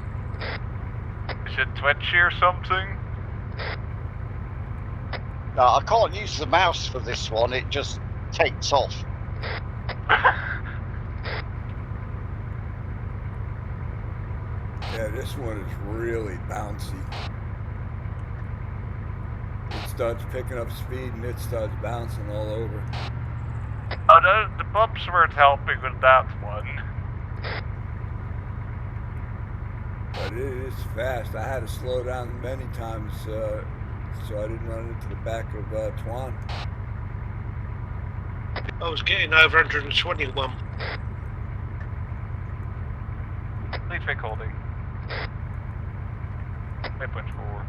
S11: Is it twitchy or something?
S9: No, I can't use the mouse for this one. It just takes off.
S3: Yeah, this one is really bouncy. It starts picking up speed and it starts bouncing all over.
S11: Oh, the bumps weren't helping with that one.
S3: But it is fast. I had to slow down many times so I didn't run into the back of Twan.
S10: I was getting over 121.
S11: Lead fake holding. 8.4.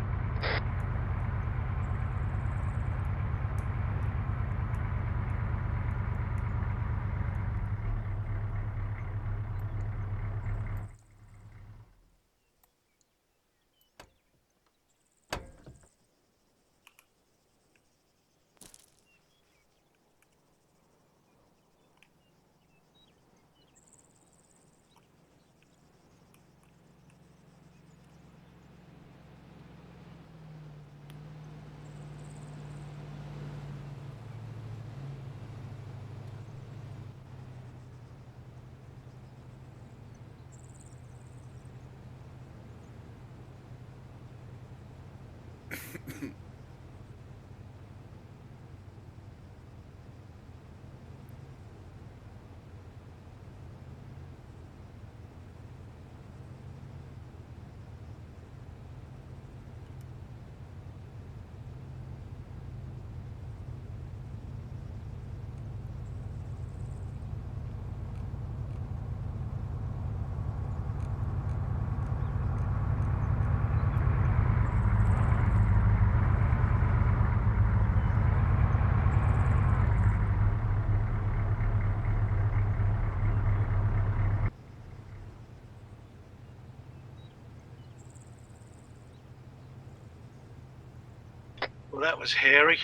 S10: Well, that was hairy.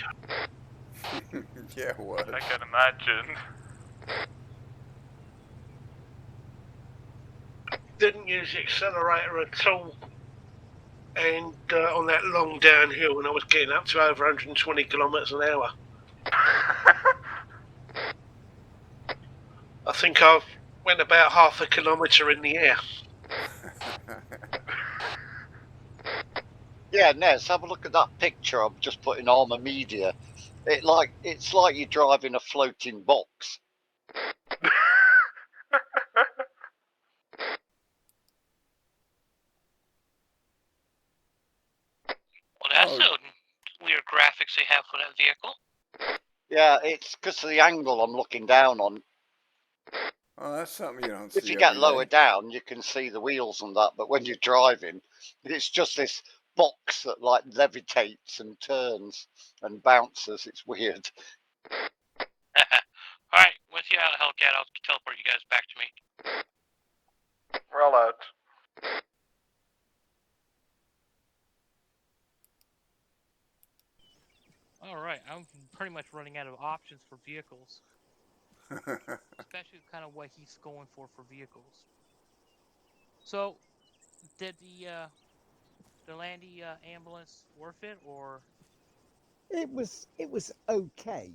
S3: Yeah, it was.
S11: I can imagine.
S10: Didn't use the accelerator at all. And on that long downhill when I was getting up to over 120 kilometres an hour. I think I went about half a kilometre in the air.
S9: Yeah, Nez, have a look at that picture I've just put in Armour Media. It's like you're driving a floating box.
S1: Well, that's some weird graphics they have for that vehicle.
S9: Yeah, it's because of the angle I'm looking down on.
S3: Oh, that's something you don't see.
S9: If you get
S3: every
S9: lower
S3: day.
S9: down, you can see the wheels and that, but when you're driving, it's just this box that like levitates and turns and bounces. It's weird.
S1: Alright, once you out of Hellcat, I'll teleport you guys back to me.
S11: Roll out.
S1: Alright, I'm pretty much running out of options for vehicles. Especially kind of what he's going for vehicles. So, did the Landy ambulance worth it, or?
S8: It was okay.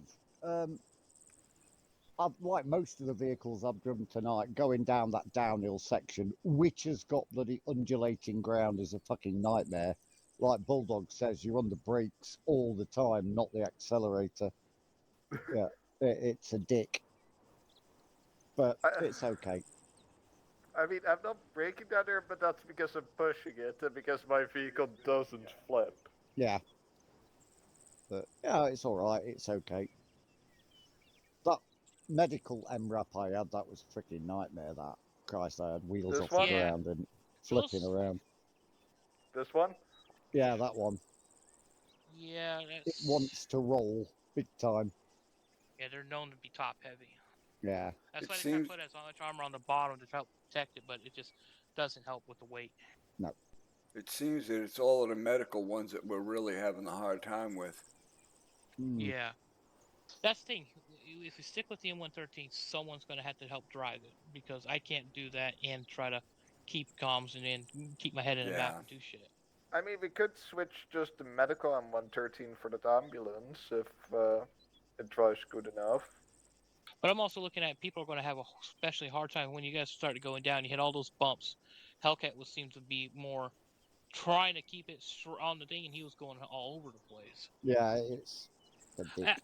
S8: I've, like most of the vehicles I've driven tonight, going down that downhill section, which has got bloody undulating ground, is a fucking nightmare. Like Bulldog says, you're on the brakes all the time, not the accelerator. Yeah, it's a dick. But it's okay.
S6: I mean, I'm not braking down there, but that's because I'm pushing it and because my vehicle doesn't flip.
S8: Yeah. But yeah, it's all right. It's okay. medical MRAP I had, that was a freaking nightmare. That Christ, I had wheels
S6: This
S8: off
S6: one?
S8: the
S1: Yeah.
S8: ground and flipping around.
S6: This one?
S8: Yeah, that one.
S1: Yeah,
S8: It
S1: that's
S8: wants to roll big time.
S1: yeah. They're known to be top heavy.
S8: Yeah.
S1: That's
S3: It
S1: why they try to
S3: seems-
S1: put as much armor on the bottom to help protect it, but it just doesn't help with the weight.
S8: No.
S3: It seems that it's all of the medical ones that we're really having a hard time with.
S1: Yeah. That's the thing. If we stick with the M113, someone's going to have to help drive it because I can't do that and try to keep comms and then keep my head in the map
S3: Yeah.
S1: and do shit.
S6: I mean, we could switch just the medical M113 for the ambulance if it drives good enough.
S1: But I'm also looking at people are going to have a especially hard time when you guys start going down. You hit all those bumps. Hellcat would seem to be more trying to keep it on the thing, and he was going all over the place.
S8: Yeah, it's a dick.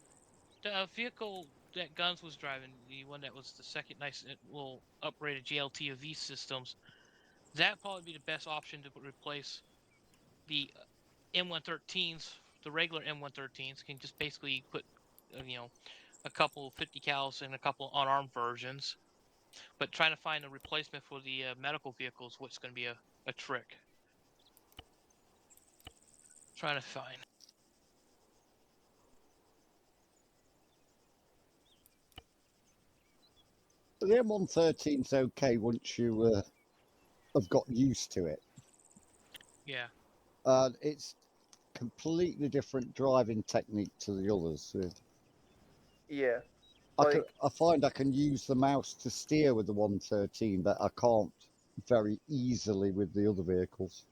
S1: The vehicle that Guns was driving, the one that was the second nice little upgraded GLTV systems, that probably be the best option to replace the M113s. The regular M113s can just basically put, a couple 50 cals and a couple unarmed versions. But trying to find a replacement for the medical vehicles, what's going to be a trick. Trying to find.
S8: The M113's okay once you have got used to it.
S1: Yeah.
S8: It's completely different driving technique to the others.
S6: Yeah.
S8: I find I can use the mouse to steer with the 113, but I can't very easily with the other vehicles.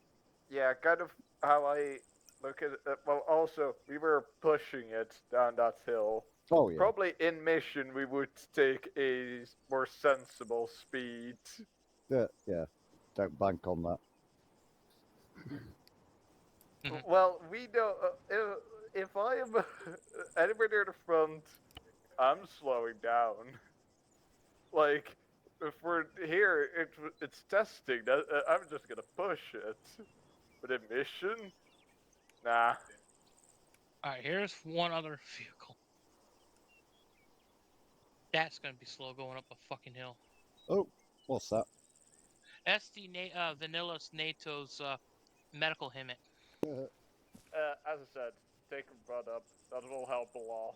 S6: Yeah, kind of how I look at it. Well, also, we were pushing it down that hill.
S8: Oh, yeah.
S6: Probably in mission, we would take a more sensible speed.
S8: Yeah. Don't bank on that.
S6: Well, we don't. If I am anywhere near the front, I'm slowing down. Like, if we're here, it's testing. I'm just gonna push it. But in mission, nah.
S1: Alright, here's one other vehicle. That's gonna be slow going up a fucking hill.
S8: Oh, what's that?
S1: That's the Vanilla's NATO's medical HIMMET.
S6: As I said, take a run up. That will help a lot.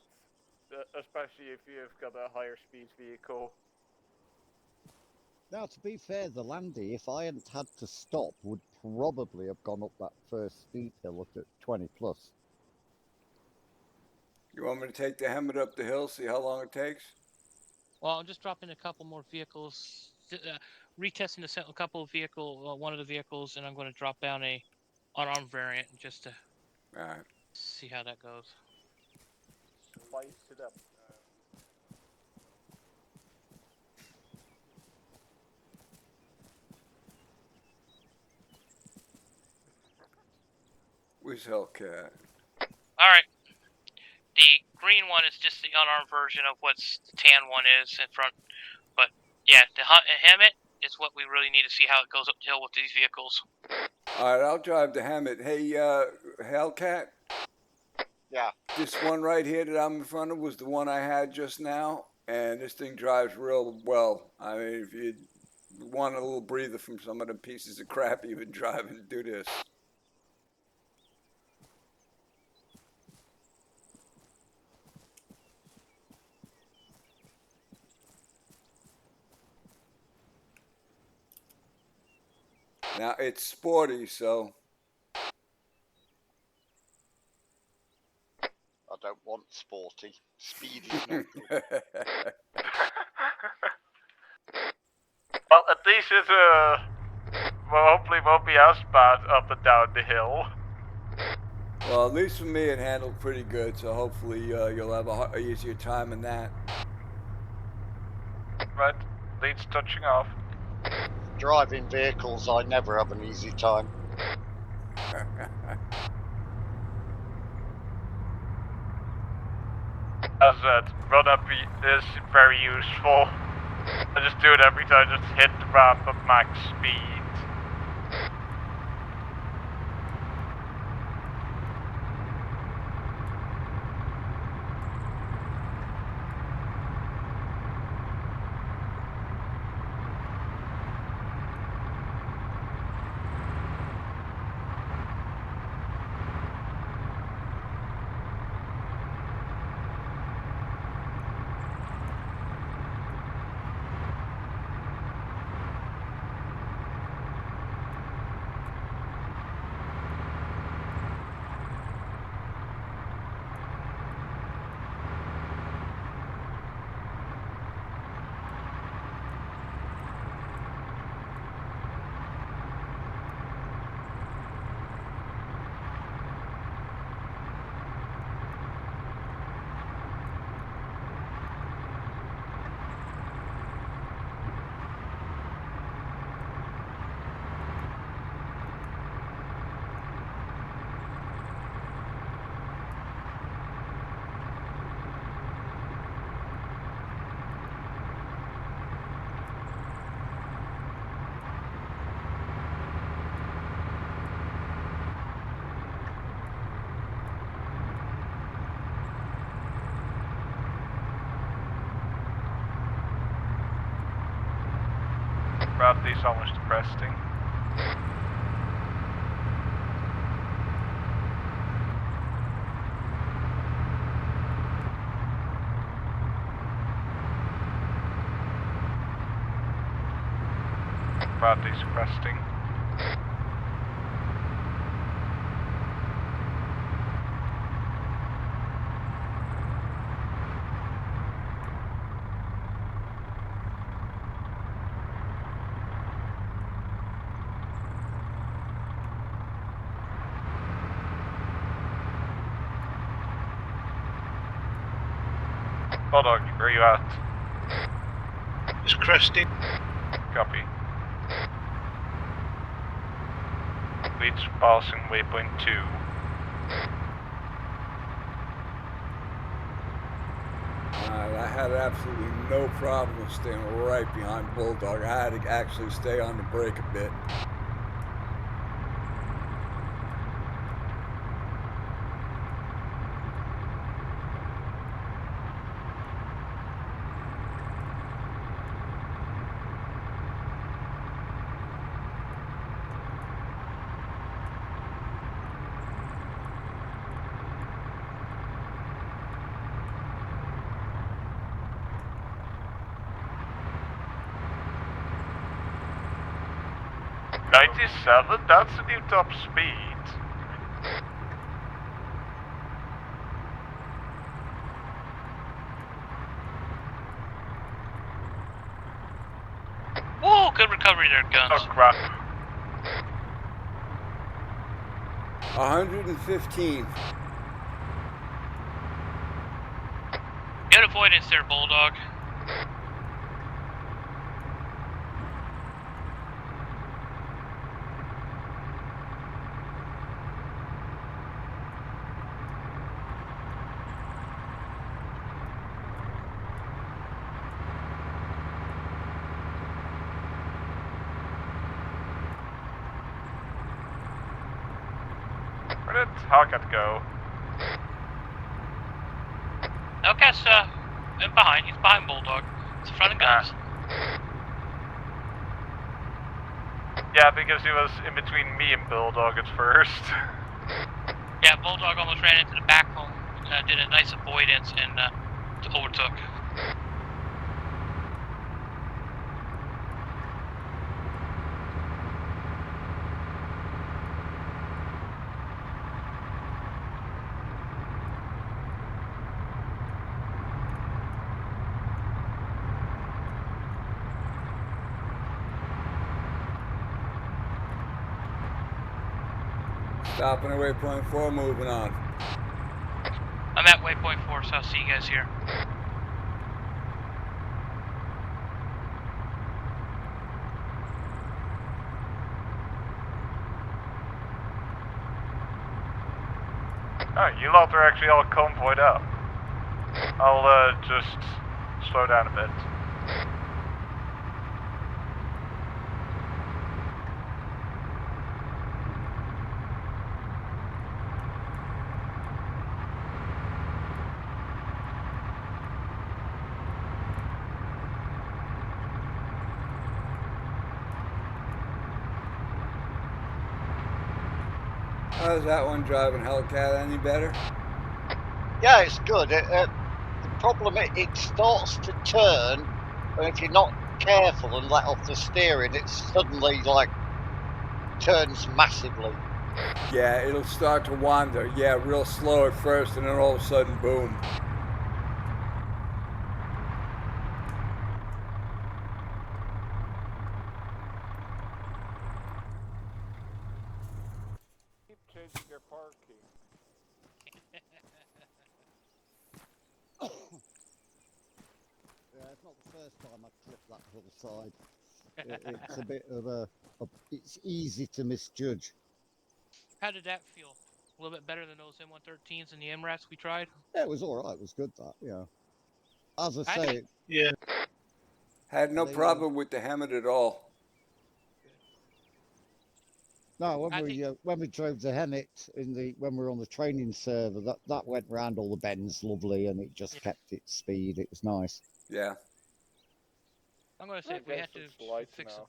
S6: Especially if you've got a higher speed vehicle.
S8: Now, to be fair, the Landy, if I hadn't had to stop, would probably have gone up that first speed hill up at 20 plus.
S3: You want me to take the HEMMET up the hill, see how long it takes?
S1: Well, I'm just dropping a couple more vehicles, retesting a couple of one of the vehicles, and I'm going to drop down a unarmed variant just to see how that goes.
S6: Spice it up.
S3: Where's Hellcat?
S1: Alright. The green one is just the unarmed version of what the tan one is in front. But, yeah, the HEMMET is what we really need to see how it goes up the hill with these vehicles.
S3: Alright, I'll drive the HEMMET. Hey, Hellcat?
S9: Yeah.
S3: This one right here that I'm in front of was the one I had just now, and this thing drives real well. I mean, if you want a little breather from some of the pieces of crap you've been driving, do this. Now, it's sporty, so...
S9: I don't want sporty. Speed is not good.
S11: Well, at least it's well, hopefully won't be as bad up and down the hill.
S3: Well, at least for me, it handled pretty good, so hopefully you'll have a easier time in that.
S11: Right, leads touching off.
S9: Driving vehicles, I never have an easy time.
S11: As I said, run up is very useful. I just do it every time, just hit the ramp at max speed. Bradley's almost cresting. Bradley's cresting. Bulldog, where are you at?
S10: It's cresting.
S11: Copy. Leads passing waypoint 2.
S3: I had absolutely no problem staying right behind Bulldog. I had to actually stay on the brake a bit.
S11: .97? That's the new top speed.
S1: Whoa, good recovery there, Guns.
S11: Oh crap.
S3: 115.
S1: Good avoidance there, Bulldog.
S11: Where did Hellcat go?
S1: Hellcat's in behind. He's behind Bulldog. It's in front of Guns.
S11: Yeah, because he was in between me and Bulldog at first.
S1: Yeah, Bulldog almost ran into the backbone. Did a nice avoidance and overtook.
S3: Stopping at waypoint 4, moving on.
S1: I'm at waypoint 4, so I'll see you guys here.
S11: Oh, you lot are actually all convoyed up. I'll just slow down a bit.
S3: How's that one driving, Hellcat? Any better?
S9: Yeah, it's good. The problem it starts to turn, and if you're not careful and let off the steering, it suddenly like turns massively.
S3: Yeah, it'll start to wander. Yeah, real slow at first, and then all of a sudden, boom.
S6: Keep changing your parking.
S8: Yeah, it's not the first time I've clipped that hillside. It's a bit of a. It's easy to misjudge.
S1: How did that feel? A little bit better than those M113s and the MRATs we tried?
S8: Yeah, it was all right. It was good, that, yeah. As I say,
S10: Yeah.
S3: Had no
S8: They,
S3: problem with the Hammond at all.
S8: no, when we drove the Hemmet when we were on the training server, that went round all the bends lovely, and it just kept its speed. It was nice.
S3: Yeah.
S1: I'm going to say if we had to fix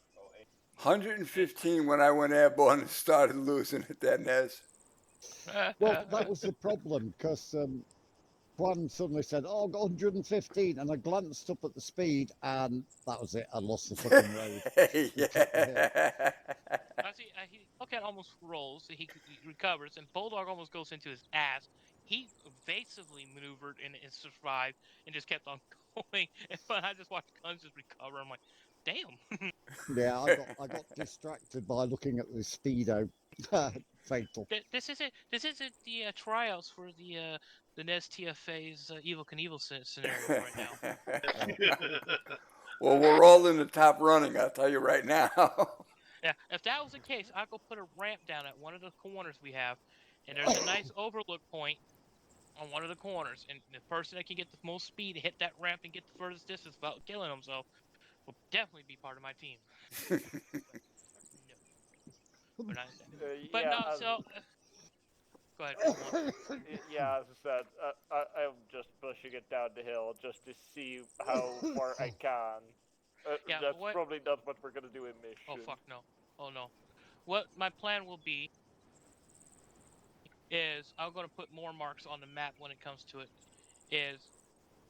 S3: 115 when I went airborne and started losing at that nest.
S8: Well, that was the problem because Juan suddenly said, "Oh, I've got 115," and I glanced up at the speed, and that was it. I lost the fucking road.
S3: Yeah.
S1: He Hellcat almost rolls, he recovers, and Bulldog almost goes into his ass. He evasively maneuvered and survived and just kept on going. And I just watched Guns just recover. I'm like, damn.
S8: Yeah, I got distracted by looking at the speedo. Fatal.
S1: This isn't the tryouts for the NES TFA's Evil Knievel scenario right now.
S3: Well, we're all in the top running, I'll tell you right now.
S1: Yeah, if that was the case, I'll go put a ramp down at one of the corners we have, and there's a nice overlook point on one of the corners, and the person that can get the most speed to hit that ramp and get the furthest distance without killing himself will definitely be part of my team. No. But
S6: yeah,
S1: no, so go ahead.
S6: Yeah, as I said, I'm just pushing it down the hill just to see how far I can.
S1: Yeah,
S6: that's probably not what we're gonna do in mission.
S1: Oh fuck no! Oh no! What my plan will be is I'm gonna put more marks on the map when it comes to it. Is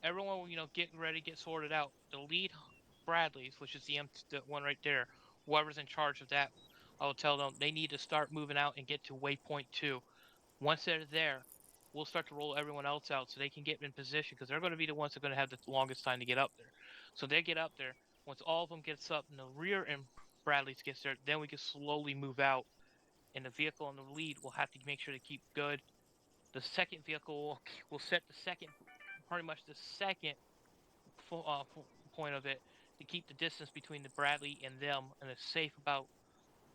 S1: everyone will get ready, get sorted out. The lead Bradleys, which is the one right there, whoever's in charge of that, I will tell them they need to start moving out and get to waypoint 2. Once they're there, we'll start to roll everyone else out so they can get in position because they're going to be the ones that are going to have the longest time to get up there. So they get up there. Once all of them gets up and the rear and Bradley's gets there, then we can slowly move out. And the vehicle in the lead will have to make sure to keep good. The second vehicle will set the second, pretty much the second point of it to keep the distance between the Bradley and them and a safe about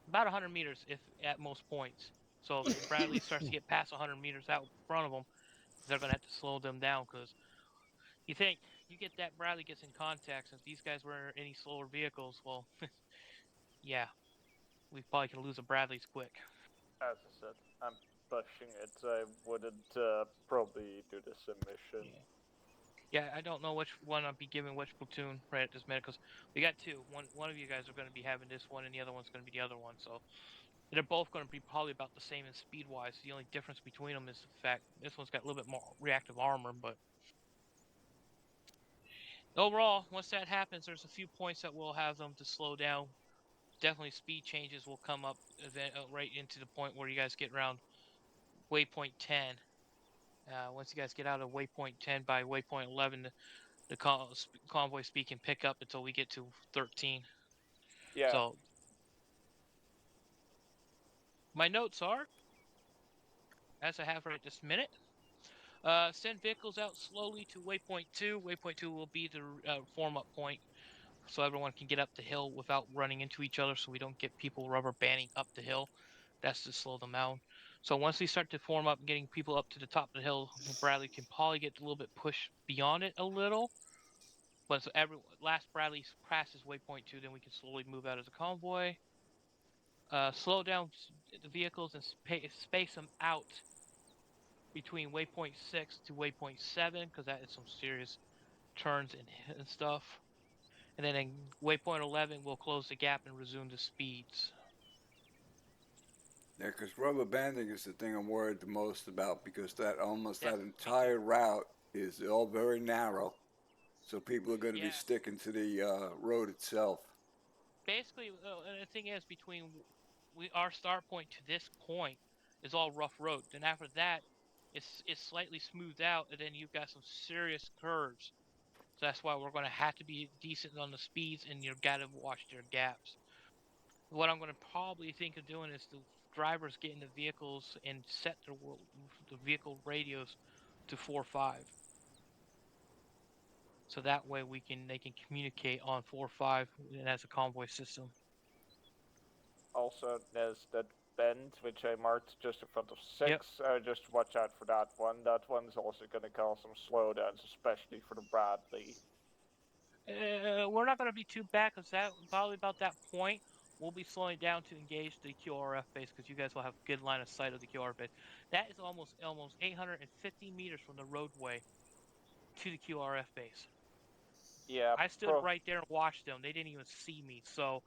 S1: 100 meters if at most points. So if Bradley starts to get past 100 meters out in front of them, they're going to have to slow them down because you think you get that Bradley gets in contact, since these guys were any slower vehicles, well, yeah, we probably can lose a Bradley's quick.
S6: As I said, I'm pushing it. I wouldn't probably do this in mission.
S1: Yeah, I don't know which one I'll be giving which platoon right at this minute because we got two. One of you guys are going to be having this one, and the other one's going to be the other one. So they're both going to be probably about the same in speed-wise. The only difference between them is the fact this one's got a little bit more reactive armor, but overall, once that happens, there's a few points that we'll have them to slow down. Definitely speed changes will come up right into the point where you guys get around waypoint 10. Once you guys get out of waypoint 10 by waypoint 11, the convoy speed can pick up until we get to 13.
S6: Yeah.
S1: So my notes are, as I have right this minute, send vehicles out slowly to waypoint 2. Waypoint 2 will be the form-up point, so everyone can get up the hill without running into each other, so we don't get people rubber banding up the hill. That's to slow them down. So once we start to form up, getting people up to the top of the hill, Bradley can probably get a little bit pushed beyond it a little. But so last Bradley passes waypoint 2, then we can slowly move out as a convoy. Slow down the vehicles and space them out between waypoint 6 to waypoint 7, because that is some serious turns and stuff. And then in waypoint 11, we'll close the gap and resume the speeds.
S3: Yeah, because rubber banding is the thing I'm worried the most about, because that entire route is all very narrow. So people are going to be sticking to the road itself.
S1: Basically, the thing is, between our start point to this point is all rough road. Then after that, it's slightly smoothed out, and then you've got some serious curves. So that's why we're going to have to be decent on the speeds, and you've got to watch their gaps. What I'm going to probably think of doing is the drivers get in the vehicles and set the vehicle radios to 4.5. So that way they can communicate on 4.5 and as a convoy system.
S6: Also, there's that bend which I marked just in front of 6. Just watch out for that one. That one's also going to cause some slowdowns, especially for the Bradley.
S1: We're not going to be too bad because that probably about that point we'll be slowing down to engage the QRF base because you guys will have good line of sight of the QRF base. That is almost 850 meters from the roadway to the QRF base.
S6: Yeah.
S1: I stood right there and watched them. They didn't even see me. So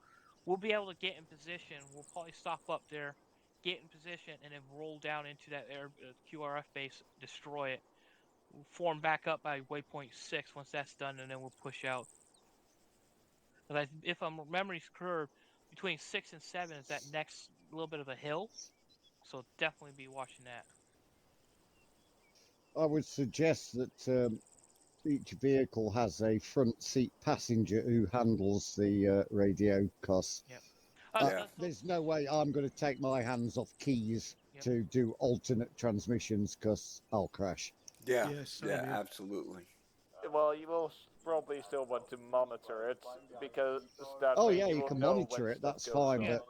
S1: we'll be able to get in position. We'll probably stop up there, get in position, and then roll down into that QRF base, destroy it. We'll form back up by waypoint 6 once that's done, and then we'll push out. But if I'm memory's correct, between 6 and 7 is that next little bit of a hill, so definitely be watching that.
S8: I would suggest that each vehicle has a front seat passenger who handles the radio, because there's no way I'm going to take my hands off keys to do alternate transmissions, because I'll crash.
S3: Yeah,
S2: Yes,
S3: yeah,
S2: yeah.
S3: absolutely.
S6: Well, you will probably still want to monitor it because that
S8: Oh
S6: way
S8: yeah, you
S6: will
S8: can
S6: know
S8: monitor
S6: when
S8: it,
S6: stuff
S8: that's
S6: goes
S8: fine,
S6: on.
S8: but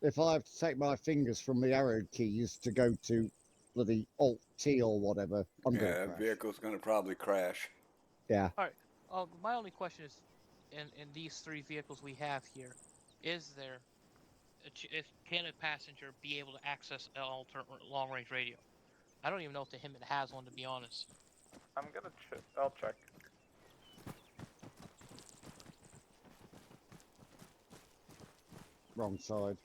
S8: if I have to take my fingers from the arrow keys to go to bloody Alt-T or whatever, I'm going to
S3: Yeah,
S8: crash.
S3: vehicle's going to probably crash.
S8: Yeah.
S1: All right. My only question is, in these 3 vehicles we have here, is there can a passenger be able to access an alternate long-range radio? I don't even know if the Hemet has one, to be honest.
S6: I'm gonna check. I'll check.
S8: Wrong side.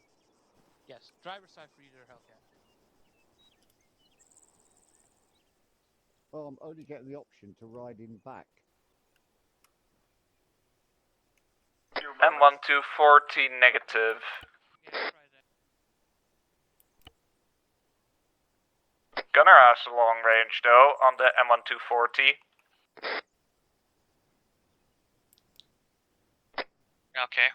S1: Yes, driver's side for you to Hellcat.
S8: Well, I'm only getting the option to ride in back.
S11: M1240 negative.
S1: Yeah, try that.
S11: Gunner has a long range though on the M1240. Okay.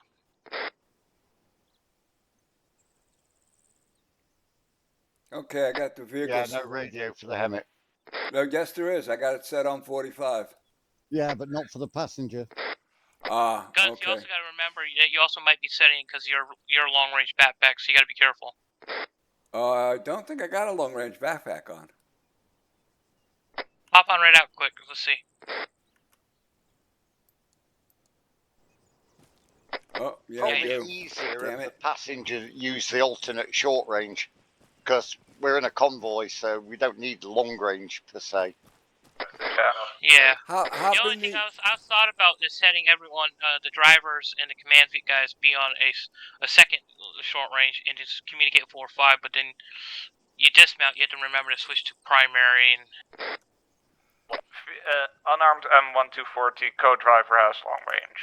S3: Okay, I got the vehicle.
S9: Yeah, no radio for the Hemet.
S3: No, yes, there is. I got it set on 45.
S8: Yeah, but not for the passenger.
S3: Ah,
S1: Guns,
S3: okay.
S1: you also got to remember that you also might be setting because you're long-range backpack, so you got to be careful.
S3: I don't think I got a long-range backpack on.
S1: Hop on right out quick. Let's see.
S3: Oh, yeah, I
S9: Probably
S3: do.
S9: easier
S3: Damn
S9: if
S3: it.
S9: the passenger use the alternate short range, because we're in a convoy, so we don't need long range per se.
S1: Yeah.
S3: How
S1: The only thing I thought about is setting everyone, the drivers and the command guys, be on a second short range and just communicate 4 or 5. But then you dismount, you have to remember to switch to primary. And
S11: Unarmed M1240 co-driver has long range.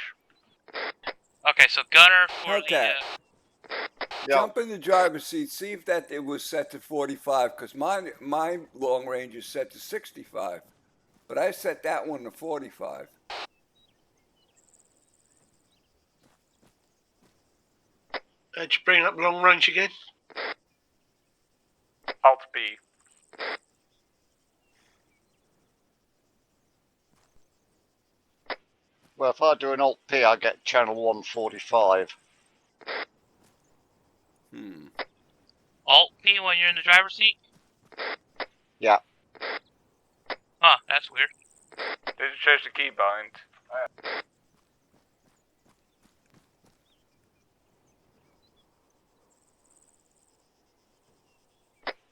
S1: okay, so gunner for
S3: Okay. Jump in the driver's seat. See if that it was set to 45, because my long range is set to 65, but I set that one to 45.
S10: Did you bring up long range again?
S11: Alt B.
S9: Well, if I do an Alt P, I get channel 145.
S1: Alt P when you're in the driver's seat?
S9: Yeah.
S1: Huh, that's weird.
S11: Did you change the keybind?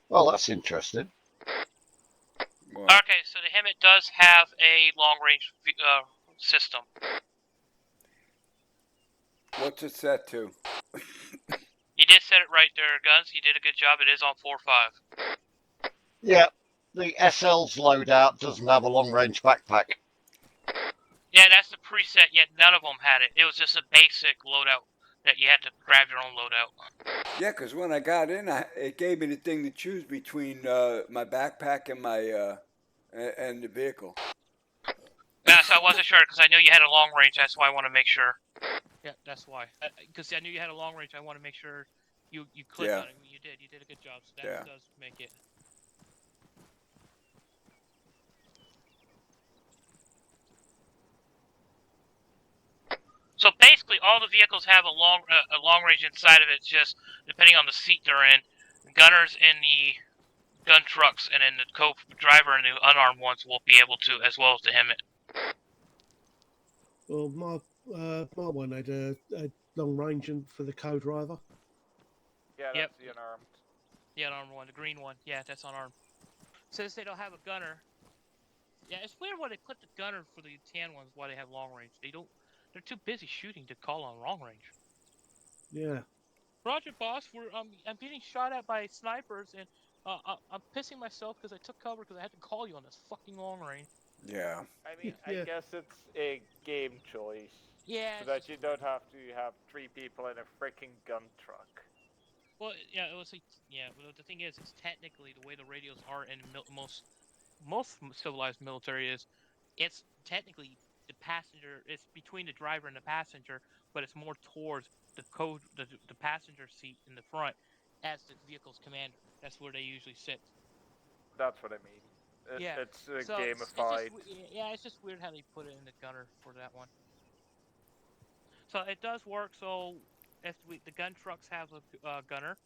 S9: Well, that's interesting.
S1: Okay, so the Hemet does have a long-range system.
S3: What's it set to?
S1: You did set it right there, Guns. You did a good job. It is on 4.5.
S9: Yeah, the SL's loadout doesn't have a long range backpack.
S1: Yeah, that's the preset, yet none of them had it. It was just a basic loadout that you had to grab your own loadout.
S3: Yeah, because when I got in, it gave me the thing to choose between my backpack and my and the vehicle.
S1: Yeah, so I wasn't sure because I knew you had a long range. That's why I want to make sure. Yeah, that's why. Because I knew you had a long range. I want to make sure you clicked on it. You did. You did a good job. So that does make it. So basically, all the vehicles have a long range inside of it. It's just depending on the seat they're in. Gunners in the gun trucks, and then the co-driver and the unarmed ones will be able to, as well as the Hemet.
S2: Well, my one had a long range for the co-driver.
S6: Yeah, that's the unarmed.
S1: Yeah, unarmed one, the green one. Yeah, that's unarmed. Since they don't have a gunner, yeah, it's weird why they put the gunner for the tan ones. Why they have long range? They don't. They're too busy shooting to call on long range.
S2: Yeah.
S1: Roger, boss. I'm getting shot at by snipers, and I'm pissing myself because I took cover because I had to call you on this fucking long range.
S3: Yeah.
S6: I mean, I
S2: Yeah.
S6: guess it's a game choice.
S1: Yeah.
S6: So
S1: It's
S6: that
S1: just,
S6: you don't have to have 3 people in a freaking gun truck.
S1: well, yeah. It was like, yeah. Well, the thing is, it's technically the way the radios are in most civilized military is, it's technically the passenger. It's between the driver and the passenger, but it's more towards the passenger seat in the front, as the vehicle's commander. That's where they usually sit.
S6: That's what I mean.
S1: Yeah.
S6: It's
S1: So it's just
S6: gamified.
S1: yeah, it's just weird how they put it in the gunner for that one. So it does work. So if the gun trucks have a gunner,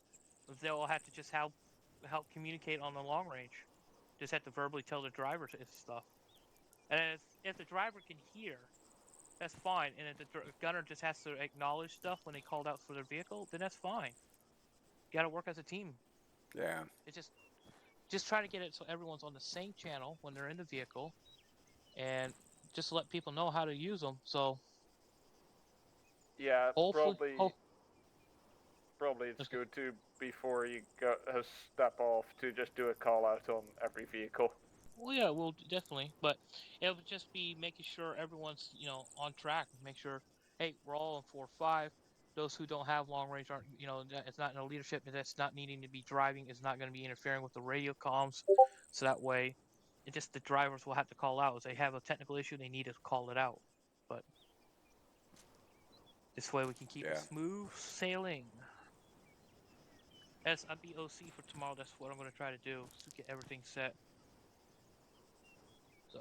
S1: they'll have to just help communicate on the long range. Just have to verbally tell the drivers if stuff. And if the driver can hear, that's fine. And if the gunner just has to acknowledge stuff when they called out for their vehicle, then that's fine. You got to work as a team.
S3: Yeah.
S1: It's just try to get it so everyone's on the same channel when they're in the vehicle, and just let people know how to use them. So
S6: Yeah,
S1: hopefully,
S6: probably it's good to, before you step off, to just do a call out on every vehicle.
S1: well, yeah, we'll definitely, but it would just be making sure everyone's on track. Make sure, hey, we're all in 4-5. Those who don't have long range aren't, it's not in a leadership. That's not needing to be driving. It's not going to be interfering with the radio comms. So that way, it just the drivers will have to call out. If they have a technical issue, they need to call it out. But this way, we can keep it smooth sailing. As I'll be OC for tomorrow, that's what I'm going to try to do to get everything set. So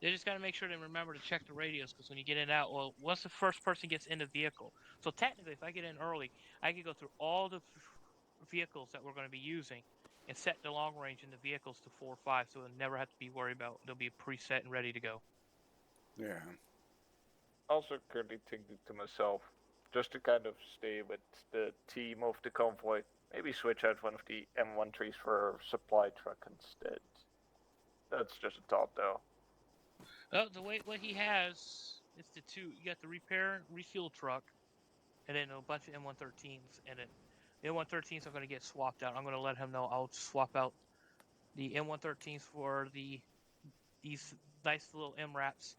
S1: they just got to make sure they remember to check the radios, because when you get in and out, well, once the first person gets in the vehicle, so technically, if I get in early, I can go through all the vehicles that we're going to be using and set the long range in the vehicles to 4-5, so they'll never have to be worried about. They'll be preset and ready to go.
S3: Yeah.
S6: Also, currently thinking to myself, just to kind of stay with the team of the convoy, maybe switch out one of the M13s for a supply truck instead. That's just a thought, though.
S1: The way what he has is the two. You got the refuel truck, and then a bunch of M113s, and then the M113s are going to get swapped out. I'm going to let him know I'll swap out the M113s for these nice little MRAPs,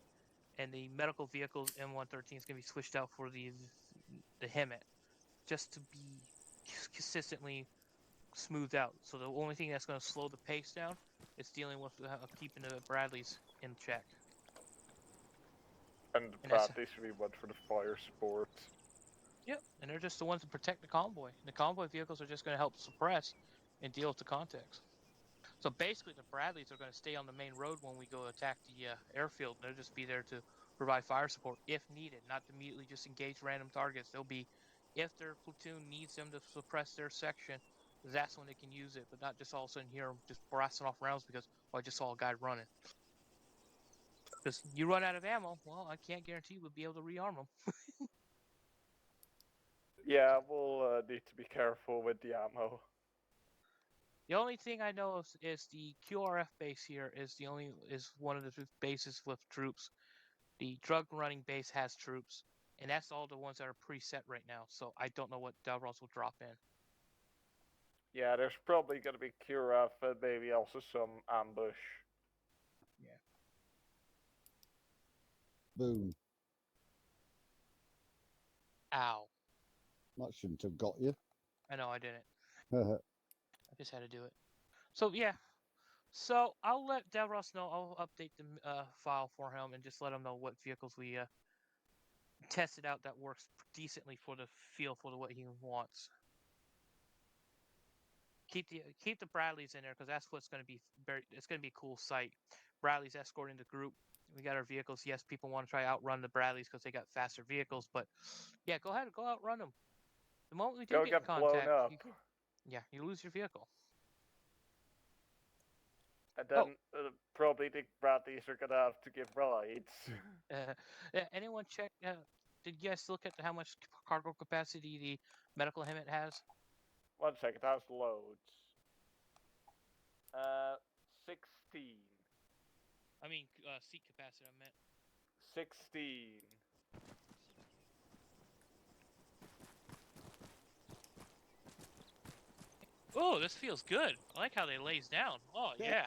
S1: and the medical vehicles M113 is going to be switched out for the HEMET, just to be consistently smoothed out. So the only thing that's going to slow the pace down is dealing with keeping the Bradleys in check.
S6: And the Bradleys should be one for the fire support.
S1: Yep, and they're just the ones that protect the convoy. The convoy vehicles are just going to help suppress and deal with the contacts. So basically, the Bradleys are going to stay on the main road when we go attack the airfield. They'll just be there to provide fire support if needed, not to immediately just engage random targets. They'll be, if their platoon needs them to suppress their section, that's when they can use it, but not just all of a sudden hear them just blasting off rounds because, well, I just saw a guy running. Because you run out of ammo, well, I can't guarantee we'll be able to rearm them.
S6: Yeah, we'll need to be careful with the ammo.
S1: The only thing I know is the QRF base here is one of the bases with troops. The drug running base has troops, and that's all the ones that are preset right now. So I don't know what Delros will drop in.
S6: Yeah, there's probably going to be QRF and maybe also some ambush.
S1: Yeah.
S8: Boom.
S1: Ow.
S8: That shouldn't have got you.
S1: I know I didn't. I just had to do it. So yeah. So I'll let Delros know. I'll update the file for him and just let him know what vehicles we tested out that works decently for the feel for what he wants. Keep the Bradleys in there, because that's what's going to be it's going to be a cool sight. Bradleys escorting the group. We got our vehicles. Yes, people want to try to outrun the Bradleys because they got faster vehicles, but yeah, go ahead and go outrun them. The moment we do get contact,
S6: blown up.
S1: You lose your vehicle.
S6: And then probably the Bradleys are gonna have to give rides.
S1: Anyone check? Did you guys look at how much cargo capacity the medical HEMET has?
S6: 1 second, how's loads? 16.
S1: I mean, seat capacity, I meant.
S6: 16.
S1: Oh, this feels good. I like how they lays down. Oh,
S8: Yeah.
S1: yeah.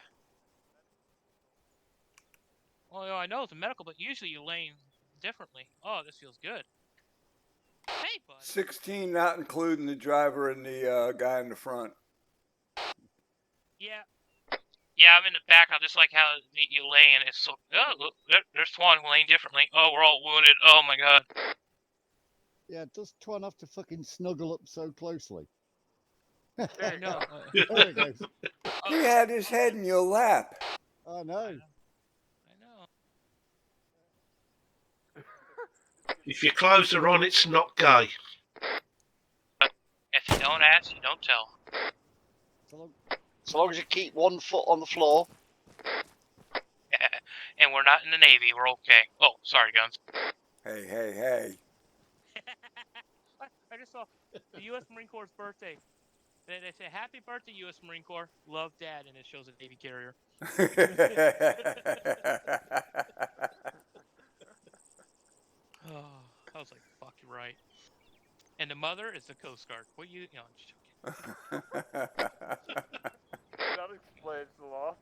S1: Well, I know it's a medical, but usually you lay differently. Oh, this feels good. Hey, buddy.
S3: 16, not including the driver and the guy in the front.
S1: Yeah. Yeah, I'm in the back. I just like how you lay, and it's so. Oh, look, there's Twan laying differently. Oh, we're all wounded. Oh my god.
S8: Yeah, does Twan have to fucking snuggle up so closely?
S1: I know.
S8: There it goes.
S3: He had his head in your lap.
S8: I know.
S1: I know.
S10: If your clothes are on, it's not gay.
S1: If you don't ask, you don't tell.
S8: So long.
S9: So long as you keep one foot on the floor.
S1: And we're not in the Navy. We're okay. Oh, sorry, guns.
S3: Hey, hey, hey.
S1: I just saw the U.S. Marine Corps' birthday. They say, "Happy birthday, U.S. Marine Corps. Love, Dad," and it shows a Navy carrier. Oh, I was like, "Fuck, you're right." And the mother is the Coast Guard. What you? No, I'm just joking.
S6: That explains a lot.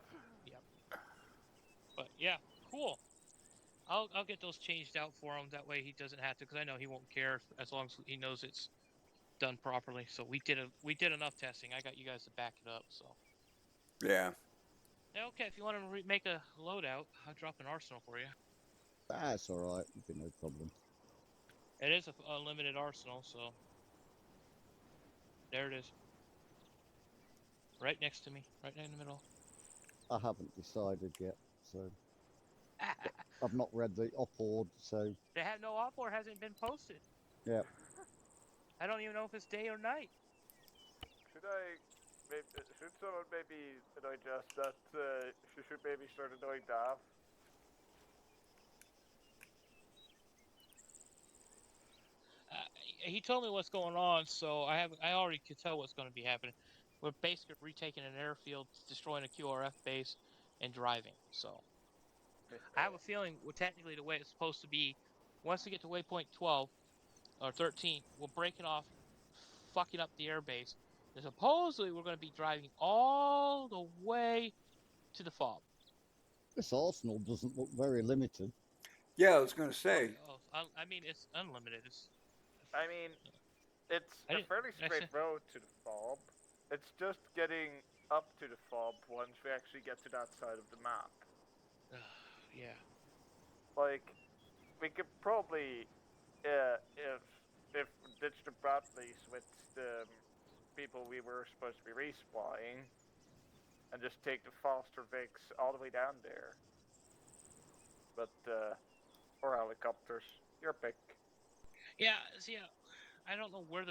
S1: But yeah, cool. I'll get those changed out for him. That way he doesn't have to, because I know he won't care as long as he knows it's done properly. So we did enough testing. I got you guys to back it up. So
S3: Yeah.
S1: yeah, okay. If you want to make a loadout, I'll drop an arsenal for you.
S8: That's all right. It'll be no problem.
S1: It is a limited arsenal, so there it is. Right next to me, right in the middle.
S8: I haven't decided yet, so I've not read the op-ord, so
S1: They have no op or hasn't been posted.
S8: yeah.
S1: I don't even know if it's day or night.
S6: Should someone maybe annoy Jess that she should maybe start annoying Dav?
S1: He told me what's going on, so I already could tell what's going to be happening. We're basically retaking an airfield, destroying a QRF base, and driving. So I have a feeling, technically the way it's supposed to be, once we get to waypoint 12 or 13, we're breaking off, fucking up the airbase. And supposedly we're going to be driving all the way to the FOB.
S8: This arsenal doesn't look very limited.
S3: Yeah, I was going to say.
S1: I mean, it's unlimited.
S6: I mean, it's a fairly straight road to the FOB. It's just getting up to the FOB once we actually get to that side of the map.
S1: Yeah.
S6: Like, we could probably, if ditch the Bradleys with the people we were supposed to be resupplying, and just take the faster Vics all the way down there. But, or helicopters, your pick.
S1: Yeah, see, I don't know where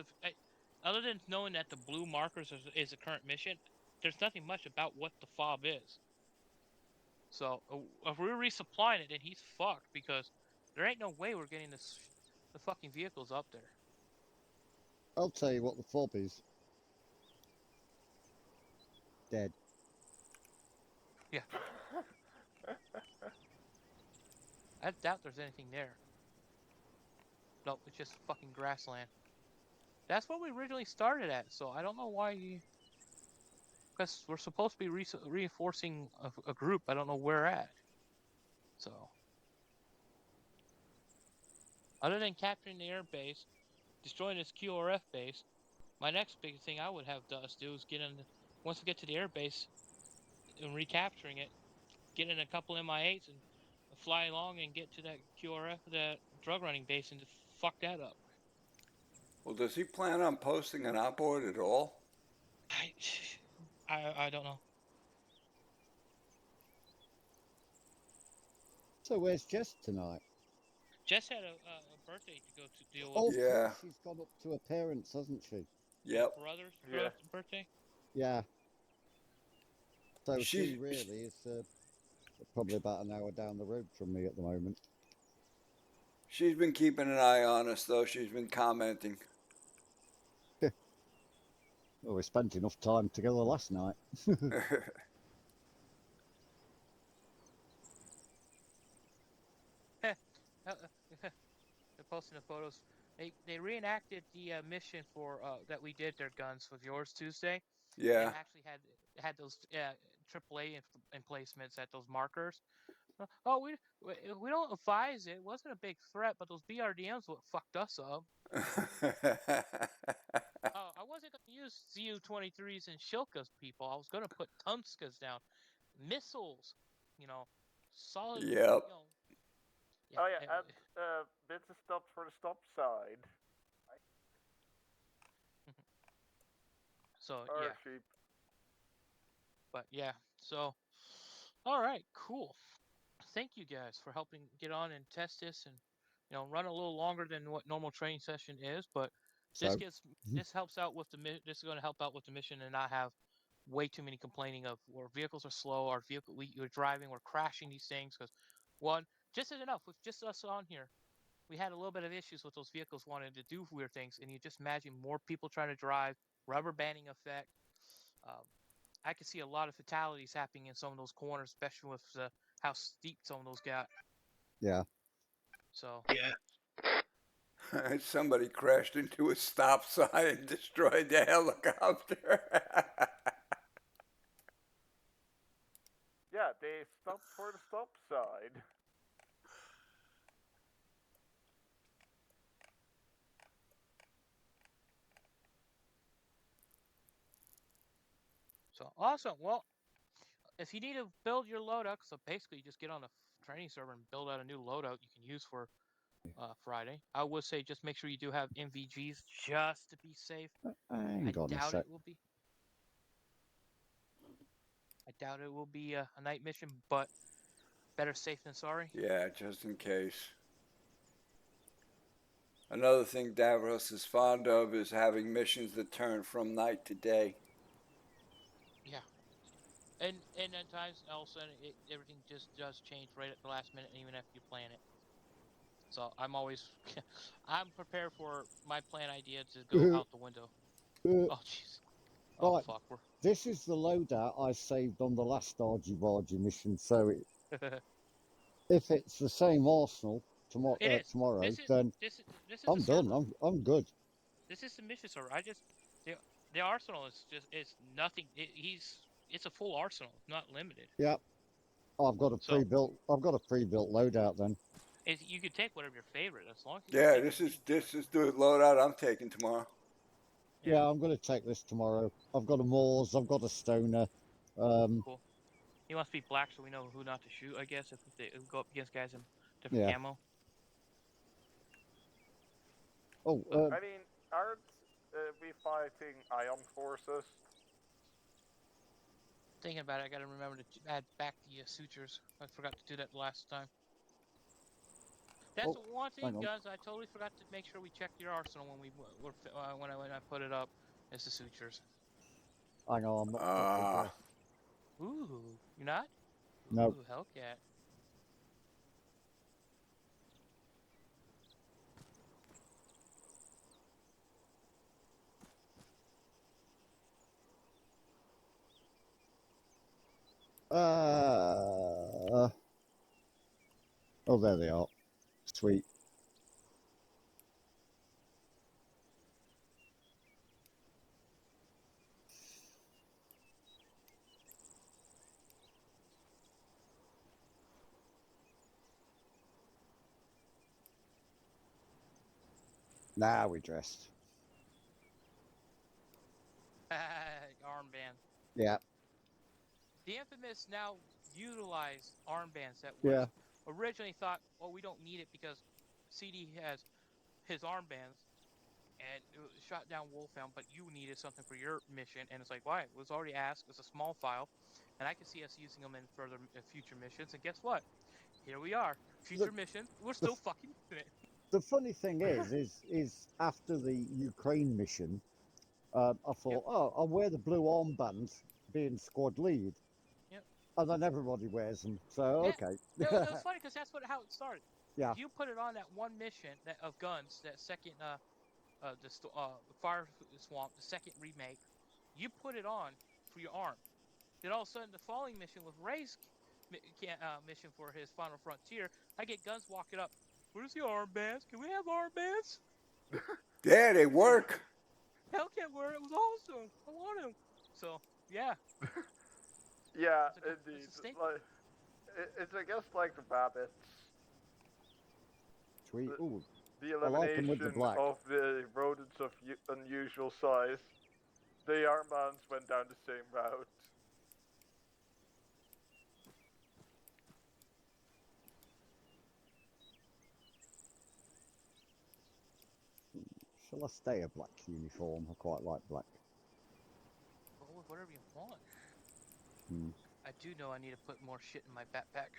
S1: other than knowing that the blue markers is the current mission, there's nothing much about what the FOB is. So, if we're resupplying it, then he's fucked, because there ain't no way we're getting the fucking vehicles up there.
S8: I'll tell you what the FOB is. Dead.
S1: Yeah. I doubt there's anything there. No, it's just fucking grassland. That's what we originally started at, so I don't know why because we're supposed to be reinforcing a group. I don't know where at. So, other than capturing the air base, destroying this QRF base, my next big thing I would have us do is once we get to the air base and recapturing it, get in a couple MI8s and fly along and get to that QRF, that drug running base, and just fuck that up.
S3: Well, does he plan on posting an op-ord at all?
S1: I don't know.
S8: So where's Jess tonight?
S1: Jess had a birthday to go to deal with.
S8: Oh,
S3: yeah.
S8: She's gone up to her parents, hasn't she?
S3: Yep.
S1: Brother's birthday?
S8: Yeah. So
S3: She-
S8: she really is probably about an hour down the road from me at the moment.
S3: She's been keeping an eye on us, though. She's been commenting.
S8: Well, we spent enough time together last night.
S1: They're posting the photos. They reenacted the mission for that we did their guns with yours Tuesday.
S3: Yeah.
S1: and actually had those AAA emplacements at those markers. Oh, we don't advise it. It wasn't a big threat, but those BRDMs what fucked us up. Oh, I wasn't gonna use ZU-23s and Shilkas, people. I was gonna put Tunskas down, missiles, solid.
S3: Yep.
S6: Oh yeah, and bits of stops for the stop sign.
S1: So
S6: Or
S1: yeah,
S6: sheep.
S1: but yeah. So, all right, cool. Thank you guys for helping get on and test this, and run a little longer than what normal training session is, but this helps out with this is going to help out with the mission and not have way too many complaining of where vehicles are slow, our vehicle we're driving, we're crashing these things because one just is enough with just us on here. We had a little bit of issues with those vehicles wanting to do weird things, and you just imagine more people trying to drive, rubber banding effect. I could see a lot of fatalities happening in some of those corners, especially with how steep some of those got.
S8: Yeah.
S1: So
S10: Yeah.
S3: Somebody crashed into a stop sign and destroyed the helicopter.
S6: Yeah, they stopped for the stop sign.
S1: So awesome. Well, if you need to build your loadout, so basically you just get on the training server and build out a new loadout you can use for Friday. I would say just make sure you do have MVGs just to be safe.
S8: Hang on a
S1: doubt
S8: sec.
S1: it will be. I doubt it will be a night mission, but better safe than sorry.
S3: Yeah, just in case. Another thing Davros is fond of is having missions that turn from night to day.
S1: Yeah. And at times also everything just does change right at the last minute, even after you plan it. So I'm always I'm prepared for my plan idea to go out the window. Oh jeez. Oh
S8: Right.
S1: fuck.
S8: This is the loadout I saved on the last Argy-Bargy mission, so if it's the same arsenal tomorrow, then
S1: this is
S8: I'm done. I'm good.
S1: This is the mission server. The arsenal is just it's nothing. It's a full arsenal, not limited.
S8: Yeah. I've got a pre-built loadout then.
S1: You could take whatever your favorite as long as
S3: Yeah, this is the loadout I'm taking tomorrow.
S8: Yeah, I'm going to take this tomorrow. I've got a Moors, I've got a Stoner.
S1: Cool. He must be black, so we know who not to shoot. I guess if they go up against guys in different camo.
S8: Oh,
S6: I mean, aren't we fighting Ion forces?
S1: Thinking about it, I gotta remember to add back the sutures. I forgot to do that last time. That's one thing, guys. I totally forgot to make sure we checked your arsenal when when I put it up. It's the sutures.
S8: Hang on.
S1: Ooh, you're not?
S8: No.
S1: Ooh, Hellcat.
S8: Oh, there they are. Sweet. Now we dressed.
S1: Armband.
S8: Yeah.
S1: The Infamous now utilize armbands that was originally thought, well, we don't need it because CD has his armbands and it shot down Wolfhound, but you needed something for your mission, and it's like, why? It was already asked. It's a small file, and I can see us using them in further future missions. And guess what? Here we are, future mission. We're still fucking doing it.
S8: The funny thing is after the Ukraine mission, I thought, I'll wear the blue armband, being squad lead.
S1: Yep.
S8: And then everybody wears them. So okay.
S1: It was funny because that's how it started.
S8: Yeah.
S1: You put it on that one mission of guns, that second Fire Swamp, the second remake. You put it on for your arm. Then all of a sudden, the following mission with Ray's mission for his Final Frontier, I get guns walking up. Where's the armbands? Can we have armbands?
S3: Yeah, they work.
S1: Hellcat were. It was awesome. I want them. So yeah.
S6: Yeah,
S1: That's a
S6: indeed.
S1: statement.
S6: Like, it's I guess like the rabbits.
S8: Sweet. Ooh,
S6: The
S8: I like 'em with the
S6: elimination
S8: black.
S6: of the rodents of unusual size. The armbands went down the same route.
S8: shall I stay a black uniform? I quite like black.
S1: Go with whatever you want.
S8: Hmm.
S1: I do know I need to put more shit in my backpack.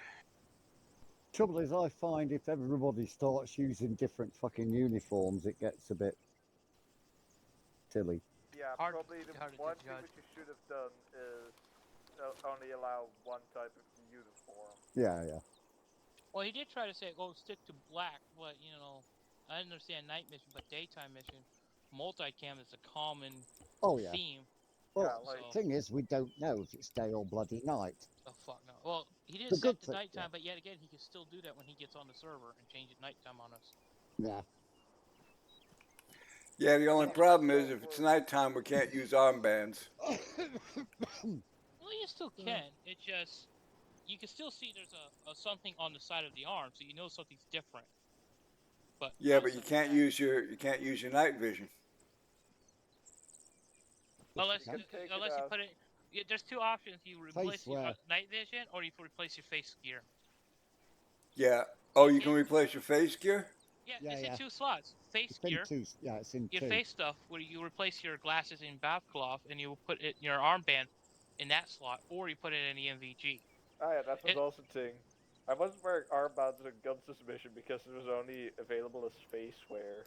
S8: Trouble is, I find if everybody starts using different fucking uniforms, it gets a bit silly.
S6: Yeah,
S1: Hard-
S6: probably the
S1: hard to
S6: one thing
S1: judge.
S6: which you should have done is only allow one type of uniform.
S8: Yeah.
S1: Well, he did try to say, "Oh, stick to black," but you know, I understand night mission, but daytime mission, multicam is a common
S8: Oh yeah.
S1: theme.
S8: Well,
S6: Yeah, like-
S8: the thing is, we don't know if it's day or bloody night.
S1: Oh fuck no! Well, he did
S8: The
S1: set
S8: good
S1: to
S8: thing-
S1: nighttime,
S8: yeah.
S1: but yet again, he can still do that when he gets on the server and change it nighttime on us.
S8: Yeah.
S3: Yeah, the only problem is if it's nighttime, we can't use armbands.
S1: Well, you still can. It's just you can still see there's a something on the side of the arm, so you know something's different. But
S3: Yeah, but
S1: outside
S3: you
S1: of
S3: can't
S1: that-
S3: use your night vision.
S1: unless
S8: can.
S6: Take it
S1: unless you
S6: out.
S1: put it. Yeah, there's two options: you replace your
S8: wear.
S1: night vision, or you replace your face gear.
S3: Yeah. Oh, you can replace your face gear?
S1: Yeah,
S8: Yeah,
S1: it's
S8: yeah.
S1: in two slots: face
S8: It's in
S1: gear,
S8: two. Yeah, it's in
S1: your
S8: two.
S1: face stuff, where you replace your glasses in bathcloth, and you put it your armband in that slot, or you put it in the MVG.
S6: Oh yeah, that was
S1: It-
S6: also a thing. I wasn't wearing armbands in Guns mission because it was only available as face wear.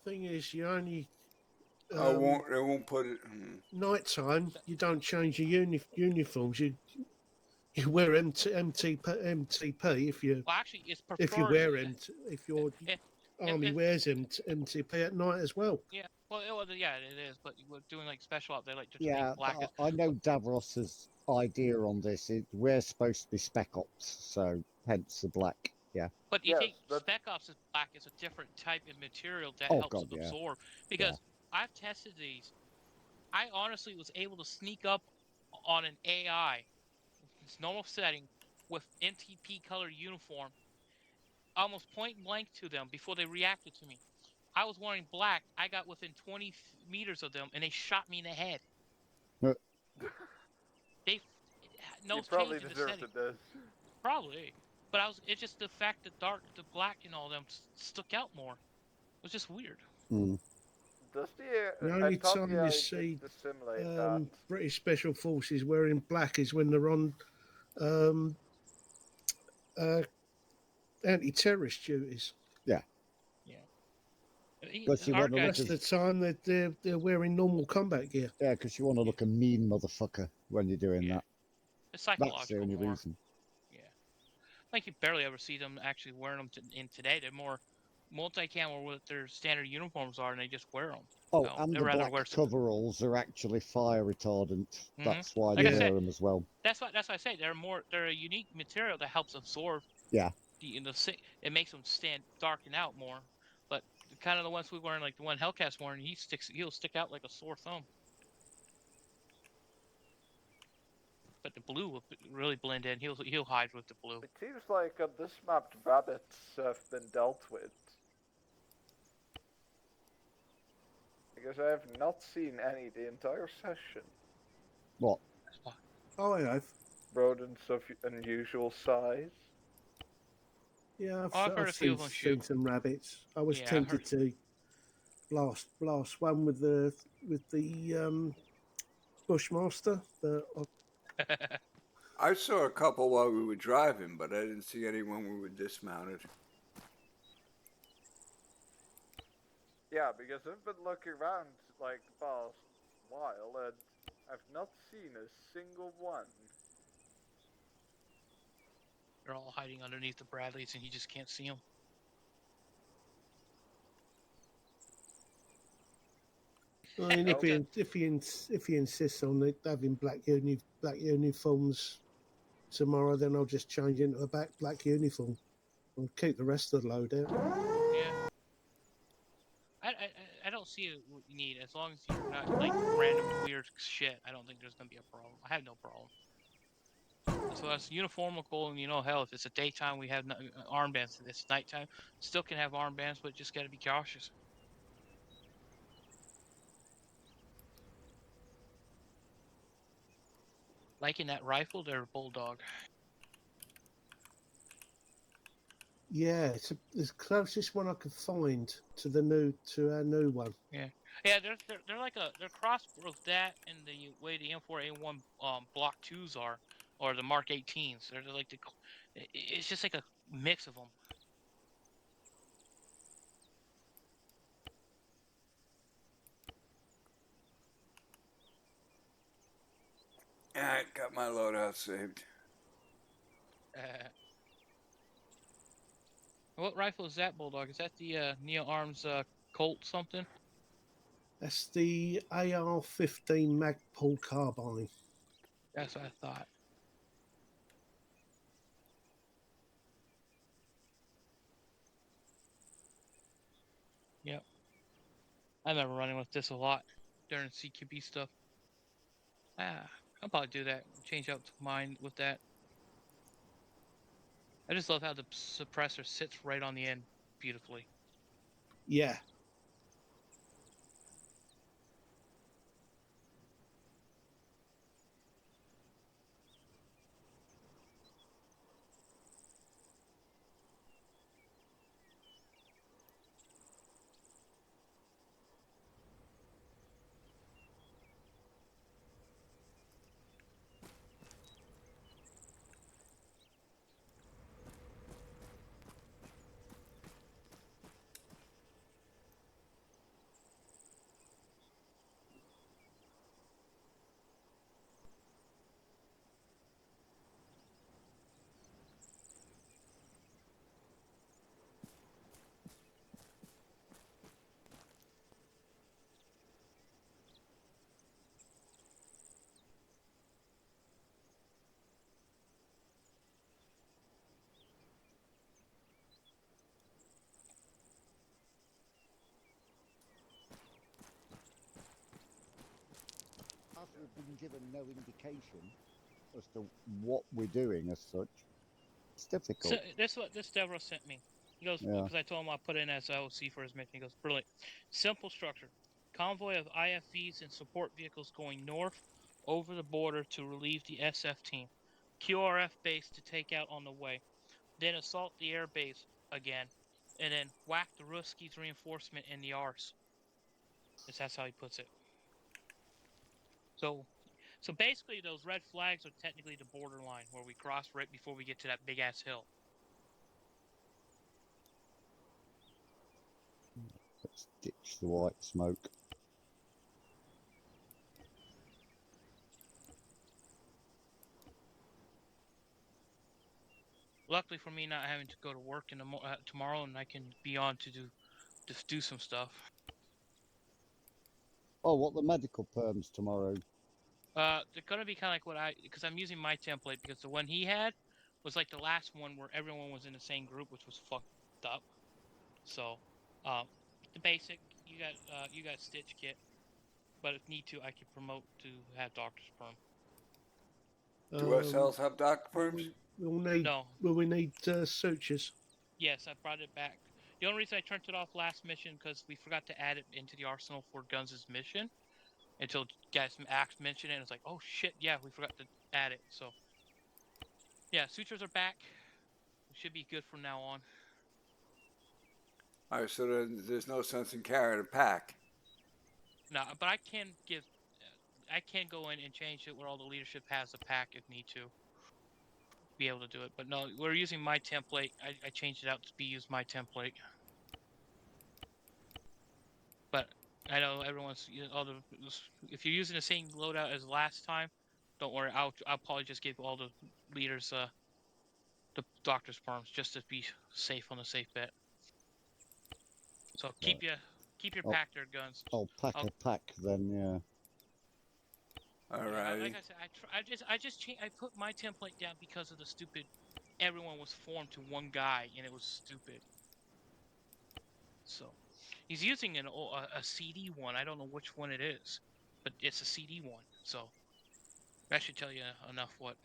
S2: Thing is, you only
S3: They won't put it.
S2: nighttime. You don't change your uniforms. You wear MTP if you
S1: Well, actually, it's preferred.
S2: if you wear if your
S1: If-
S2: army
S1: if-
S2: wears MTP at night as well.
S1: Yeah, well, yeah, it is. But we're doing like special ops. They like just
S8: Yeah,
S1: make black.
S8: but I know Davros's idea on this. We're supposed to be spec ops, so hence the black. Yeah.
S1: But you
S6: Yes,
S1: think
S6: that's-
S1: Spec Ops is black is a different type of material that
S8: Oh,
S1: helps
S8: God, yeah.
S1: absorb. Because I've tested these. I honestly was able to sneak up on an AI, its normal setting, with MTP color uniform, almost point blank to them before they reacted to me. I was wearing black. I got within 20 meters of them, and they shot me in the head.
S8: Uh.
S1: They no
S6: you probably
S1: change in the
S6: deserved
S1: setting.
S6: it, this.
S1: Probably, but it's just the fact that the black and all them stuck out more. It was just weird.
S8: Mm.
S6: Does the
S2: The
S6: I
S2: only
S6: thought
S2: time
S6: the
S2: you
S6: AI
S2: see,
S6: did simulate that.
S2: British Special Forces wearing black is when they're on anti-terrorist duties.
S8: Because you want to
S2: The
S8: look
S2: rest of
S8: as,
S2: the time they're wearing normal combat gear.
S8: yeah, because you want to look a mean motherfucker when you're doing
S1: Yeah.
S8: that.
S1: It's
S8: That's
S1: psychological
S8: the only
S1: more.
S8: reason.
S1: Yeah, like you barely ever see them actually wearing them in today. They're more multicam or what their standard uniforms are, and they just wear them.
S8: Oh,
S1: No,
S8: and
S1: they'd
S8: the
S1: rather
S8: black
S1: wear something-
S8: coveralls are actually fire retardant.
S1: Mhm.
S8: That's why
S1: Like
S8: they
S1: I said-
S8: wear them as well.
S1: That's why I say they're a unique material that helps absorb.
S8: Yeah.
S1: It makes them stand darken out more. But kind of the ones we wearing, like the one Hellcat's wearing, he'll stick out like a sore thumb. But the blue will really blend in. He'll hide with the blue.
S6: It seems like on this map, rabbits have been dealt with. Because I have not seen any the entire session.
S8: What?
S2: Oh, I have.
S6: Rodents of unusual size.
S2: Yeah,
S1: I've heard a few of them
S2: seen
S1: shoot.
S2: some rabbits. I was
S1: Yeah, I've
S2: tempted
S1: heard-
S2: to blast one with the Bushmaster, but
S3: I saw a couple while we were driving, but I didn't see any when we were dismounted.
S6: Yeah, because I've been looking around like the past while and I've not seen a single one.
S1: They're all hiding underneath the Bradleys, and you just can't see them.
S2: I mean, if he insists on having black uniforms tomorrow, then I'll just change into a black uniform. I'll keep the rest of the load out.
S1: Yeah. I don't see what you need as long as you're not like random weird shit. I don't think there's gonna be a problem. I have no problem. So that's uniformical, and hell, if it's a daytime, we have armbands. If it's nighttime, still can have armbands, but just gotta be cautious. Liking that rifle, they're a bulldog.
S2: Yeah, it's the closest one I could find to our new one.
S1: Yeah, they're like they're cross with that and the way the M4A1 Block 2s are, or the Mark 18s. They're like it's just like a mix of them.
S3: Alright, got my loadout saved.
S1: What rifle is that, Bulldog? Is that the Neo Arms Colt something?
S2: That's the AR-15 Magpul carbine.
S1: That's what I thought. Yep. I remember running with this a lot during CQB stuff. I'll probably do that. Change out mine with that. I just love how the suppressor sits right on the end beautifully.
S2: Yeah.
S8: As we've been given no indication as to what we're doing as such, it's difficult.
S1: So that's what this Devereaux sent me. He goes,
S8: Yeah.
S1: because I told him I'll put it in as OC for his mission. He goes, brilliant. Simple structure. Convoy of IFVs and support vehicles going north over the border to relieve the SF team. QRF base to take out on the way. Then assault the air base again. And then whack the Ruskies reinforcement in the arse. That's how he puts it. So basically those red flags are technically the borderline where we cross right before we get to that big ass hill.
S8: Let's ditch the white smoke.
S1: Luckily for me, not having to go to work in the tomorrow, and I can be on to do some stuff.
S8: Oh, what the medical perms tomorrow?
S1: They're gonna be kind of like because I'm using my template because the one he had was like the last one where everyone was in the same group, which was fucked up. So, the basic you got stitch kit, but if need to, I can promote to have doctor's perm.
S3: Do ourselves have doctor perms?
S2: Will we need sutures?
S1: Yes, I brought it back. The only reason I turned it off last mission because we forgot to add it into the arsenal for Guns' mission until guys from Axe mentioned it. And it's like, oh shit, yeah, we forgot to add it. So, yeah, sutures are back. We should be good from now on.
S3: Alright, so then there's no sense in carrying a pack.
S1: No, but I can go in and change it where all the leadership has a pack if need to. Be able to do it, but no, we're using my template. I changed it out to use my template. But I know everyone's if you're using the same loadout as last time, don't worry. I'll probably just give all the leaders the doctor's perms just to be safe on the safe bet. So keep your pack there, Guns.
S8: I'll pack a pack then, yeah.
S3: Alright.
S1: Like I said, I put my template down because of the stupid. Everyone was formed to one guy, and it was stupid. So, He's using a CD one. I don't know which one it is, but it's a CD one. So that should tell you enough. What?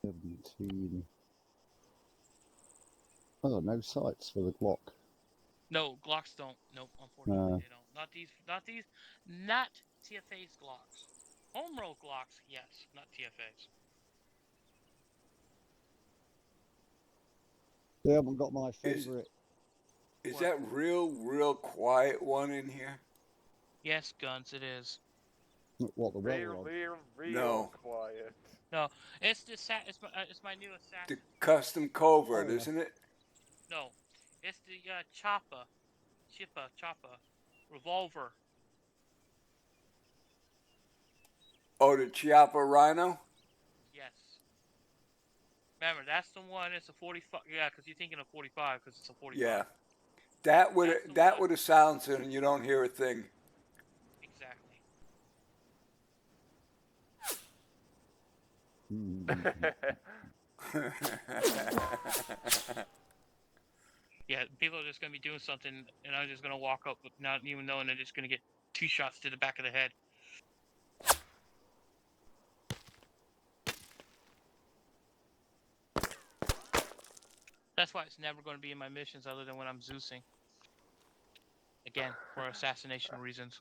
S8: 17. Oh, no sights for the Glock.
S1: No, Glocks don't. Nope, unfortunately they don't. Not these. Not TFA's Glocks. Home roll Glocks, yes, not TFA's.
S8: They haven't got my
S3: Is-
S8: favorite.
S3: Is
S1: What?
S3: that real quiet one in here?
S1: Yes, guns, it is.
S8: What, the well
S6: Real
S3: No.
S6: quiet.
S1: No, it's the it's my new
S3: The
S1: assassin.
S3: custom covert,
S8: Oh, yeah.
S3: isn't it?
S1: No, it's the Choppa revolver.
S3: Oh, the Chiappa Rhino?
S1: Yes. Remember, that's the one. It's a 45. Yeah, because you're thinking of 45 because it's a 45.
S3: Yeah.
S1: That's the
S3: That
S1: one.
S3: would have silenced it and you don't hear a thing.
S1: Exactly. Yeah, people are just gonna be doing something, and I'm just gonna walk up with not even knowing they're just gonna get 2 shots to the back of the head. That's why it's never going to be in my missions other than when I'm Zeusing. Again, for assassination reasons.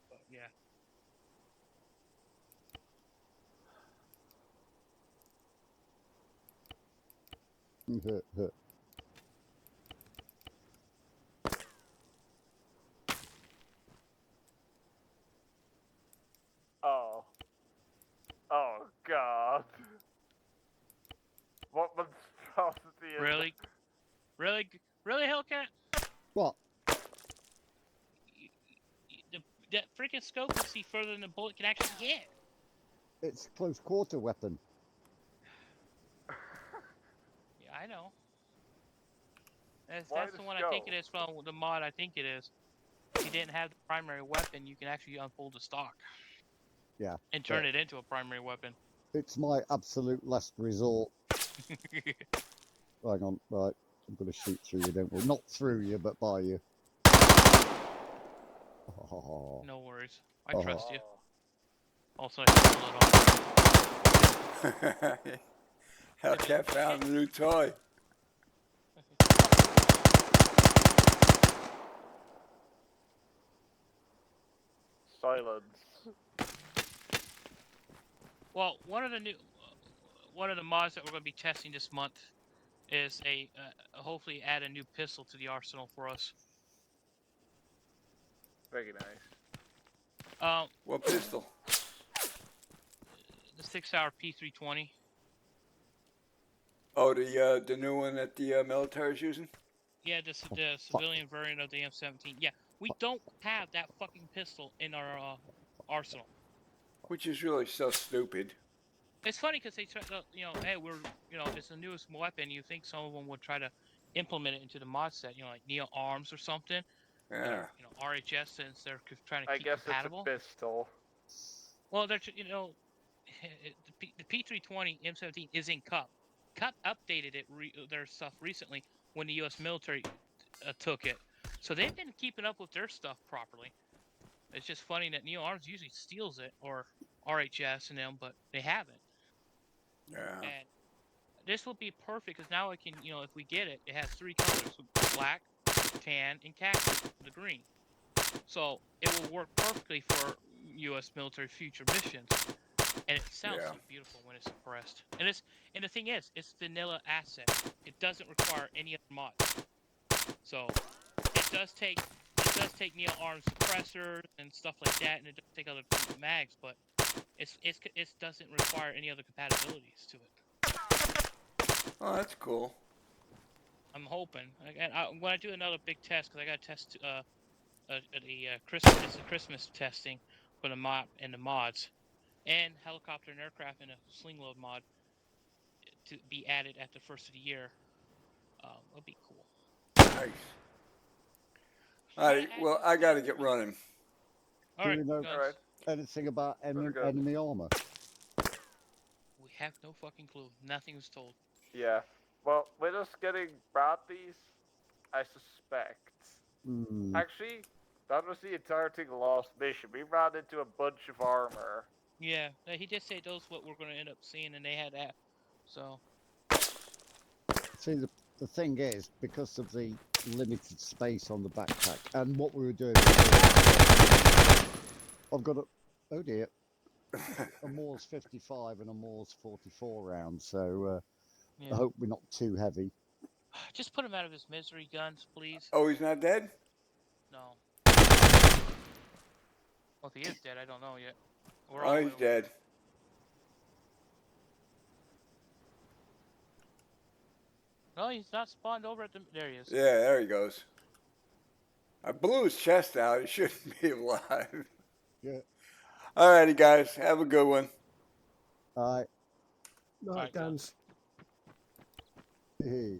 S1: But yeah.
S6: Oh. Oh God. What monstrosity is
S1: Really? Really, Hellcat?
S8: What?
S1: That freaking scope can see further than the bullet can actually get.
S8: It's a close quarter weapon.
S1: Yeah, I know. That's
S6: Why
S1: the
S6: the
S1: one I think
S6: scope?
S1: it is from the mod. I think it is. If you didn't have the primary weapon, you can actually unfold the stock.
S8: Yeah.
S1: And turn it into a primary weapon.
S8: It's my absolute last resort. Hang on, right. I'm going to shoot through you, don't we? Not through you, but by you. Oh.
S1: No worries. I
S8: Oh.
S1: trust you.
S6: Oh.
S1: Also, I can pull it off.
S3: Hellcat found a new toy.
S6: Silence.
S1: Well, one of the mods that we're going to be testing this month is hopefully add a new pistol to the arsenal for us.
S6: Very nice.
S3: What pistol?
S1: The 6-hour P320.
S3: Oh, the new one that the military's using?
S1: Yeah, the civilian variant of the M17. Yeah, we don't have that fucking pistol in our arsenal.
S3: Which is really so stupid.
S1: It's funny because they try to, hey, it's the newest weapon. You think some of them would try to implement it into the mod set, like Neo Arms or something.
S3: Yeah.
S1: Or, RHS, since they're trying to
S6: I
S1: keep
S6: guess
S1: compatible.
S6: it's a pistol.
S1: Well, they're the P320 M17 is in Cup. Cup updated their stuff recently when the U.S. military took it, so they've been keeping up with their stuff properly. It's just funny that Neo Arms usually steals it, or RHS and them, but they haven't.
S3: Yeah.
S1: And this will be perfect because now I can, if we get it, it has 3 colors: black, tan, and khaki, the green. So it will work perfectly for U.S. military future missions, and it sounds so beautiful when it's suppressed. And the thing is, it's vanilla asset. It doesn't require any other mod. So it does take Neo Arms suppressors and stuff like that, and it does take other mags, but it doesn't require any other compatibilities to it.
S3: Oh, that's cool.
S1: I'm hoping. When I do another big test, because I got to test Christmas. It's a Christmas testing for the mod and the mods, and helicopter and aircraft and a sling load mod to be added at the first of the year. It'll be cool.
S3: Nice. Alright, well, I gotta get running.
S8: Do you know anything about enemy armor?
S1: We have no fucking clue. Nothing was told.
S6: Yeah. Well, with us getting Bradleys, I suspect.
S8: Hmm.
S6: Actually, that was the entire thing last mission. We ran into a bunch of armor.
S1: Yeah, he did say those what we're going to end up seeing, and they had that. So.
S8: See, the thing is, because of the limited space on the backpack and what we were doing, I've got oh dear, a Moores 55 and a Moores 44 round, so
S1: Yeah.
S8: I hope we're not too heavy.
S1: Just put him out of his misery, guns, please.
S3: Oh, he's not dead?
S1: No. Well, if he is dead, I don't know yet. We're
S3: Oh, he's dead.
S1: No, he's not spawned over at the. There he is.
S3: Yeah, there he goes. I blew his chest out. He shouldn't be alive.
S8: Yeah.
S3: Alrighty, guys. Have a good one.
S8: All right.
S2: Night, guns.
S8: Hey.